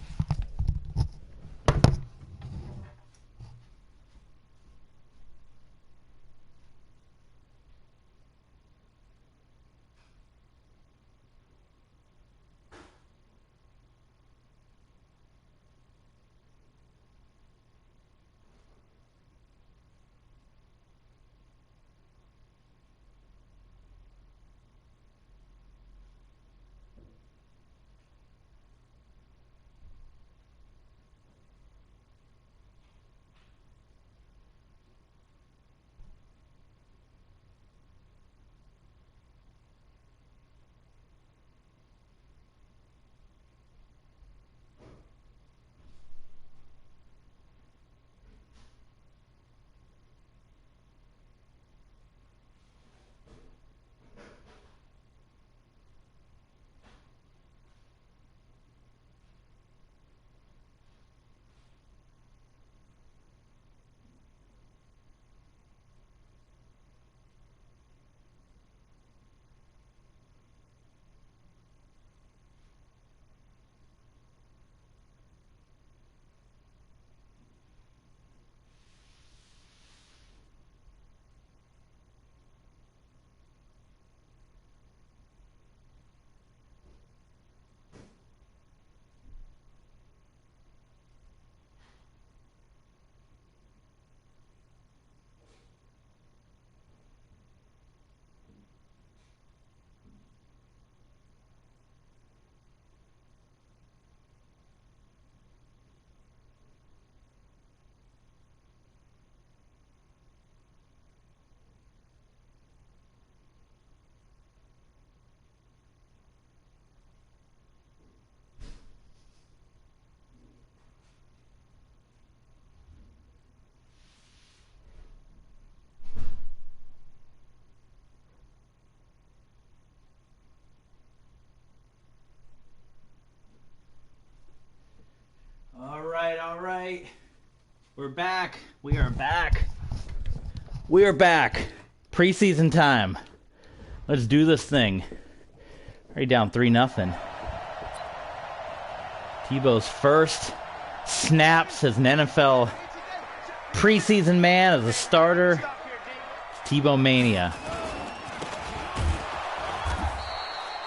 We're back. We are back. We are back. Preseason time. Let's do this thing. Already down 3-0. Tebow's first snaps as an NFL preseason man, as a starter. Tebow mania.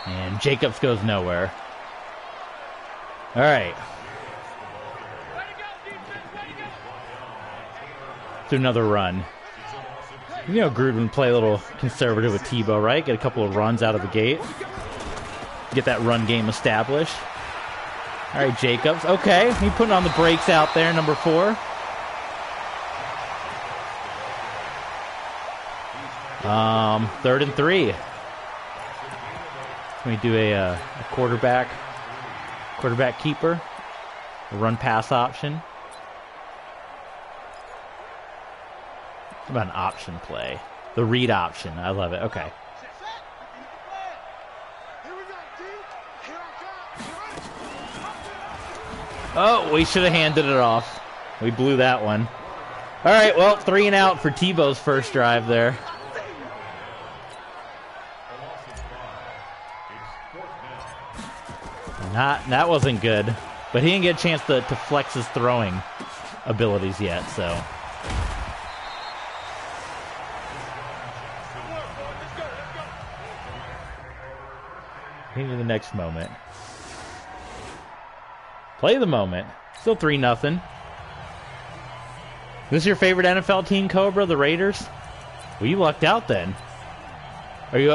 And Jacobs goes nowhere. All right. Do another run. You know Gruden play a little conservative with Tebow, right? Get a couple of runs out of the gate. Get that run game established. All right, Jacobs. Okay, he putting on the brakes out there, number 4. Third and 3. Can we do a quarterback keeper? A run pass option? What about an option play? The read option. I love it. Okay. Oh, we should have handed it off. We blew that one. All right, well, 3 and out for Tebow's first drive there. That wasn't good, but he didn't get a chance to flex his throwing abilities yet, so. Into the next moment. Play the moment. Still 3-0. This is your favorite NFL team, Cobra, the Raiders? Well, you lucked out then. Are you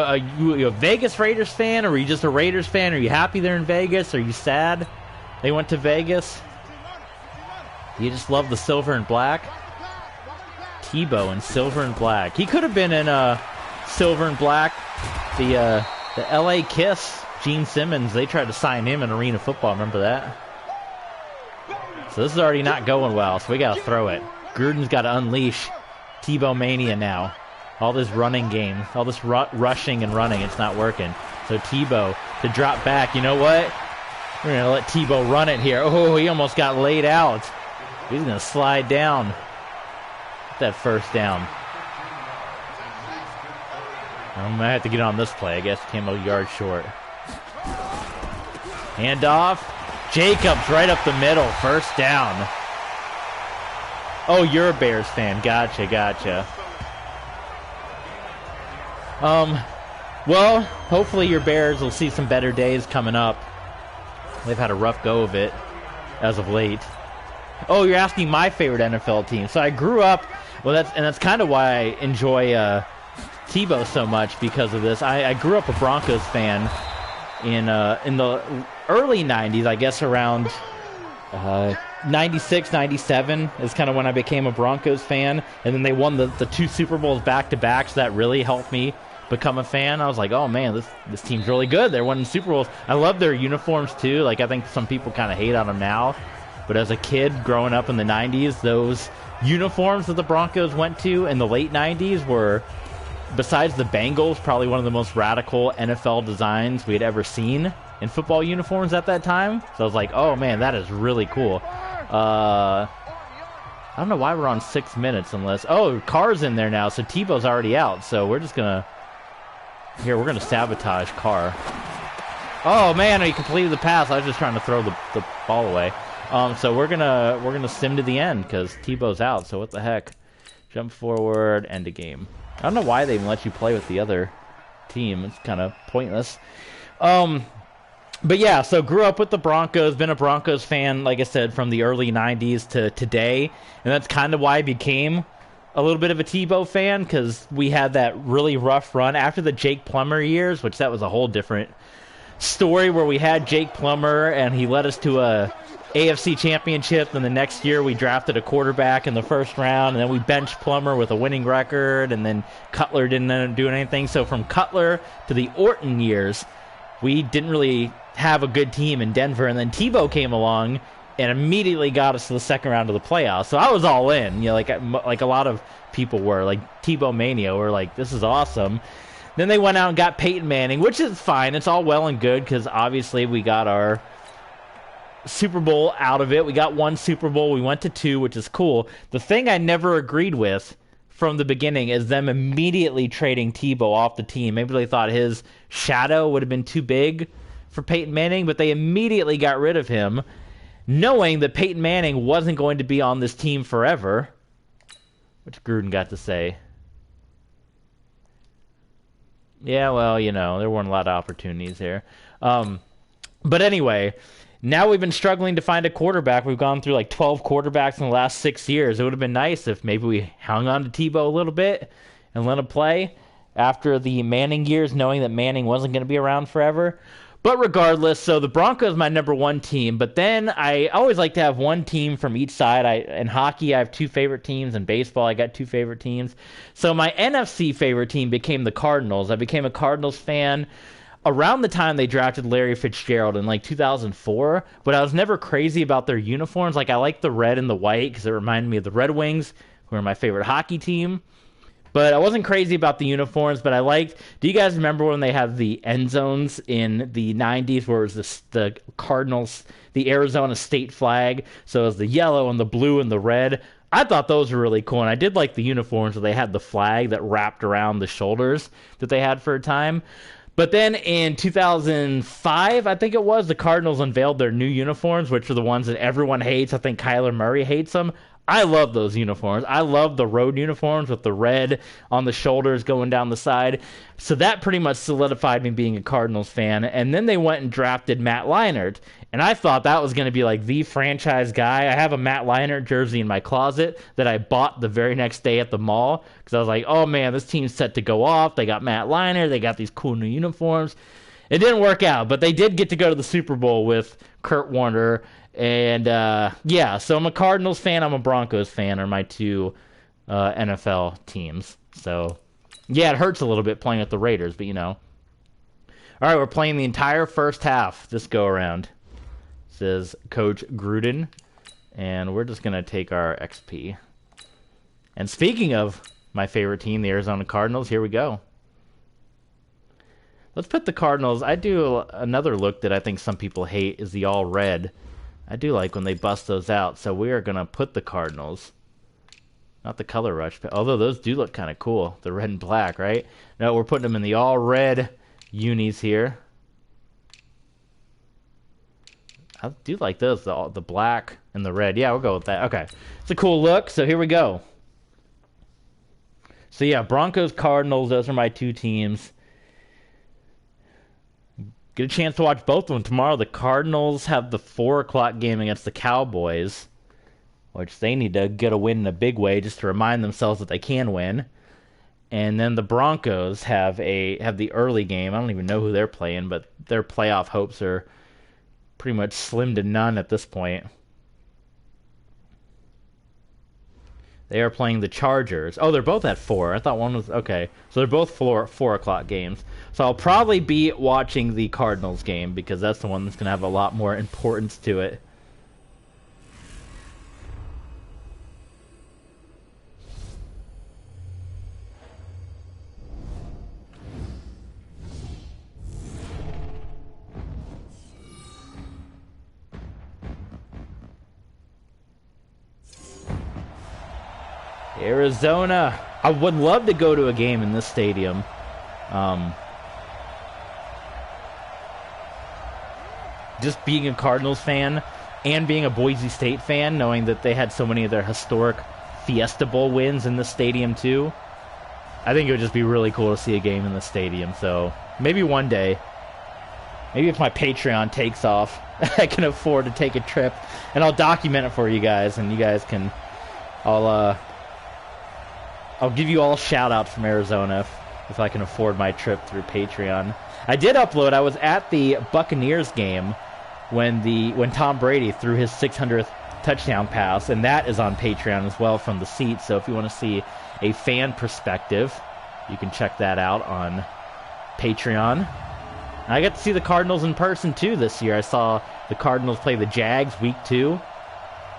a Vegas Raiders fan, or are you just a Raiders fan? Are you happy they're in Vegas? Are you sad they went to Vegas? You just love the silver and black? Tebow in silver and black. He could have been in silver and black. The LA Kiss, Gene Simmons, they tried to sign him in Arena Football. Remember that? So this is already not going well, so we got to throw it. Gruden's got to unleash Tebow mania now. All this running game, all this rushing and running, it's not working. So Tebow to drop back. You know what? We're going to let Tebow run it here. Oh, he almost got laid out. He's going to slide down. Get that first down. I might have to get on this play. I guess came a yard short. Handoff. Jacobs right up the middle. First down. Oh, you're a Bears fan. Gotcha. Well, hopefully your Bears will see some better days coming up. They've had a rough go of it as of late. Oh, you're asking my favorite NFL team. So I grew up, that's kind of why I enjoy Tebow so much, because of this. I grew up a Broncos fan in the early 90s, I guess around 96, 97 is kind of when I became a Broncos fan. And then they won the 2 Super Bowls back-to-back, so that really helped me become a fan. I was like, oh man, this team's really good. They're winning Super Bowls. I love their uniforms too. Like, I think some people kind of hate on them now. But as a kid growing up in the 90s, those uniforms that the Broncos went to in the late 90s were, besides the Bengals, probably one of the most radical NFL designs we had ever seen in football uniforms at that time. So I was like, oh man, that is really cool. I don't know why we're on 6 minutes unless... Oh, Carr's in there now, so Tebow's already out. So we're just going to... Here, we're going to sabotage Carr. Oh man, he completed the pass. I was just trying to throw the ball away. So we're gonna sim to the end because Tebow's out. So what the heck? Jump forward, end a game. I don't know why they even let you play with the other team. It's kind of pointless. But yeah, so grew up with the Broncos. Been a Broncos fan, like I said, from the early 90s to today, and that's kind of why I became a little bit of a Tebow fan, because we had that really rough run after the Jake Plummer years, which that was a whole different story, where we had Jake Plummer and he led us to a AFC championship. Then the next year we drafted a quarterback in the first round, and then we benched Plummer with a winning record, and then Cutler didn't end up doing anything. So from Cutler to the Orton years, we didn't really have a good team in Denver, and then Tebow came along and immediately got us to the second round of the playoffs. So I was all in, like a lot of people were, like Tebow mania, were like, this is awesome. Then they went out and got Peyton Manning, which is fine. It's all well and good because obviously we got our Super Bowl out of it. We got 1 Super Bowl. We went to 2, which is cool. The thing I never agreed with from the beginning is them immediately trading Tebow off the team. Maybe they thought his shadow would have been too big for Peyton Manning, but they immediately got rid of him, knowing that Peyton Manning wasn't going to be on this team forever. What's Gruden got to say? Yeah, well, you know, there weren't a lot of opportunities here. But anyway, now we've been struggling to find a quarterback. We've gone through like 12 quarterbacks in the last 6 years. It would have been nice if maybe we hung on to Tebow a little bit and let him play after the Manning years, knowing that Manning wasn't going to be around forever. But regardless, so the Broncos my number 1 team, but then I always like to have one team from each side. In hockey, I have 2 favorite teams. In baseball, I got 2 favorite teams. So my NFC favorite team became the Cardinals. I became a Cardinals fan around the time they drafted Larry Fitzgerald in like 2004, but I was never crazy about their uniforms. Like, I like the red and the white because it reminded me of the Red Wings, who are my favorite hockey team. But I wasn't crazy about the uniforms, but I liked... Do you guys remember when they had the end zones in the 90s where it was the Cardinals, the Arizona state flag? So it was the yellow and the blue and the red. I thought those were really cool, and I did like the uniforms where they had the flag that wrapped around the shoulders that they had for a time. But then in 2005, I think it was, the Cardinals unveiled their new uniforms, which are the ones that everyone hates. I think Kyler Murray hates them. I love those uniforms. I love the road uniforms with the red on the shoulders going down the side. So that pretty much solidified me being a Cardinals fan. And then they went and drafted Matt Leinart. And I thought that was going to be like the franchise guy. I have a Matt Leinart jersey in my closet that I bought the very next day at the mall. Because I was like, oh man, this team's set to go off. They got Matt Leinart. They got these cool new uniforms. It didn't work out, but they did get to go to the Super Bowl with Kurt Warner. And, yeah, so I'm a Cardinals fan, I'm a Broncos fan, are my 2 NFL teams. So, yeah, it hurts a little bit playing with the Raiders, but, you know. All right, we're playing the entire first half this go-around, says Coach Gruden. And we're just going to take our XP. And speaking of my favorite team, the Arizona Cardinals, here we go. Let's put the Cardinals... I do another look that I think some people hate is the all-red. I do like when they bust those out, so we are going to put the Cardinals. Not the color rush, but although those do look kind of cool. The red and black, right? No, we're putting them in the all-red unis here. I do like those, the black and the red. Yeah, we'll go with that. Okay. It's a cool look, so here we go. So yeah, Broncos, Cardinals, those are my 2 teams. Get a chance to watch both of them tomorrow. The Cardinals have the 4 o'clock game against the Cowboys, which they need to get a win in a big way just to remind themselves that they can win. And then the Broncos have the early game. I don't even know who they're playing, but their playoff hopes are pretty much slim to none at this point. They are playing the Chargers. Oh, they're both at 4. I thought one was... Okay. So they're both 4 o'clock games. So I'll probably be watching the Cardinals game because that's the one that's going to have a lot more importance to it. Arizona. I would love to go to a game in this stadium. Just being a Cardinals fan and being a Boise State fan, knowing that they had so many of their historic Fiesta Bowl wins in the stadium too. I think it would just be really cool to see a game in the stadium. So maybe one day, maybe if my Patreon takes off, I can afford to take a trip and I'll document it for you guys, and you guys can... I'll give you all shout-outs from Arizona if I can afford my trip through Patreon. I did upload. I was at the Buccaneers game when Tom Brady threw his 600th touchdown pass, and that is on Patreon as well from the seat. So if you want to see a fan perspective, you can check that out on Patreon. I got to see the Cardinals in person too this year. I saw the Cardinals play the Jags week 2.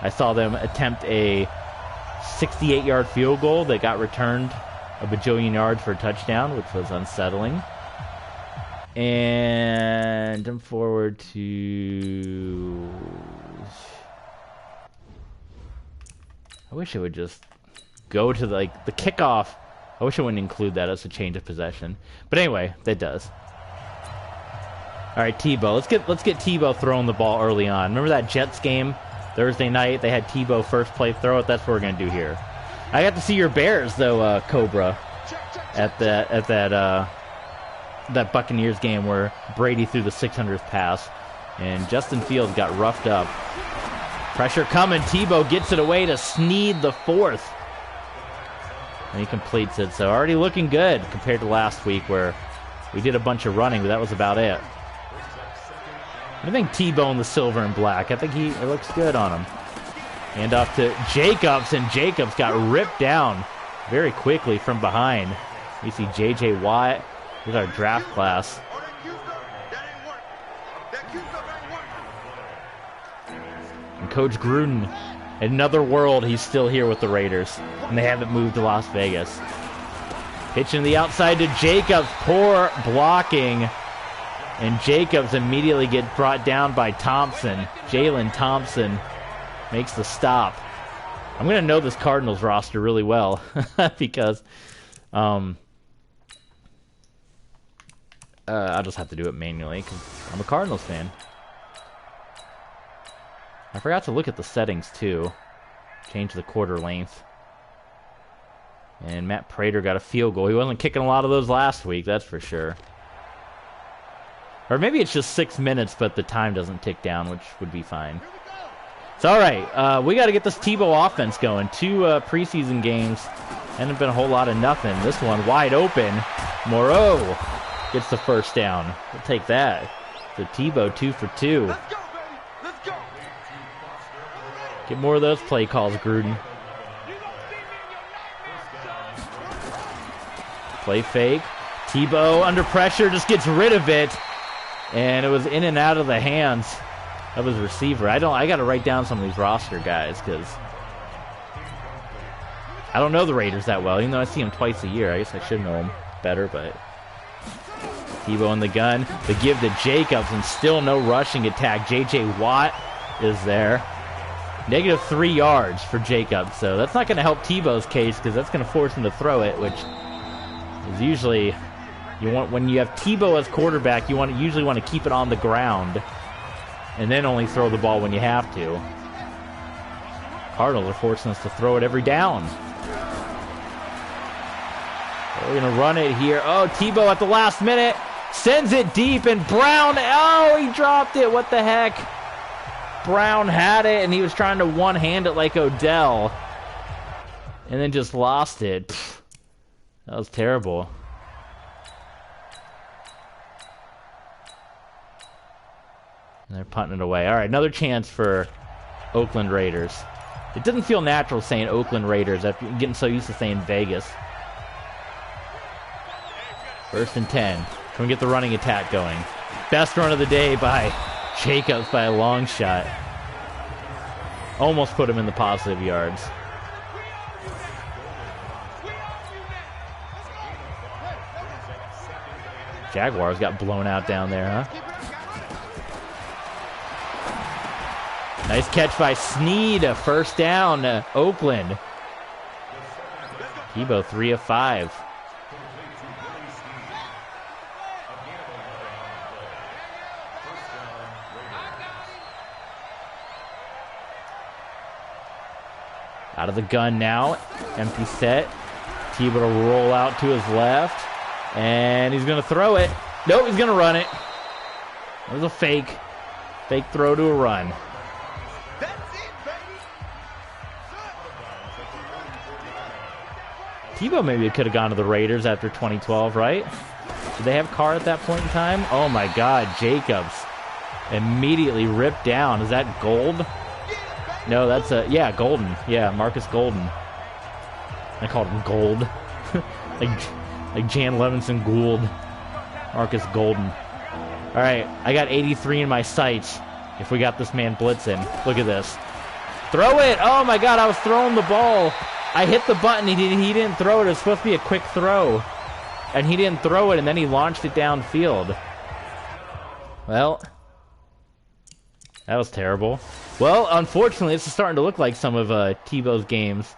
I saw them attempt a 68-yard field goal that got returned a bajillion yards for a touchdown, which was unsettling. And jump forward to I wish it would just go to the kickoff. I wish it wouldn't include that as a change of possession. But anyway, that does. All right, Tebow. Let's get Tebow throwing the ball early on. Remember that Jets game Thursday night? They had Tebow first play throw it. That's what we're gonna do here. I got to see your Bears though, Cobra, at that Buccaneers game where Brady threw the 600th pass, and Justin Fields got roughed up. Pressure coming. Tebow gets it away to Snead the fourth. And he completes it. So already looking good compared to last week where we did a bunch of running, but that was about it. I think Tebow in the silver and black. I think it looks good on him. Hand off to Jacobs, and Jacobs got ripped down very quickly from behind. We see J.J. Watt. Here's our draft class. And Coach Gruden, in another world, he's still here with the Raiders, and they haven't moved to Las Vegas. Pitching the outside to Jacobs, poor blocking, and Jacobs immediately gets brought down by Thompson. Jalen Thompson makes the stop. I'm going to know this Cardinals roster really well because I'll just have to do it manually because I'm a Cardinals fan. I forgot to look at the settings too. Change the quarter length. And Matt Prater got a field goal. He wasn't kicking a lot of those last week, that's for sure. Or maybe it's just 6 minutes, but the time doesn't tick down, which would be fine. So, all right, we got to get this Tebow offense going. 2 preseason games. Hasn't been a whole lot of nothing. This one wide open. Moreau gets the first down. We'll take that. So Tebow 2 for 2. Get more of those play calls, Gruden. Play fake. Tebow under pressure just gets rid of it. And it was in and out of the hands of his receiver. I got to write down some of these roster guys because I don't know the Raiders that well, even though I see them twice a year. I guess I should know them better, but Tebow in the gun. The give to Jacobs, and still no rushing attack. J.J. Watt is there. Negative 3 yards for Jacobs, so that's not going to help Tebow's case because that's going to force him to throw it, which is usually when you have Tebow as quarterback, you usually want to keep it on the ground and then only throw the ball when you have to. Cardinals are forcing us to throw it every down. We're going to run it here. Oh, Tebow at the last minute sends it deep, and Brown, oh, he dropped it. What the heck? Brown had it, and he was trying to one-hand it like Odell, and then just lost it. Pfft, that was terrible. And they're punting it away. All right, another chance for Oakland Raiders. It doesn't feel natural saying Oakland Raiders after getting so used to saying Vegas. 1st and 10. Can we get the running attack going? Best run of the day by Jacobs by a long shot. Almost put him in the positive yards. Jaguars got blown out down there, huh? Nice catch by Snead. A first down, Oakland. Tebow 3 of 5. Out of the gun now. Empty set. Tebow to roll out to his left. And he's going to throw it. Nope, he's going to run it. It was a fake. Fake throw to a run. Tebow maybe could have gone to the Raiders after 2012, right? Did they have Carr at that point in time? Oh my God, Jacobs immediately ripped down. Is that Gold? No, that's yeah, Golden. Yeah, Marcus Golden. I called him Gold. like Jan Levinson Gould. Marcus Golden. All right, I got 83 in my sights. If we got this man blitzing, look at this. Throw it! Oh my God, I was throwing the ball. I hit the button. He didn't throw it. It was supposed to be a quick throw, and he didn't throw it. And then he launched it downfield. Well, That was terrible. Well, unfortunately, this is starting to look like some of Tebow's games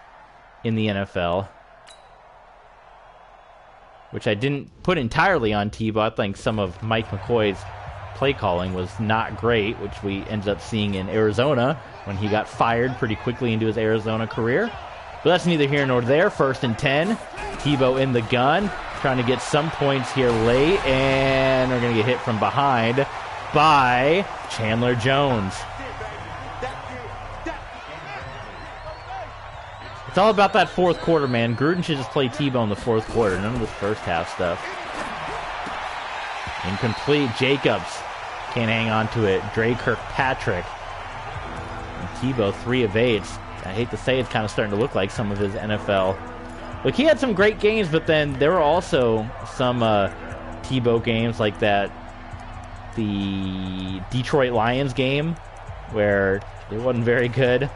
in the NFL, which I didn't put entirely on Tebow. I think some of Mike McCoy's play calling was not great, which we ended up seeing in Arizona when he got fired pretty quickly into his Arizona career. But that's neither here nor there. 1st and 10. Tebow in the gun, trying to get some points here late, and we're going to get hit from behind by Chandler Jones. It's all about that fourth quarter, man. Gruden should just play Tebow in the fourth quarter. None of this first half stuff. Incomplete. Jacobs can't hang on to it. Dre Kirkpatrick. And Tebow, 3 of 8. I hate to say it's kind of starting to look like some of his NFL. Look, he had some great games, but then there were also some Tebow games like that. The Detroit Lions game where it wasn't very good.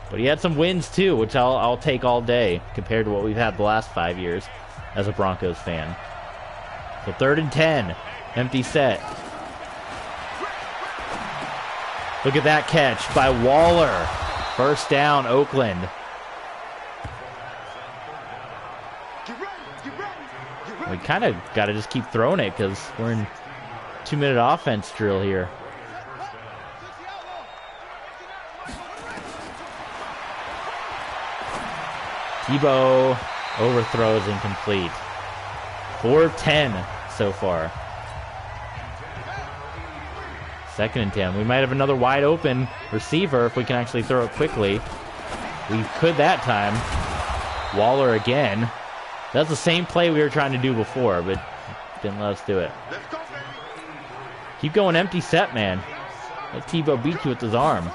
But he had some wins too, which I'll take all day compared to what we've had the last 5 years as a Broncos fan. So 3rd and 10. Empty set. Look at that catch by Waller. 1st down, Oakland. We kind of got to just keep throwing it because we're in 2-minute offense drill here. Tebow overthrows incomplete. 4 of 10 so far. 2nd and 10. We might have another wide open receiver if we can actually throw it quickly. We could that time. Waller again. That's the same play we were trying to do before, but didn't let us do it. Keep going empty set, man. Let Tebow beat you with his arm.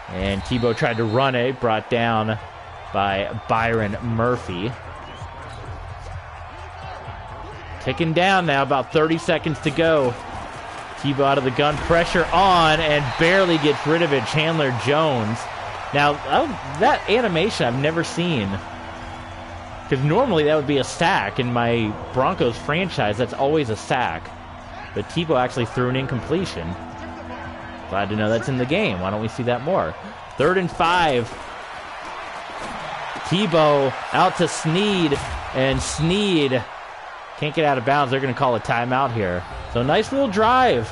And Tebow tried to run it, brought down by Byron Murphy. Ticking down now, about 30 seconds to go. Tebow out of the gun, pressure on, and barely gets rid of it. Chandler Jones. Now, that animation I've never seen. Because normally that would be a sack. In my Broncos franchise, that's always a sack. But Tebow actually threw an incompletion. Glad to know that's in the game. Why don't we see that more? 3rd and 5. Tebow out to Snead, and Snead can't get out of bounds. They're going to call a timeout here. So nice little drive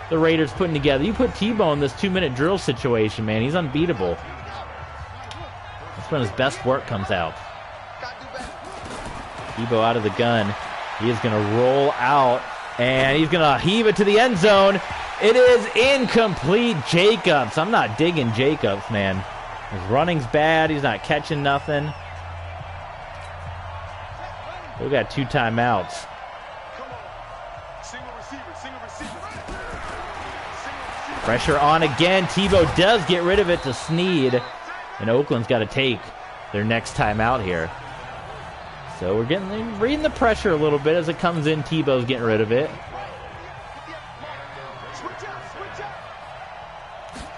the Raiders putting together. You put Tebow in this 2-minute drill situation, man. He's unbeatable. That's when his best work comes out. Tebow out of the gun. He is going to roll out, and he's going to heave it to the end zone. It is incomplete. Jacobs. I'm not digging Jacobs, man. His running's bad. He's not catching nothing. We got 2 timeouts. Pressure on again. Tebow does get rid of it to Snead. And Oakland's got to take their next timeout here. So we're reading the pressure a little bit as it comes in. Tebow's getting rid of it.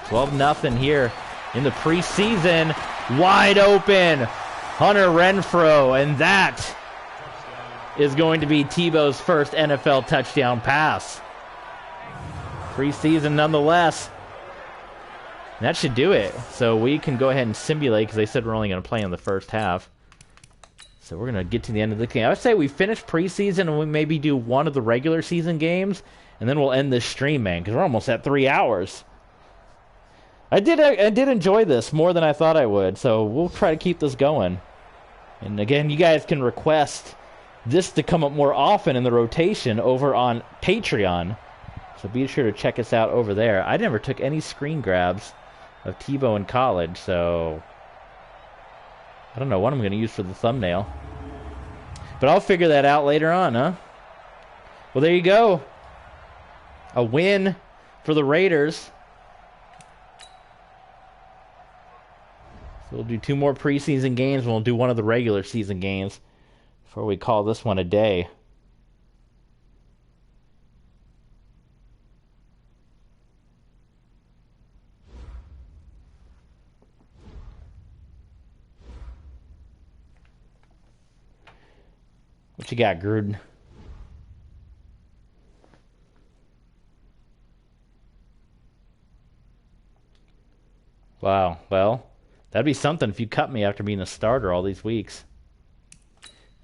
12-0 here in the preseason. Wide open. Hunter Renfrow. And that is going to be Tebow's first NFL touchdown pass. Preseason nonetheless. And that should do it. So we can go ahead and simulate because they said we're only going to play in the first half. So we're going to get to the end of the game. I would say we finish preseason and we maybe do one of the regular season games. And then we'll end this stream, man, because we're almost at 3 hours. I did enjoy this more than I thought I would. So we'll try to keep this going. And again, you guys can request this to come up more often in the rotation over on Patreon. So be sure to check us out over there. I never took any screen grabs of Tebow in college, so I don't know what I'm going to use for the thumbnail. But I'll figure that out later on, huh? Well, there you go. A win for the Raiders. So we'll do 2 more preseason games, and we'll do one of the regular season games before we call this one a day. What you got, Gruden? Wow. Well, that'd be something if you cut me after being a starter all these weeks.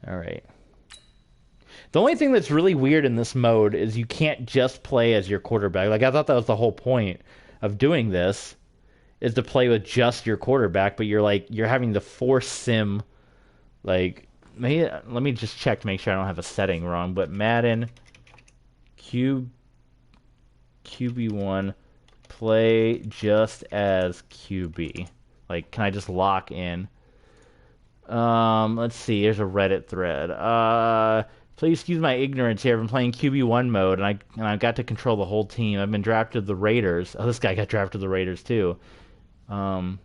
All right. The only thing that's really weird in this mode is you can't just play as your quarterback. Like, I thought that was the whole point of doing this, is to play with just your quarterback, but you're having to force sim, like, maybe, let me just check to make sure I don't have a setting wrong, but Madden QB1 play just as QB. Like, can I just lock in? Let's see, here's a Reddit thread. Please excuse my ignorance here. I've been playing QB1 mode, and I got to control the whole team. I've been drafted to the Raiders. Oh, this guy got drafted to the Raiders, too. You're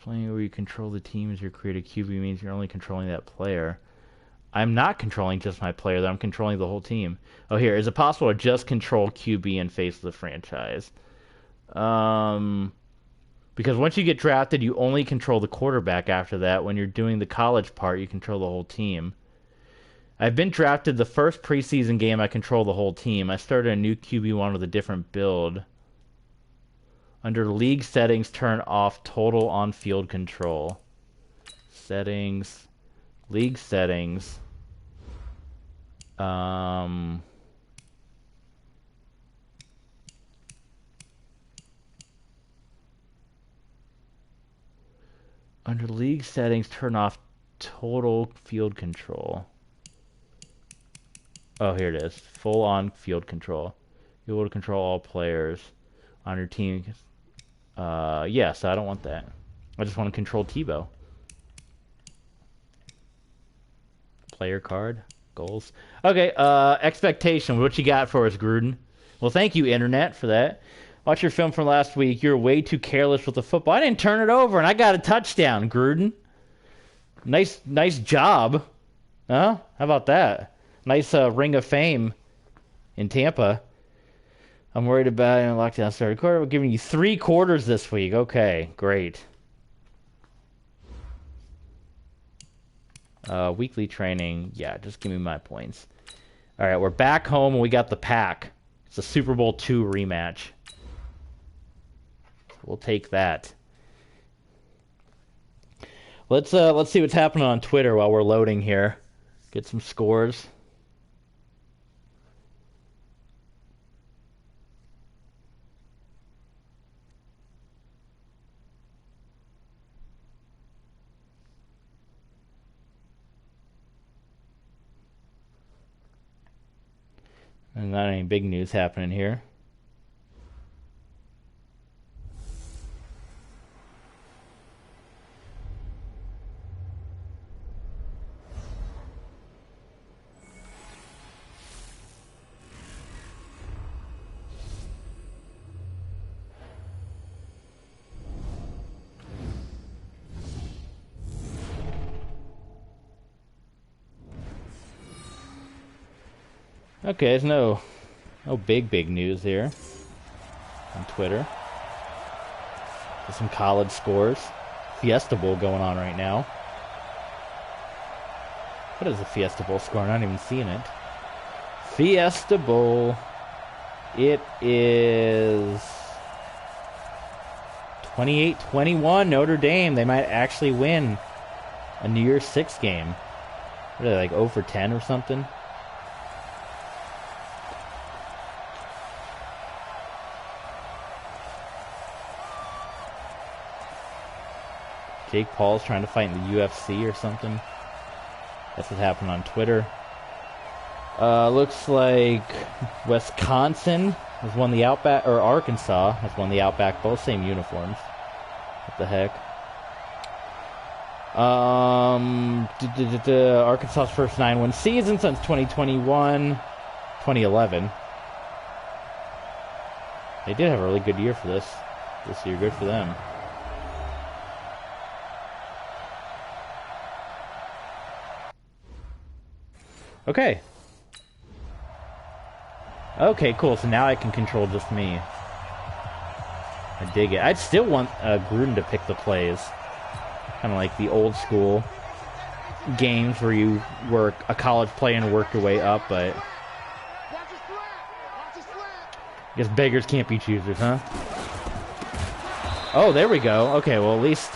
playing where you control the team as your created QB means you're only controlling that player. I'm not controlling just my player, though. I'm controlling the whole team. Oh, here. Is it possible to just control QB and face the franchise? Because once you get drafted, you only control the quarterback after that. When you're doing the college part, you control the whole team. I've been drafted the first preseason game, I control the whole team. I started a new QB1 with a different build. Under league settings, turn off total on-field control. Settings. League settings. Under league settings, turn off total field control. Oh, here it is. Full on field control. You're able to control all players on your team. Yeah, so I don't want that. I just want to control Tebow. Player card. Goals. Okay, expectation. What you got for us, Gruden? Well, thank you, Internet, for that. Watch your film from last week. You're way too careless with the football. I didn't turn it over, and I got a touchdown, Gruden. Nice job. Huh? How about that? Nice ring of fame in Tampa. I'm worried about it. Lockdown started. We're giving you 3 quarters this week. Okay, great. Weekly training. Yeah, just give me my points. All right, we're back home, and we got the pack. It's a Super Bowl II rematch. We'll take that. Let's see what's happening on Twitter while we're loading here. Get some scores. And not any big news happening here. Okay, there's no big news here on Twitter. There's some college scores. Fiesta Bowl going on right now. What is the Fiesta Bowl score? I'm not even seeing it. Fiesta Bowl. It is 28-21 Notre Dame. They might actually win a New Year's Six game. What are they, like 0 for 10 or something? Jake Paul's trying to fight in the UFC or something. That's what happened on Twitter. Looks like Wisconsin has won the Outback, or Arkansas has won the Outback, both same uniforms. What the heck? Arkansas's first 9-win season since 2011. They did have a really good year for this year. Good for them. Okay. Okay, cool. So now I can control just me. I dig it. I'd still want Gruden to pick the plays. Kind of like the old school games where you were a college player and work your way up, but I guess beggars can't be choosers, huh? Oh, there we go. Okay, well, at least...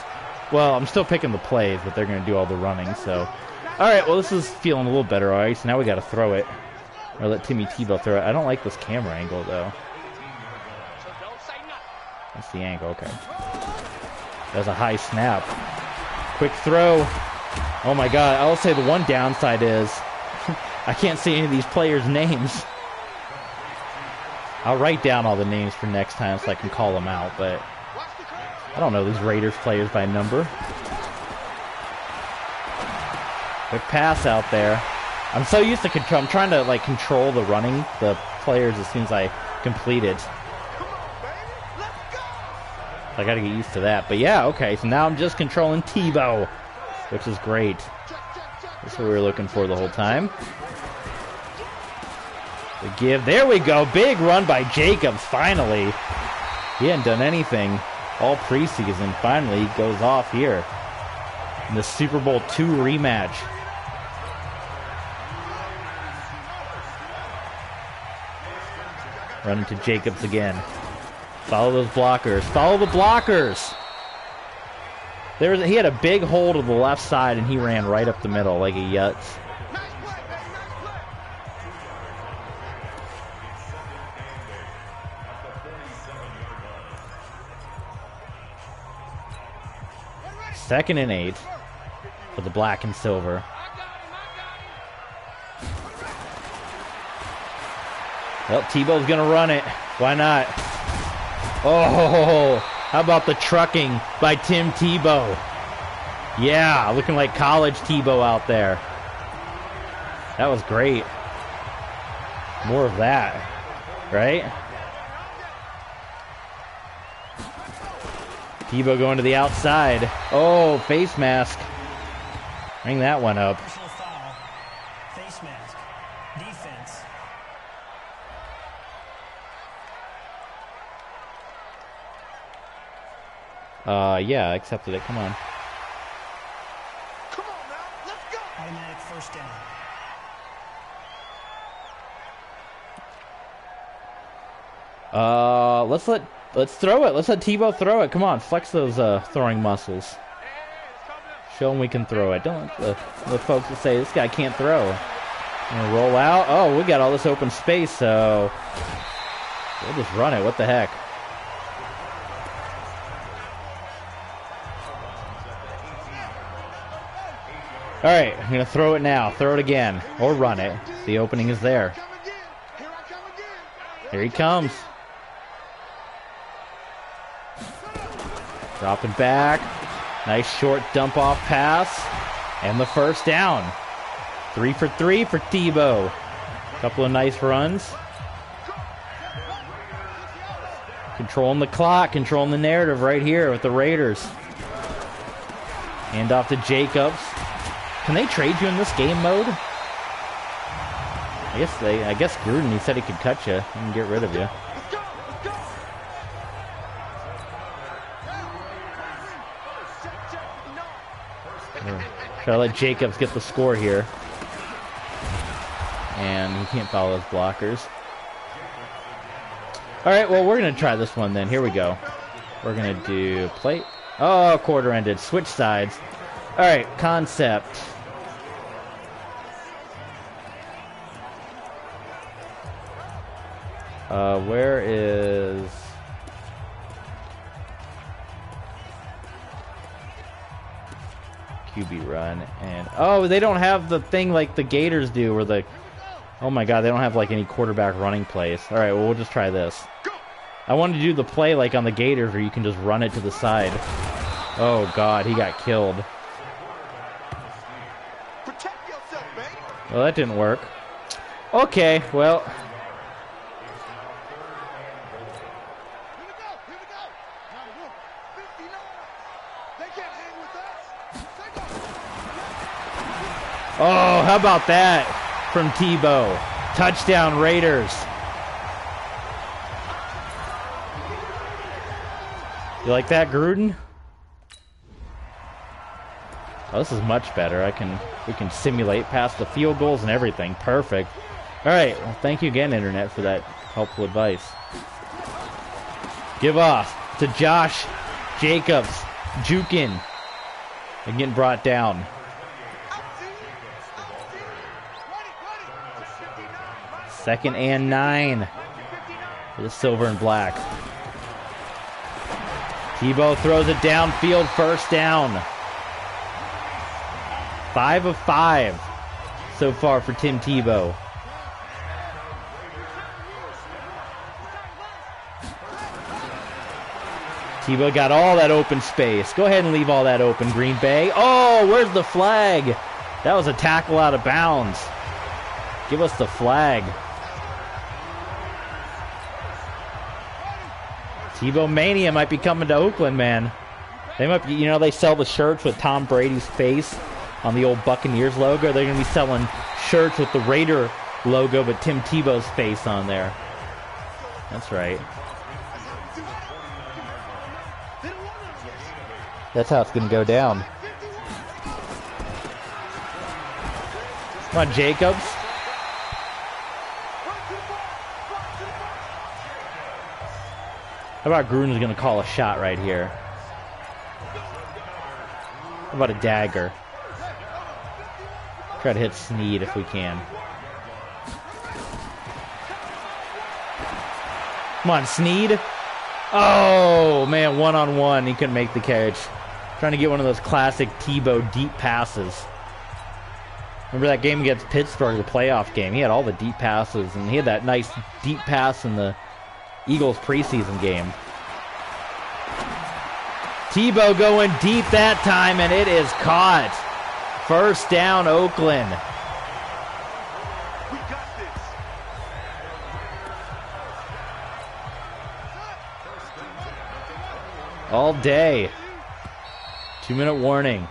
Well, I'm still picking the plays, but they're going to do all the running, so... Alright, well, this is feeling a little better, alright? So now we got to throw it. Or let Timmy Tebow throw it. I don't like this camera angle, though. That's the angle, okay. That's a high snap. Quick throw. Oh my god, I will say the one downside is I can't see any of these players' names. I'll write down all the names for next time so I can call them out, but I don't know these Raiders players by number. Quick pass out there. I'm so used to control. I'm trying to like control the running, the players as soon as I complete it. I got to get used to that. But yeah, okay. So now I'm just controlling Tebow, which is great. That's what we were looking for the whole time. The give. There we go. Big run by Jacobs. Finally, he hadn't done anything all preseason. Finally, he goes off here in the Super Bowl II rematch. Running to Jacobs again. Follow those blockers. Follow the blockers. He had a big hole to the left side, and he ran right up the middle like a Yutz. Second and 8 for the black and silver. Well, Tebow's going to run it. Why not? Oh, how about the trucking by Tim Tebow? Yeah, looking like college Tebow out there. That was great. More of that, right? Tebow going to the outside. Oh, face mask. Bring that one up. Face mask. Defense. Yeah, I accepted it. Come on. Come on now, let's go. Automatic first down. Let's throw it. Let's let Tebow throw it. Come on, flex those throwing muscles. Show him we can throw it. Don't let the folks that say this guy can't throw. And roll out. Oh, we got all this open space, so we'll just run it. What the heck? All right, I'm gonna throw it now. Throw it again, or run it. The opening is there. Here he comes. Dropping back. Nice short dump off pass. And the first down. 3 for 3 for Tebow. Couple of nice runs. Controlling the clock, controlling the narrative right here with the Raiders. Hand off to Jacobs. Can they trade you in this game mode? I guess Gruden, he said he could cut you and get rid of you. Try to let Jacobs get the score here. And he can't follow those blockers. Alright, well, we're going to try this one then. Here we go. We're going to do play. Oh, quarter ended. Switch sides. Alright, concept. Where is... QB run, and oh, they don't have the thing like the Gators do where the, oh my god, they don't have like any quarterback running plays. Alright, well, we'll just try this. I wanted to do the play like on the Gators where you can just run it to the side. Oh god, he got killed. Well, that didn't work. Okay, well, oh, how about that from Tebow? Touchdown, Raiders. You like that, Gruden? Oh, this is much better. We can simulate past the field goals and everything. Perfect. All right. Well, thank you again, Internet, for that helpful advice. Give off to Josh Jacobs. Jukin. And getting brought down. Second and 9 for the silver and black. Tebow throws it downfield, first down. 5 of 5 so far for Tim Tebow. Tebow got all that open space. Go ahead and leave all that open, Green Bay. Oh, where's the flag? That was a tackle out of bounds. Give us the flag. Tebow Mania might be coming to Oakland, man. They might be, they sell the shirts with Tom Brady's face on the old Buccaneers logo. They're going to be selling shirts with the Raider logo, but Tim Tebow's face on there. That's right. That's how it's going to go down. Come on, Jacobs. How about Gruden's going to call a shot right here? How about a dagger? Try to hit Snead if we can. Come on, Snead. Oh, man, one-on-one. He couldn't make the catch. Trying to get one of those classic Tebow deep passes. Remember that game against Pittsburgh, the playoff game? He had all the deep passes, and he had that nice deep pass in the Eagles preseason game. Tebow going deep that time, and it is caught. First down, Oakland. All day. 2-minute warning.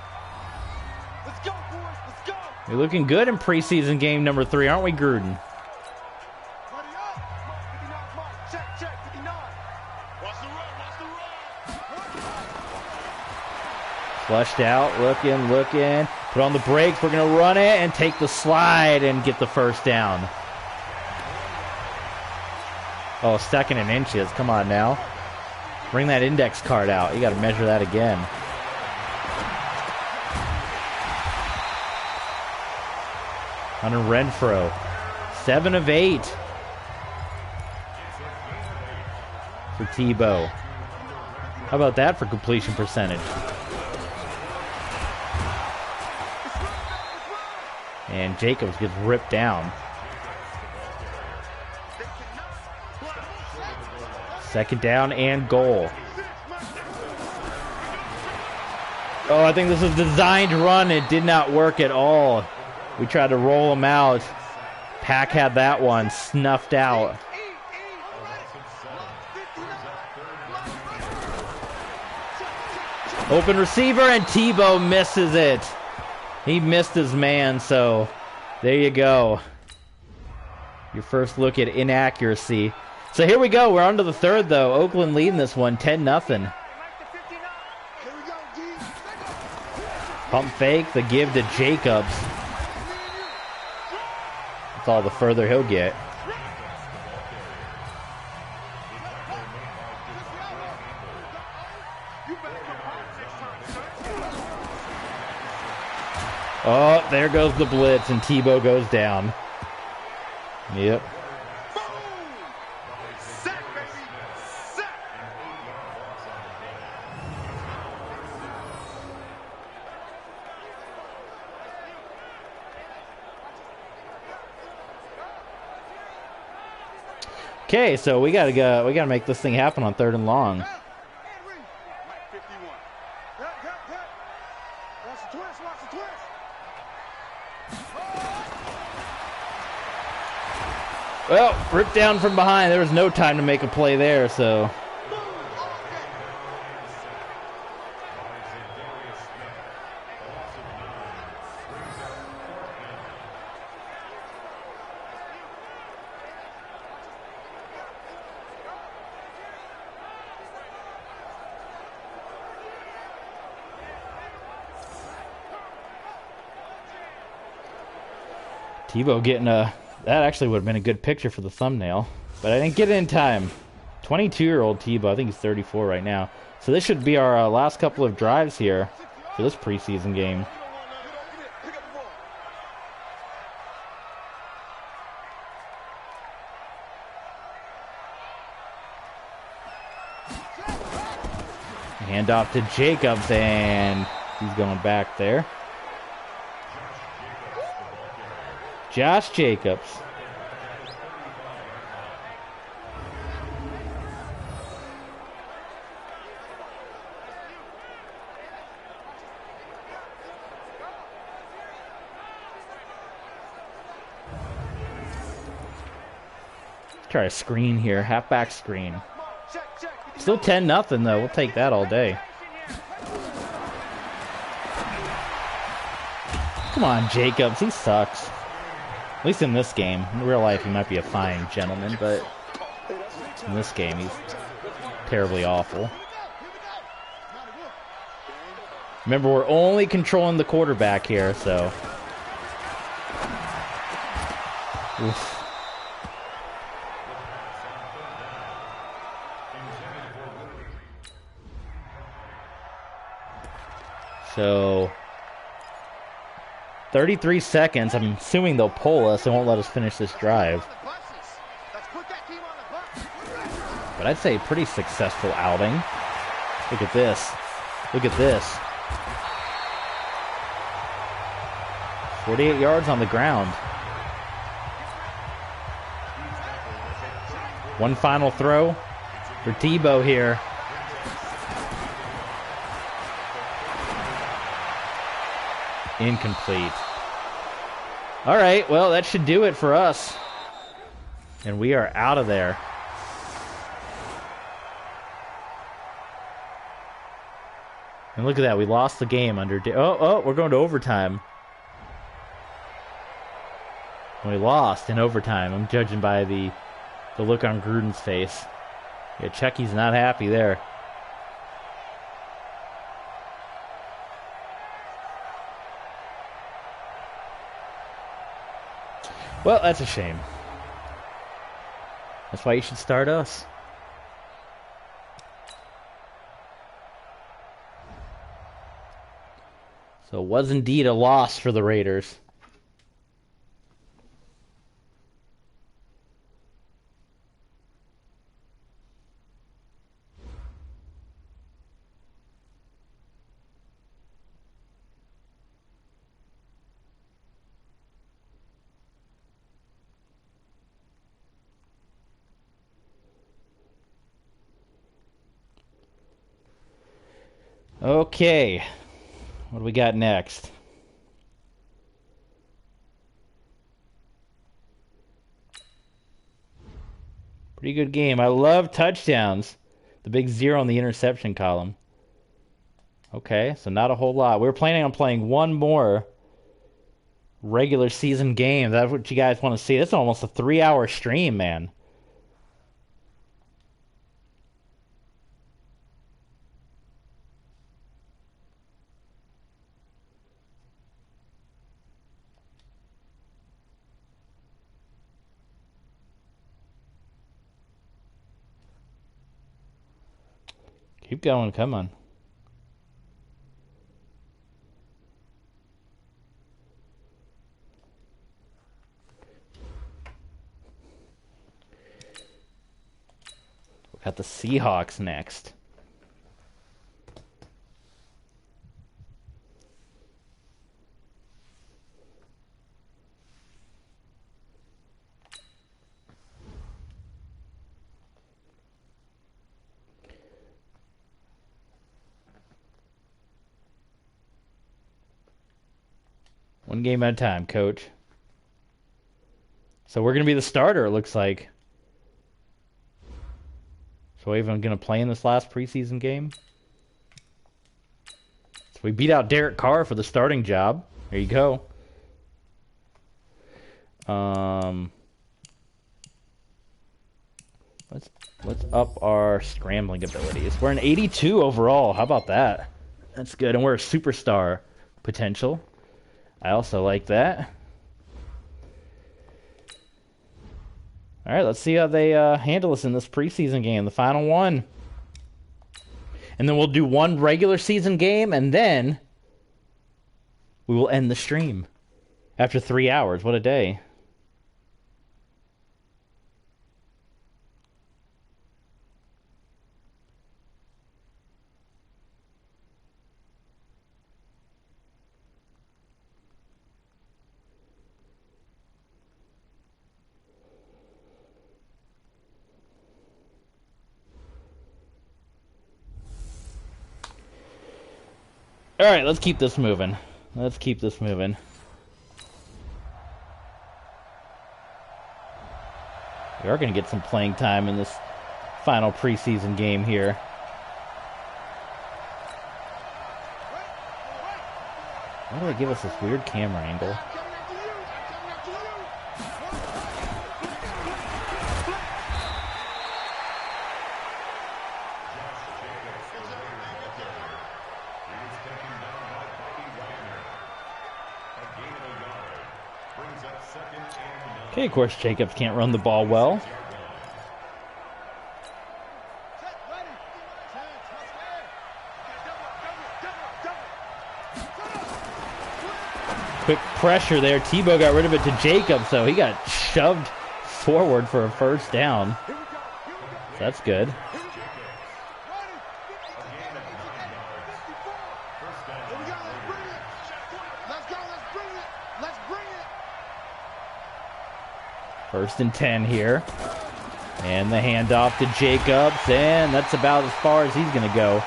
We're looking good in preseason game number 3, aren't we, Gruden? Flushed out, looking. Put on the brakes. We're going to run it and take the slide and get the first down. Oh, 2nd and inches. Come on now. Bring that index card out. You got to measure that again. Hunter Renfrow. 7 of 8 for Tebow. How about that for completion percentage? And Jacobs gets ripped down. 2nd down and goal. Oh, I think this was designed to run. It did not work at all. We tried to roll him out. Pack had that one snuffed out. Open receiver, and Tebow misses it. He missed his man, so there you go. Your first look at inaccuracy. So here we go. We're on to the 3rd, though. Oakland leading this one 10-0. Pump fake, the give to Jacobs. That's all the further he'll get. Oh, there goes the blitz, and Tebow goes down. Yep. Okay, so we gotta go. We gotta make this thing happen on 3rd and long. Well, ripped down from behind. There was no time to make a play there, so. Tebow getting a... That actually would have been a good picture for the thumbnail. But I didn't get it in time. 22-year-old Tebow. I think he's 34 right now. So this should be our last couple of drives here for this preseason game. Hand off to Jacobs, and he's going back there. Josh Jacobs. Try a screen here, halfback screen. Still 10-0 though. We'll take that all day. Come on, Jacobs. He sucks. At least in this game. In real life, he might be a fine gentleman, but in this game, he's terribly awful. Remember, we're only controlling the quarterback here, so. Oof. So, 33 seconds. I'm assuming they'll pull us and won't let us finish this drive. But I'd say pretty successful outing. Look at this. Look at this. 48 yards on the ground. One final throw for Tebow here. Incomplete. All right, well, that should do it for us. And we are out of there. And look at that, we lost the game under... we're going to overtime. And we lost in overtime. I'm judging by the look on Gruden's face. Yeah, Chucky's not happy there. Well, that's a shame. That's why you should start us. So it was indeed a loss for the Raiders. Okay, what do we got next? Pretty good game. I love touchdowns. The big 0 in the interception column. Okay, so not a whole lot. We were planning on playing one more regular season game. That's what you guys want to see. That's almost a 3-hour stream, man. Keep going, come on. We got the Seahawks next. One game at a time, coach. So we're going to be the starter, it looks like. So we're even going to play in this last preseason game. So we beat out Derek Carr for the starting job. There you go. Let's up our scrambling abilities. We're an 82 overall. How about that? That's good. And we're a superstar potential. I also like that. All right, let's see how they handle us in this preseason game, the final one. And then we'll do one regular season game, and then we will end the stream after 3 hours. What a day. All right, let's keep this moving. Let's keep this moving. We are going to get some playing time in this final preseason game here. Why do they give us this weird camera angle? Okay, of course, Jacobs can't run the ball well. Quick pressure there. Tebow got rid of it to Jacobs, so he got shoved forward for a first down. So that's good. First and 10 here. And the handoff to Jacobs, and that's about as far as he's going to go.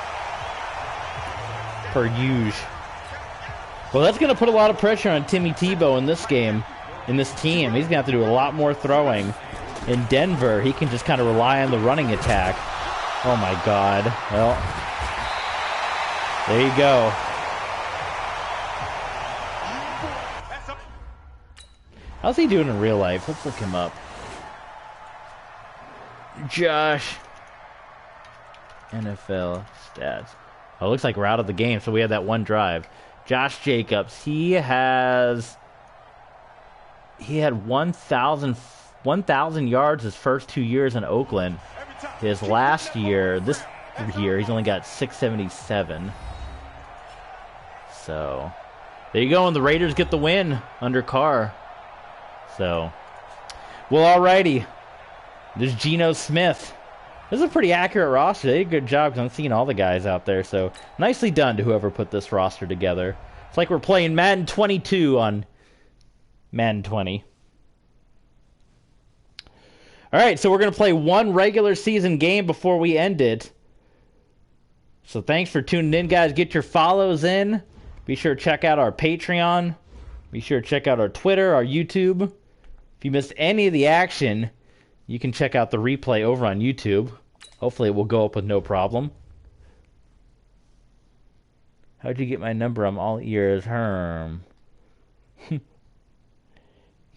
Per usual. Well, that's going to put a lot of pressure on Timmy Tebow in this game, in this team. He's going to have to do a lot more throwing. In Denver, he can just kind of rely on the running attack. Oh, my God. Well, there you go. How's he doing in real life? Let's look him up. Josh. NFL stats. Oh, it looks like we're out of the game, so we had that one drive. Josh Jacobs, he had 1,000 yards his first 2 years in Oakland. His last year, this year, he's only got 677. So, there you go, and the Raiders get the win under Carr. So, well, alrighty. There's Geno Smith. This is a pretty accurate roster. They did a good job because I'm seeing all the guys out there. So, nicely done to whoever put this roster together. It's like we're playing Madden 22 on Madden 20. Alright, so we're going to play one regular season game before we end it. So, thanks for tuning in, guys. Get your follows in. Be sure to check out our Patreon. Be sure to check out our Twitter, our YouTube. If you missed any of the action, you can check out the replay over on YouTube. Hopefully it will go up with no problem. How'd you get my number? I'm all ears. Herm.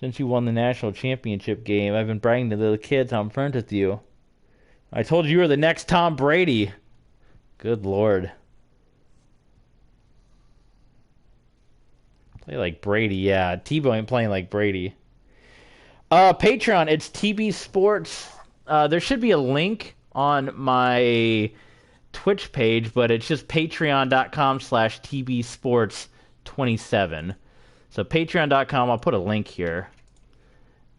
Since you won the national championship game, I've been bragging to the kids how I'm friends with you. I told you were the next Tom Brady. Good Lord. Play like Brady, yeah. Tebow ain't playing like Brady. Patreon, it's TB Sports. There should be a link on my Twitch page, but it's just patreon.com/TBSports27. So patreon.com, I'll put a link here.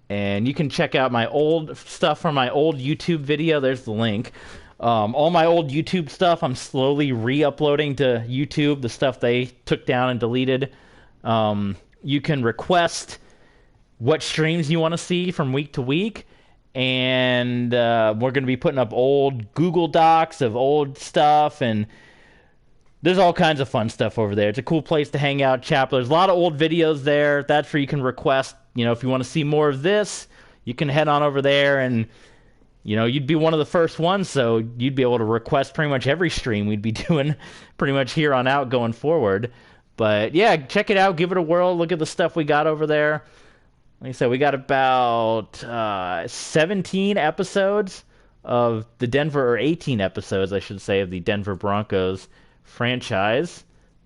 And you can check out my old stuff from my old YouTube video. There's the link. All my old YouTube stuff, I'm slowly re-uploading to YouTube, the stuff they took down and deleted. You can request what streams you want to see from week to week, and we're going to be putting up old Google Docs of old stuff, and there's all kinds of fun stuff over there. It's a cool place to hang out, Chapel. There's a lot of old videos there. That's where you can request, if you want to see more of this, you can head on over there, and you'd be one of the first ones, so you'd be able to request pretty much every stream we'd be doing pretty much here on out going forward. But yeah, check it out, give it a whirl, look at the stuff we got over there. Like I said, we got about 17 episodes of the Denver, or 18 episodes, I should say, of the Denver Broncos franchise.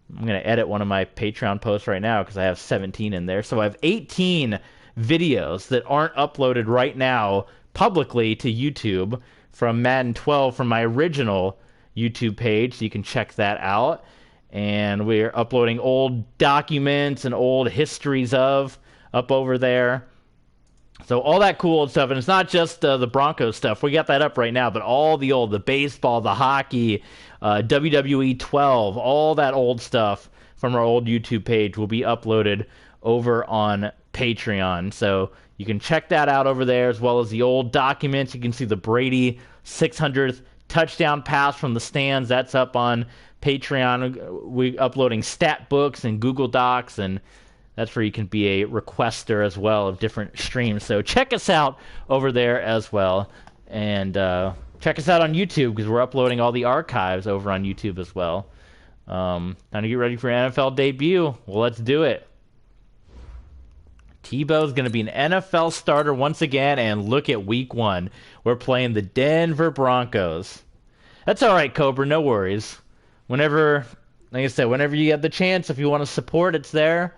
I'm going to edit one of my Patreon posts right now because I have 17 in there. So I have 18 videos that aren't uploaded right now publicly to YouTube from Madden 12 from my original YouTube page, so you can check that out. And we're uploading old documents and old histories up over there. So all that cool old stuff, and it's not just the Broncos stuff. We got that up right now, but all the baseball, the hockey, WWE 12, all that old stuff from our old YouTube page will be uploaded over on Patreon. So you can check that out over there, as well as the old documents. You can see the Brady 600th touchdown pass from the stands. That's up on Patreon. We're uploading stat books and Google Docs, and that's where you can be a requester as well of different streams. So check us out over there as well. And check us out on YouTube, because we're uploading all the archives over on YouTube as well. Time to get ready for NFL debut. Well, let's do it. Tebow's going to be an NFL starter once again, and look at week 1. We're playing the Denver Broncos. That's all right, Cobra, no worries. Whenever, like I said, whenever you get the chance, if you want to support, it's there.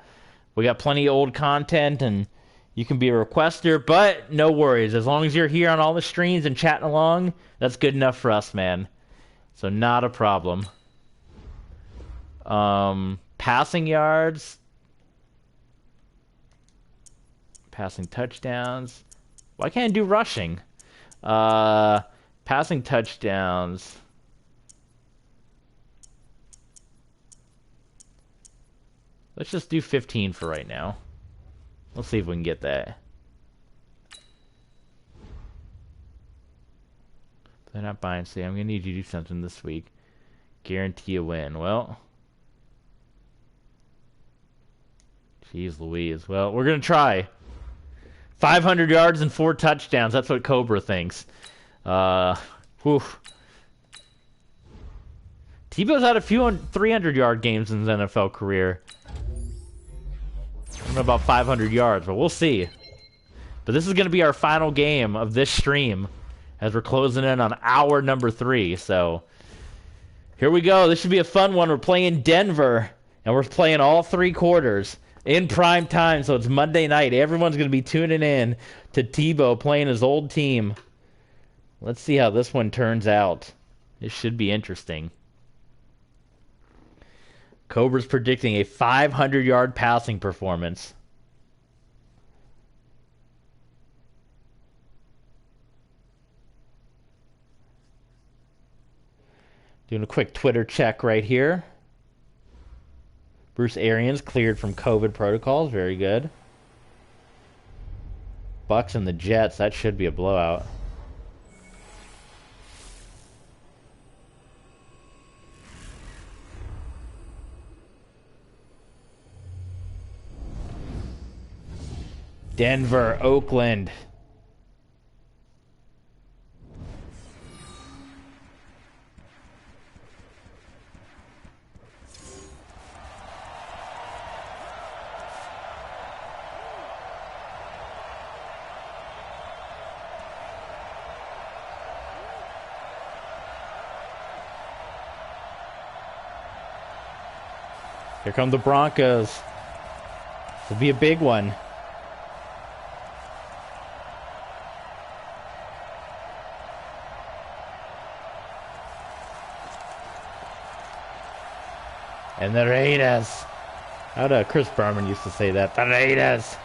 We got plenty of old content, and you can be a requester, but no worries. As long as you're here on all the streams and chatting along, that's good enough for us, man. So not a problem. Passing yards, passing touchdowns. Why can't I do rushing? Passing touchdowns. Let's just do 15 for right now. Let's see if we can get that. They're not buying. See, I'm going to need you to do something this week. Guarantee a win. Well, jeez Louise. Well, we're going to try. 500 yards and 4 touchdowns. That's what Cobra thinks. Whew. Tebow's had a few 300-yard games in his NFL career. I don't know about 500 yards, but we'll see. But this is going to be our final game of this stream, as we're closing in on hour number 3. So here we go. This should be a fun one. We're playing Denver, and we're playing all 3 quarters in prime time. So it's Monday night. Everyone's going to be tuning in to Tebow playing his old team. Let's see how this one turns out. It should be interesting. Cobra's predicting a 500-yard passing performance. Doing a quick Twitter check right here. Bruce Arians cleared from COVID protocols. Very good. Bucks and the Jets. That should be a blowout. Denver, Oakland. Here come the Broncos. This will be a big one. And the Raiders. How'd Chris Berman used to say that? The Raiders.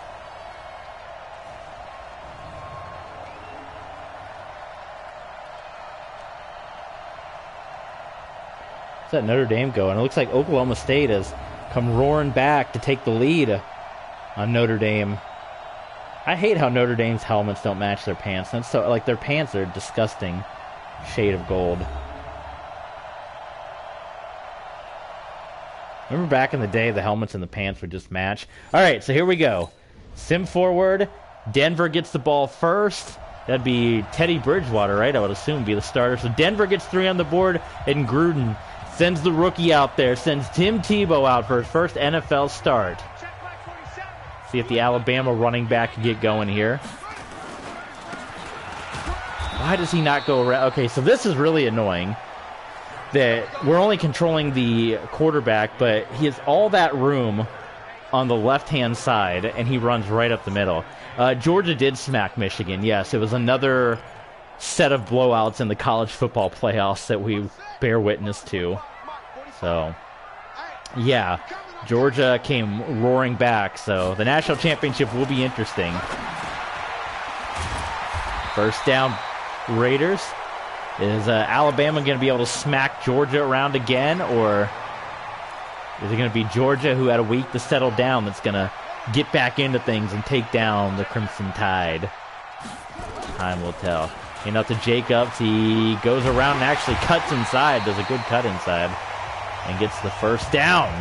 What's that Notre Dame going? It looks like Oklahoma State has come roaring back to take the lead on Notre Dame. I hate how Notre Dame's helmets don't match their pants. That's so, like, their pants are a disgusting shade of gold. Remember back in the day, the helmets and the pants would just match? All right, so here we go. Sim forward. Denver gets the ball first. That'd be Teddy Bridgewater, right? I would assume be the starter. So Denver gets 3 on the board, and Gruden sends the rookie out there, sends Tim Tebow out for his first NFL start. See if the Alabama running back can get going here. Why does he not go around? Okay, so this is really annoying. That we're only controlling the quarterback, but he has all that room on the left-hand side, and he runs right up the middle. Georgia did smack Michigan. Yes, it was another set of blowouts in the college football playoffs that we bear witness to. So, yeah, Georgia came roaring back. So the national championship will be interesting. First down, Raiders. Is Alabama going to be able to smack Georgia around again, or is it going to be Georgia, who had a week to settle down, that's going to get back into things and take down the Crimson Tide? Time will tell. Hand out to Jacobs. He goes around and actually cuts inside, does a good cut inside, and gets the first down.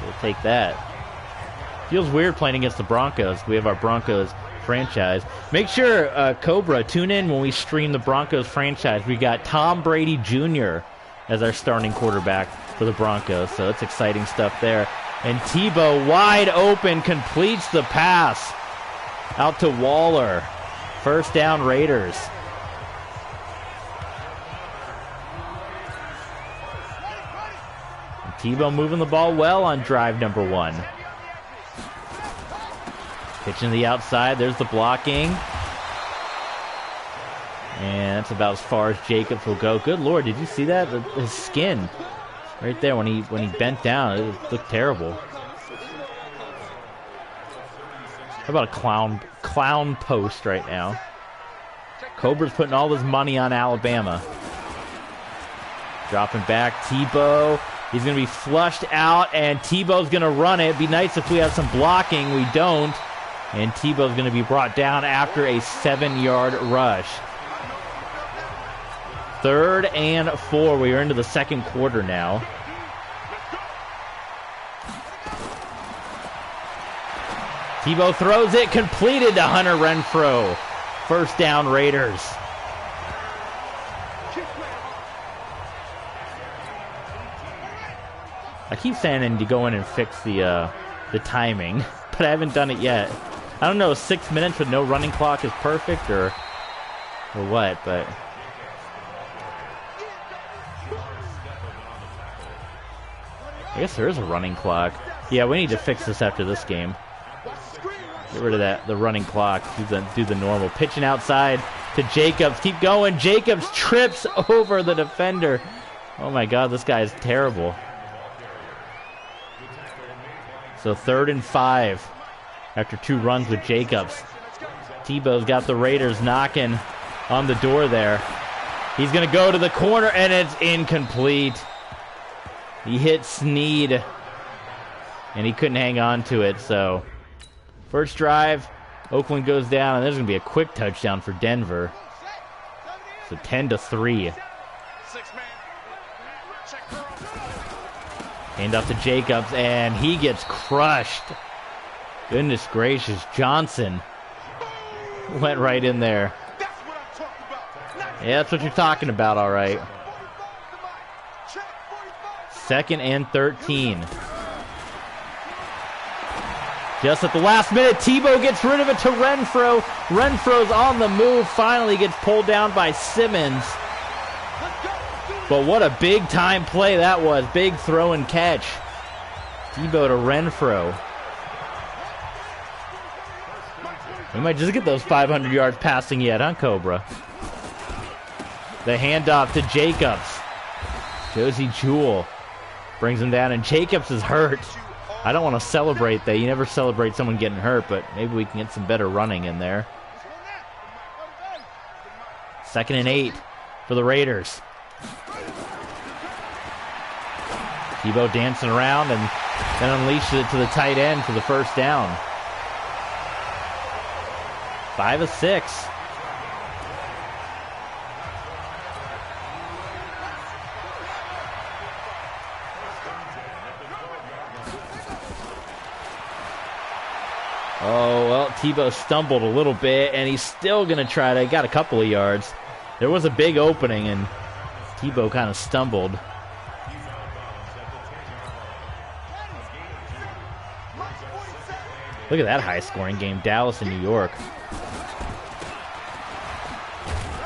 We'll take that. Feels weird playing against the Broncos. We have our Broncos franchise. Make sure, Cobra, tune in when we stream the Broncos franchise. We got Tom Brady Jr. as our starting quarterback for the Broncos, so it's exciting stuff there. And Tebow, wide open, completes the pass out to Waller. First down, Raiders. And Tebow moving the ball well on drive number 1. Pitching to the outside. There's the blocking. And that's about as far as Jacobs will go. Good Lord, did you see that? His skin right there when he bent down, it looked terrible. How about a clown post right now? Cobra's putting all his money on Alabama. Dropping back, Tebow. He's going to be flushed out, and Tebow's going to run it. It'd be nice if we have some blocking. We don't. And Tebow's going to be brought down after a 7-yard rush. 3rd and 4. We are into the second quarter now. Tebow throws it, completed to Hunter Renfrow. First down, Raiders. I keep saying I need to go in and fix the timing, but I haven't done it yet. I don't know if 6 minutes with no running clock is perfect or what, but I guess there is a running clock. Yeah, we need to fix this after this game. Get rid of the running clock. Do the normal. Pitching outside to Jacobs. Keep going. Jacobs trips over the defender. Oh my God, this guy is terrible. So 3rd and 5 after 2 runs with Jacobs. Tebow's got the Raiders knocking on the door there. He's going to go to the corner, and it's incomplete. He hit Snead, and he couldn't hang on to it. So first drive, Oakland goes down, and there's going to be a quick touchdown for Denver. So 10-3. Hand off to Jacobs, and he gets crushed. Goodness gracious, Johnson went right in there. Yeah, that's what you're talking about, all right. 2nd and 13. Just at the last minute, Tebow gets rid of it to Renfrow. Renfrow's on the move, finally gets pulled down by Simmons. But what a big-time play that was. Big throw and catch. Tebow to Renfrow. We might just get those 500 yards passing yet, huh, Cobra? The handoff to Jacobs. Josie Jewell brings him down, and Jacobs is hurt. I don't want to celebrate that. You never celebrate someone getting hurt, but maybe we can get some better running in there. 2nd and 8 for the Raiders. Tebow dancing around and then unleashes it to the tight end for the first down. 5 of 6. Oh, well, Tebow stumbled a little bit, and he's still going to try to, got a couple of yards. There was a big opening, and Tebow kind of stumbled. Look at that high-scoring game, Dallas and New York.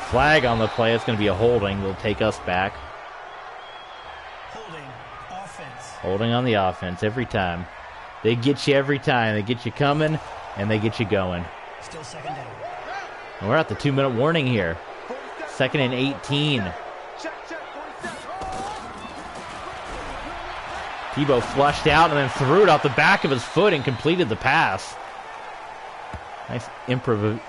Flag on the play. It's going to be a holding. They'll take us back. Holding offense. Holding on the offense every time. They get you every time. They get you coming, and they get you going. Still second down. And we're at the 2-minute warning here. 2nd and 18. Tebow flushed out and then threw it off the back of his foot and completed the pass. Nice improvising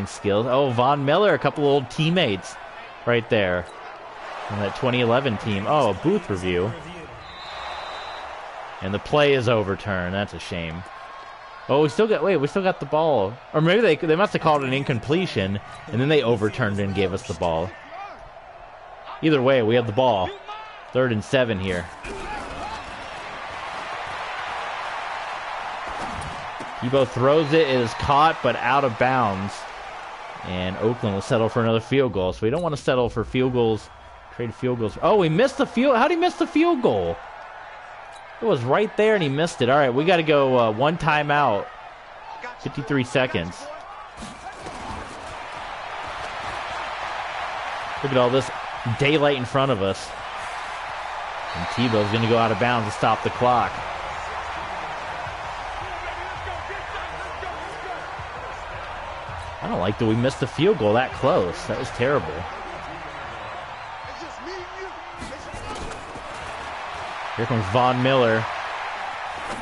skills. Oh, Von Miller, a couple old teammates right there on that 2011 team. Oh, a booth review. And the play is overturned. That's a shame. Oh, we still got the ball. Or maybe they must have called it an incompletion, and then they overturned it and gave us the ball. Either way, we have the ball. 3rd and 7 here. Tebow throws it. It is caught, but out of bounds. And Oakland will settle for another field goal. So we don't want to settle for field goals. Trade field goals. Oh, he missed the field. How did he miss the field goal? It was right there, and he missed it. All right, we got to go one timeout. 53 seconds. Look at all this daylight in front of us. And Tebow's going to go out of bounds to stop the clock. I don't like that we missed the field goal that close. That was terrible. Here comes Von Miller.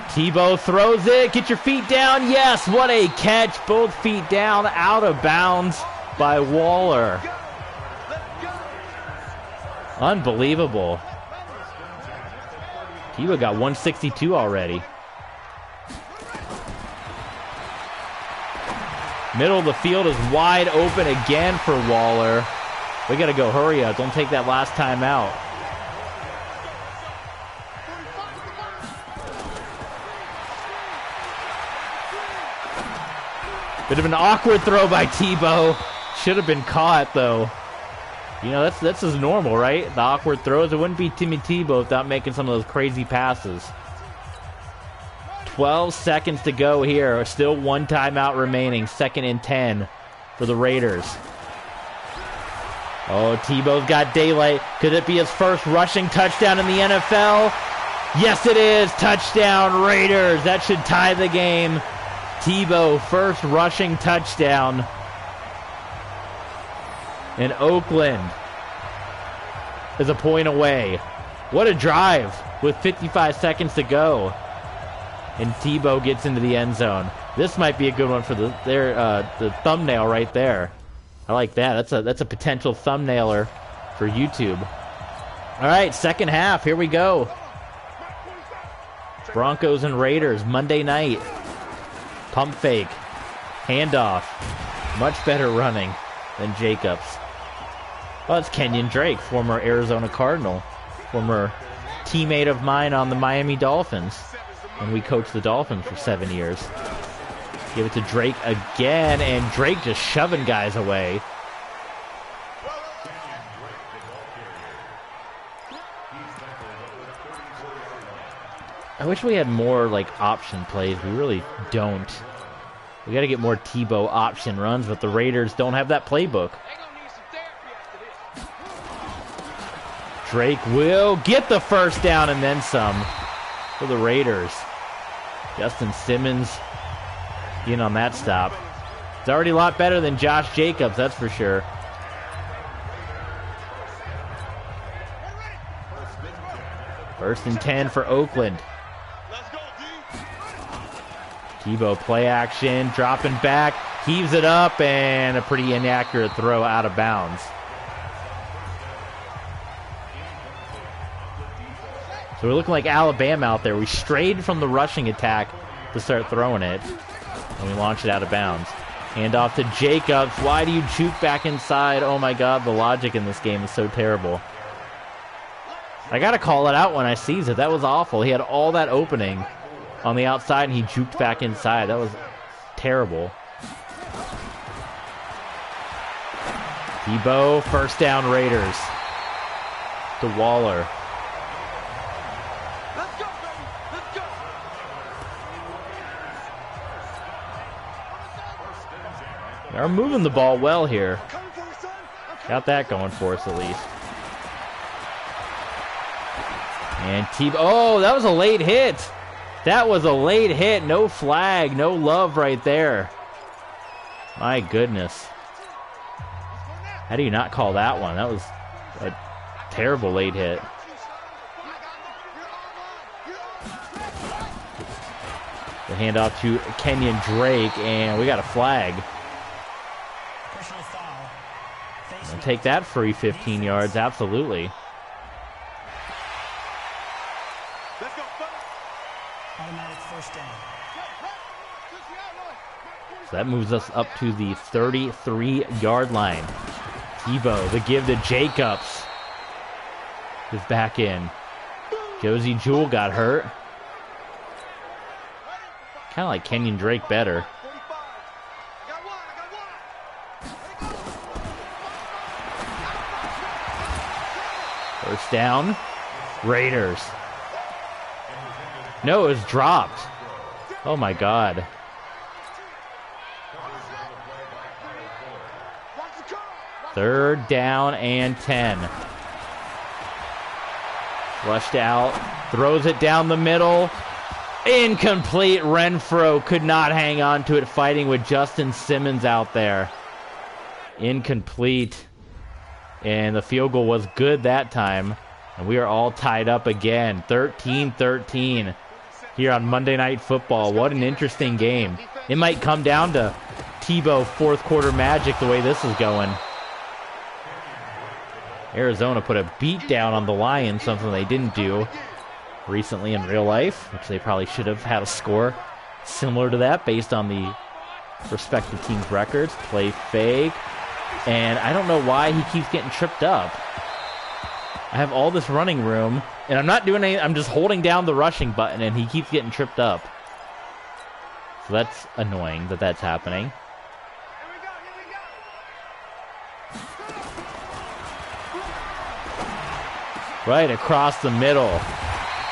Tebow throws it. Get your feet down. Yes, what a catch. Both feet down, out of bounds by Waller. Unbelievable. Tebow got 162 already. Middle of the field is wide open again for Waller. We got to go. Hurry up. Don't take that last time out. Bit of an awkward throw by Tebow. Should have been caught, though. You know, that's as normal, right? The awkward throws. It wouldn't be Timmy Tebow without making some of those crazy passes. 12 seconds to go here. Still one timeout remaining. 2nd and 10 for the Raiders. Oh, Tebow's got daylight. Could it be his first rushing touchdown in the NFL? Yes, it is. Touchdown, Raiders. That should tie the game. Tebow, first rushing touchdown. And Oakland is a point away. What a drive with 55 seconds to go. And Tebow gets into the end zone. This might be a good one for the thumbnail right there. I like that. That's a potential thumbnailer for YouTube. All right, second half. Here we go. Broncos and Raiders, Monday night. Pump fake. Handoff. Much better running than Jacobs. Well, it's Kenyon Drake, former Arizona Cardinal. Former teammate of mine on the Miami Dolphins. And we coached the Dolphins for 7 years. Give it to Drake again, and Drake just shoving guys away. I wish we had more option plays. We really don't. We got to get more Tebow option runs, but the Raiders don't have that playbook. Drake will get the first down and then some for the Raiders. Justin Simmons in on that stop. It's already a lot better than Josh Jacobs, that's for sure. First and 10 for Oakland. Tebow play action, dropping back, heaves it up, and a pretty inaccurate throw out of bounds. So we're looking like Alabama out there. We strayed from the rushing attack to start throwing it, and we launched it out of bounds. Hand off to Jacobs. Why do you juke back inside? Oh my God, the logic in this game is so terrible. I got to call it out when I sees it. That was awful. He had all that opening on the outside, and he juked back inside. That was terrible. Tebow, first down Raiders. To Waller. They're moving the ball well here. Got that going for us at least. And Tebow, oh, that was a late hit. That was a late hit. No flag. No love right there. My goodness. How do you not call that one? That was a terrible late hit. The handoff to Kenyon Drake, and we got a flag. And take that free 15 yards, absolutely. Automatic first down. So that moves us up to the 33-yard line. Tebow, the give to Jacobs, is back in. Josie Jewell got hurt. Kind of like Kenyon Drake better. First down. Raiders. No, it was dropped. Oh my God. Third down and 10. Flushed out. Throws it down the middle. Incomplete. Renfro could not hang on to it, fighting with Justin Simmons out there. Incomplete. And the field goal was good that time. And we are all tied up again. 13-13 here on Monday Night Football. What an interesting game. It might come down to Tebow fourth quarter magic the way this is going. Arizona put a beat down on the Lions, something they didn't do recently in real life, which they probably should have had a score similar to that based on the respective teams' records. Play fake. And I don't know why he keeps getting tripped up. I have all this running room, and I'm not doing anything. I'm just holding down the rushing button, and he keeps getting tripped up. So that's annoying that that's happening. Right across the middle.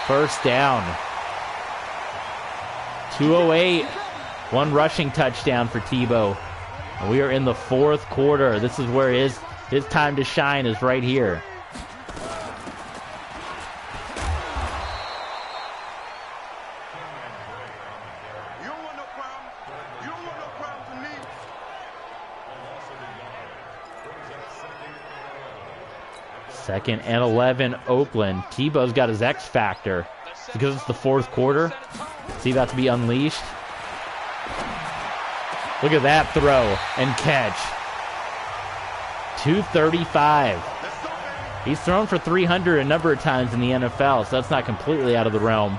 First down. 2:08. One rushing touchdown for Tebow. And we are in the fourth quarter. This is where his time to shine is right here. Second and 11, Oakland. Tebow's got his X factor. Because it's the fourth quarter. Is he about to be unleashed? Look at that throw and catch. 235. He's thrown for 300 a number of times in the NFL, so that's not completely out of the realm.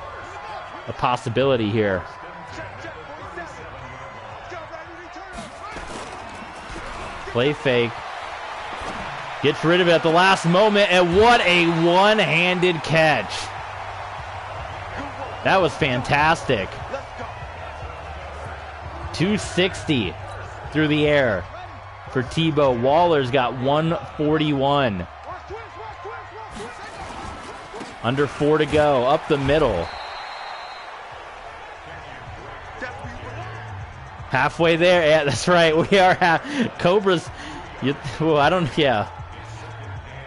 A possibility here. Play fake. Gets rid of it at the last moment, and what a one-handed catch. That was fantastic. 260 through the air for Tebow. Waller's got 141. Under 4 to go. Up the middle. Halfway there. Yeah, that's right. We are Cobra's. Yeah.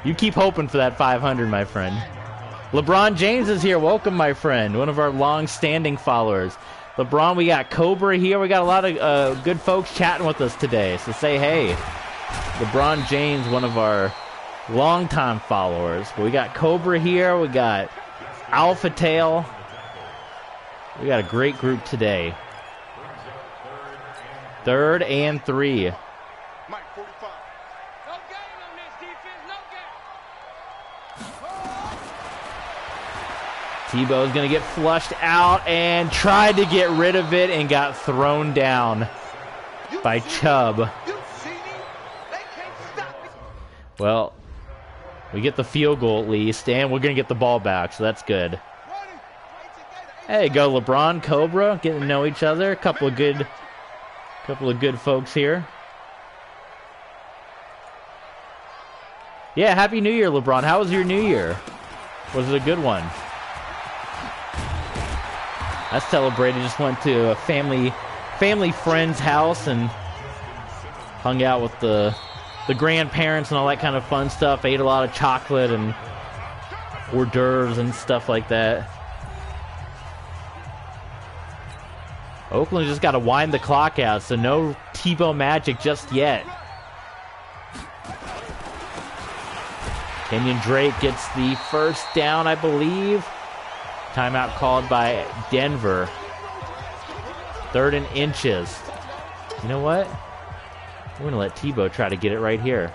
You keep hoping for that 500, my friend. LeBron James is here. Welcome, my friend. One of our long-standing followers. LeBron, we got Cobra here. We got a lot of good folks chatting with us today. So say hey. LeBron James, one of our long-time followers. But we got Cobra here. We got Alpha Tail. We got a great group today. 3rd and 3. Tebow's going to get flushed out and tried to get rid of it and got thrown down by Chubb. Well, we get the field goal at least, and we're going to get the ball back, so that's good. Hey, go LeBron, Cobra, getting to know each other. A couple of good folks here. Yeah, Happy New Year, LeBron. How was your New Year? Was it a good one? I celebrated, just went to a family friend's house and hung out with the grandparents and all that kind of fun stuff. Ate a lot of chocolate and hors d'oeuvres and stuff like that. Oakland just got to wind the clock out, so no Tebow magic just yet. Kenyon Drake gets the first down, I believe. Timeout called by Denver. 3rd and inches. You know what? We're going to let Tebow try to get it right here.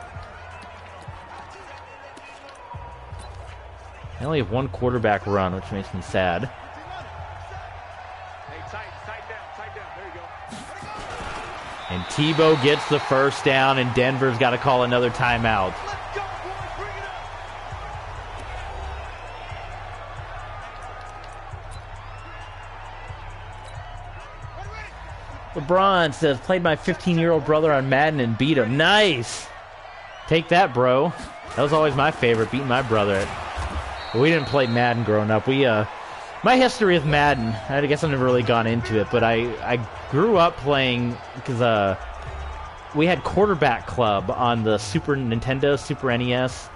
I only have one quarterback run, which makes me sad. And Tebow gets the first down, and Denver's got to call another timeout. LeBron says, played my 15-year-old brother on Madden and beat him. Nice! Take that, bro. That was always my favorite, beating my brother. But we didn't play Madden growing up. My history with Madden, I guess I've never really gone into it, but I grew up playing because we had Quarterback Club on the Super Nintendo, Super NES.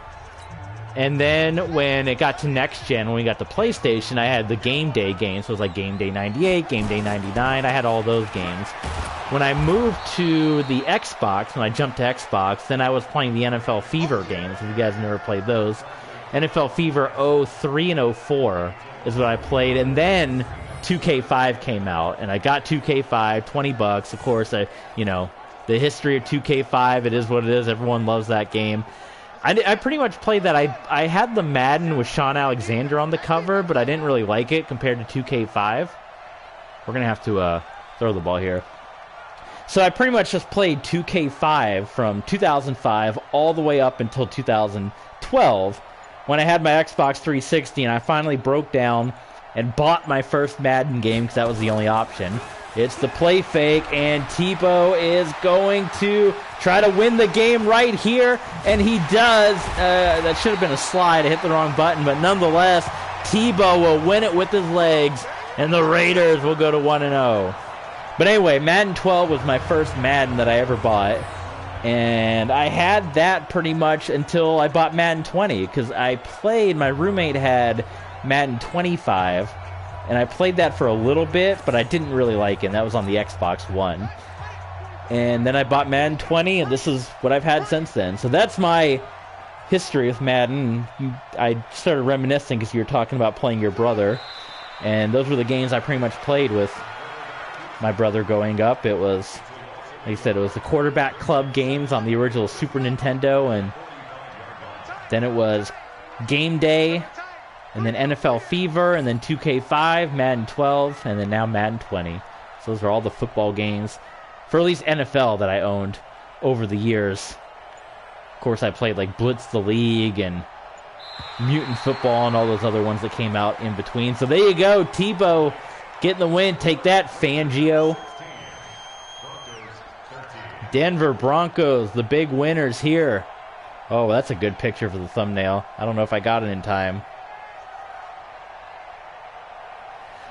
And then when it got to Next Gen, when we got to PlayStation, I had the Game Day games. So it was like Game Day 98, Game Day 99. I had all those games. When I moved to the Xbox, when I jumped to Xbox, then I was playing the NFL Fever games. If you guys never played those. NFL Fever 03 and 04 is what I played. And then 2K5 came out. And I got 2K5, $20. Of course, the history of 2K5, it is what it is. Everyone loves that game. I pretty much played that. I had the Madden with Sean Alexander on the cover, but I didn't really like it compared to 2K5. We're going to have to throw the ball here. So I pretty much just played 2K5 from 2005 all the way up until 2012 when I had my Xbox 360, and I finally broke down and bought my first Madden game because that was the only option. It's the play fake, and Tebow is going to try to win the game right here, and he does. That should have been a slide. I hit the wrong button, but nonetheless, Tebow will win it with his legs, and the Raiders will go to 1-0. But anyway, Madden 12 was my first Madden that I ever bought, and I had that pretty much until I bought Madden 20, because my roommate had Madden 25, and I played that for a little bit, but I didn't really like it. That was on the Xbox One. And then I bought Madden 20, and this is what I've had since then. So that's my history with Madden. I started reminiscing because you were talking about playing your brother. And those were the games I pretty much played with my brother growing up. It was, like I said, it was the Quarterback Club games on the original Super Nintendo. And then it was Game Day, and then NFL Fever, and then 2K5, Madden 12, and then now Madden 20. So those are all the football games, for at least NFL, that I owned over the years. Of course, I played like Blitz the League and Mutant Football and all those other ones that came out in between. So there you go, Tebow getting the win. Take that, Fangio. Denver Broncos, the big winners here. Oh, that's a good picture for the thumbnail. I don't know if I got it in time.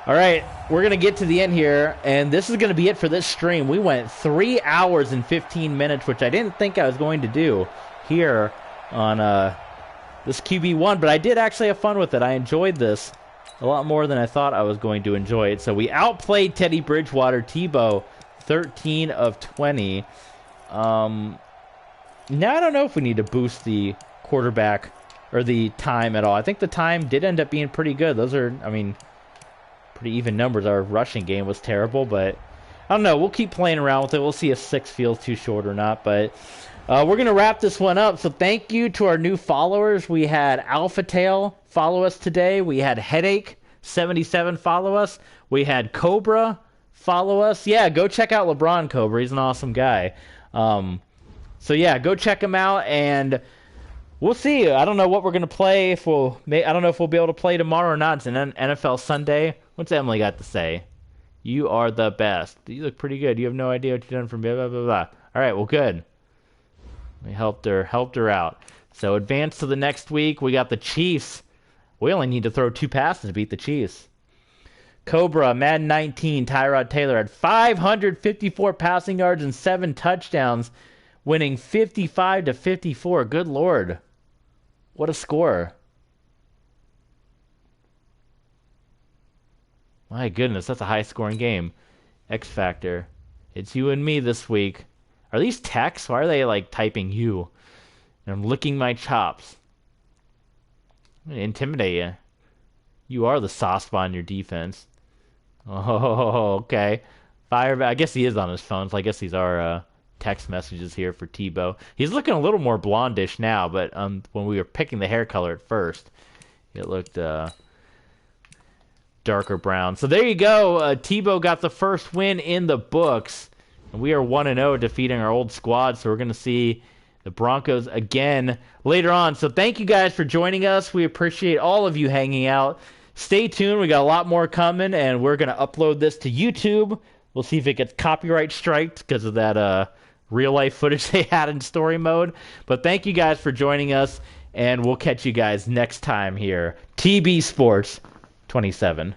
All right, we're going to get to the end here, and this is going to be it for this stream. We went 3 hours and 15 minutes, which I didn't think I was going to do here on this QB1, but I did actually have fun with it. I enjoyed this a lot more than I thought I was going to enjoy it. So we outplayed Teddy Bridgewater. Tebow, 13 of 20. Now I don't know if we need to boost the quarterback or the time at all. I think the time did end up being pretty good. Those are, pretty even numbers. Our rushing game was terrible, but I don't know. We'll keep playing around with it. We'll see if 6 feels too short or not, but we're going to wrap this one up. So thank you to our new followers. We had Alpha Tail follow us today. We had Headache77 follow us. We had Cobra follow us. Yeah, go check out LeBron Cobra. He's an awesome guy. So yeah, go check him out, and we'll see. I don't know what we're going to play. I don't know if we'll be able to play tomorrow or not. It's an NFL Sunday. What's Emily got to say? You are the best. You look pretty good. You have no idea what you've done for blah, blah, blah, blah. All right, well, good. We helped her out. So advance to the next week. We got the Chiefs. We only need to throw 2 passes to beat the Chiefs. Cobra, Madden 19, Tyrod Taylor had 554 passing yards and 7 touchdowns, winning 55-54. Good Lord. What a score. My goodness, that's a high-scoring game. X Factor. It's you and me this week. Are these texts? Why are they like typing you? And I'm licking my chops. I'm gonna intimidate you. You are the soft spot in your defense. Oh, okay. Fire. I guess he is on his phone, so I guess these are text messages here for Tebow. He's looking a little more blondish now, but when we were picking the hair color at first, it looked darker brown. So there you go. Tebow got the first win in the books. And we are 1-0 defeating our old squad, so we're going to see the Broncos again later on. So thank you guys for joining us. We appreciate all of you hanging out. Stay tuned. We got a lot more coming, and we're going to upload this to YouTube. We'll see if it gets copyright striked because of that real-life footage they had in story mode. But thank you guys for joining us, and we'll catch you guys next time here. TB Sports 27.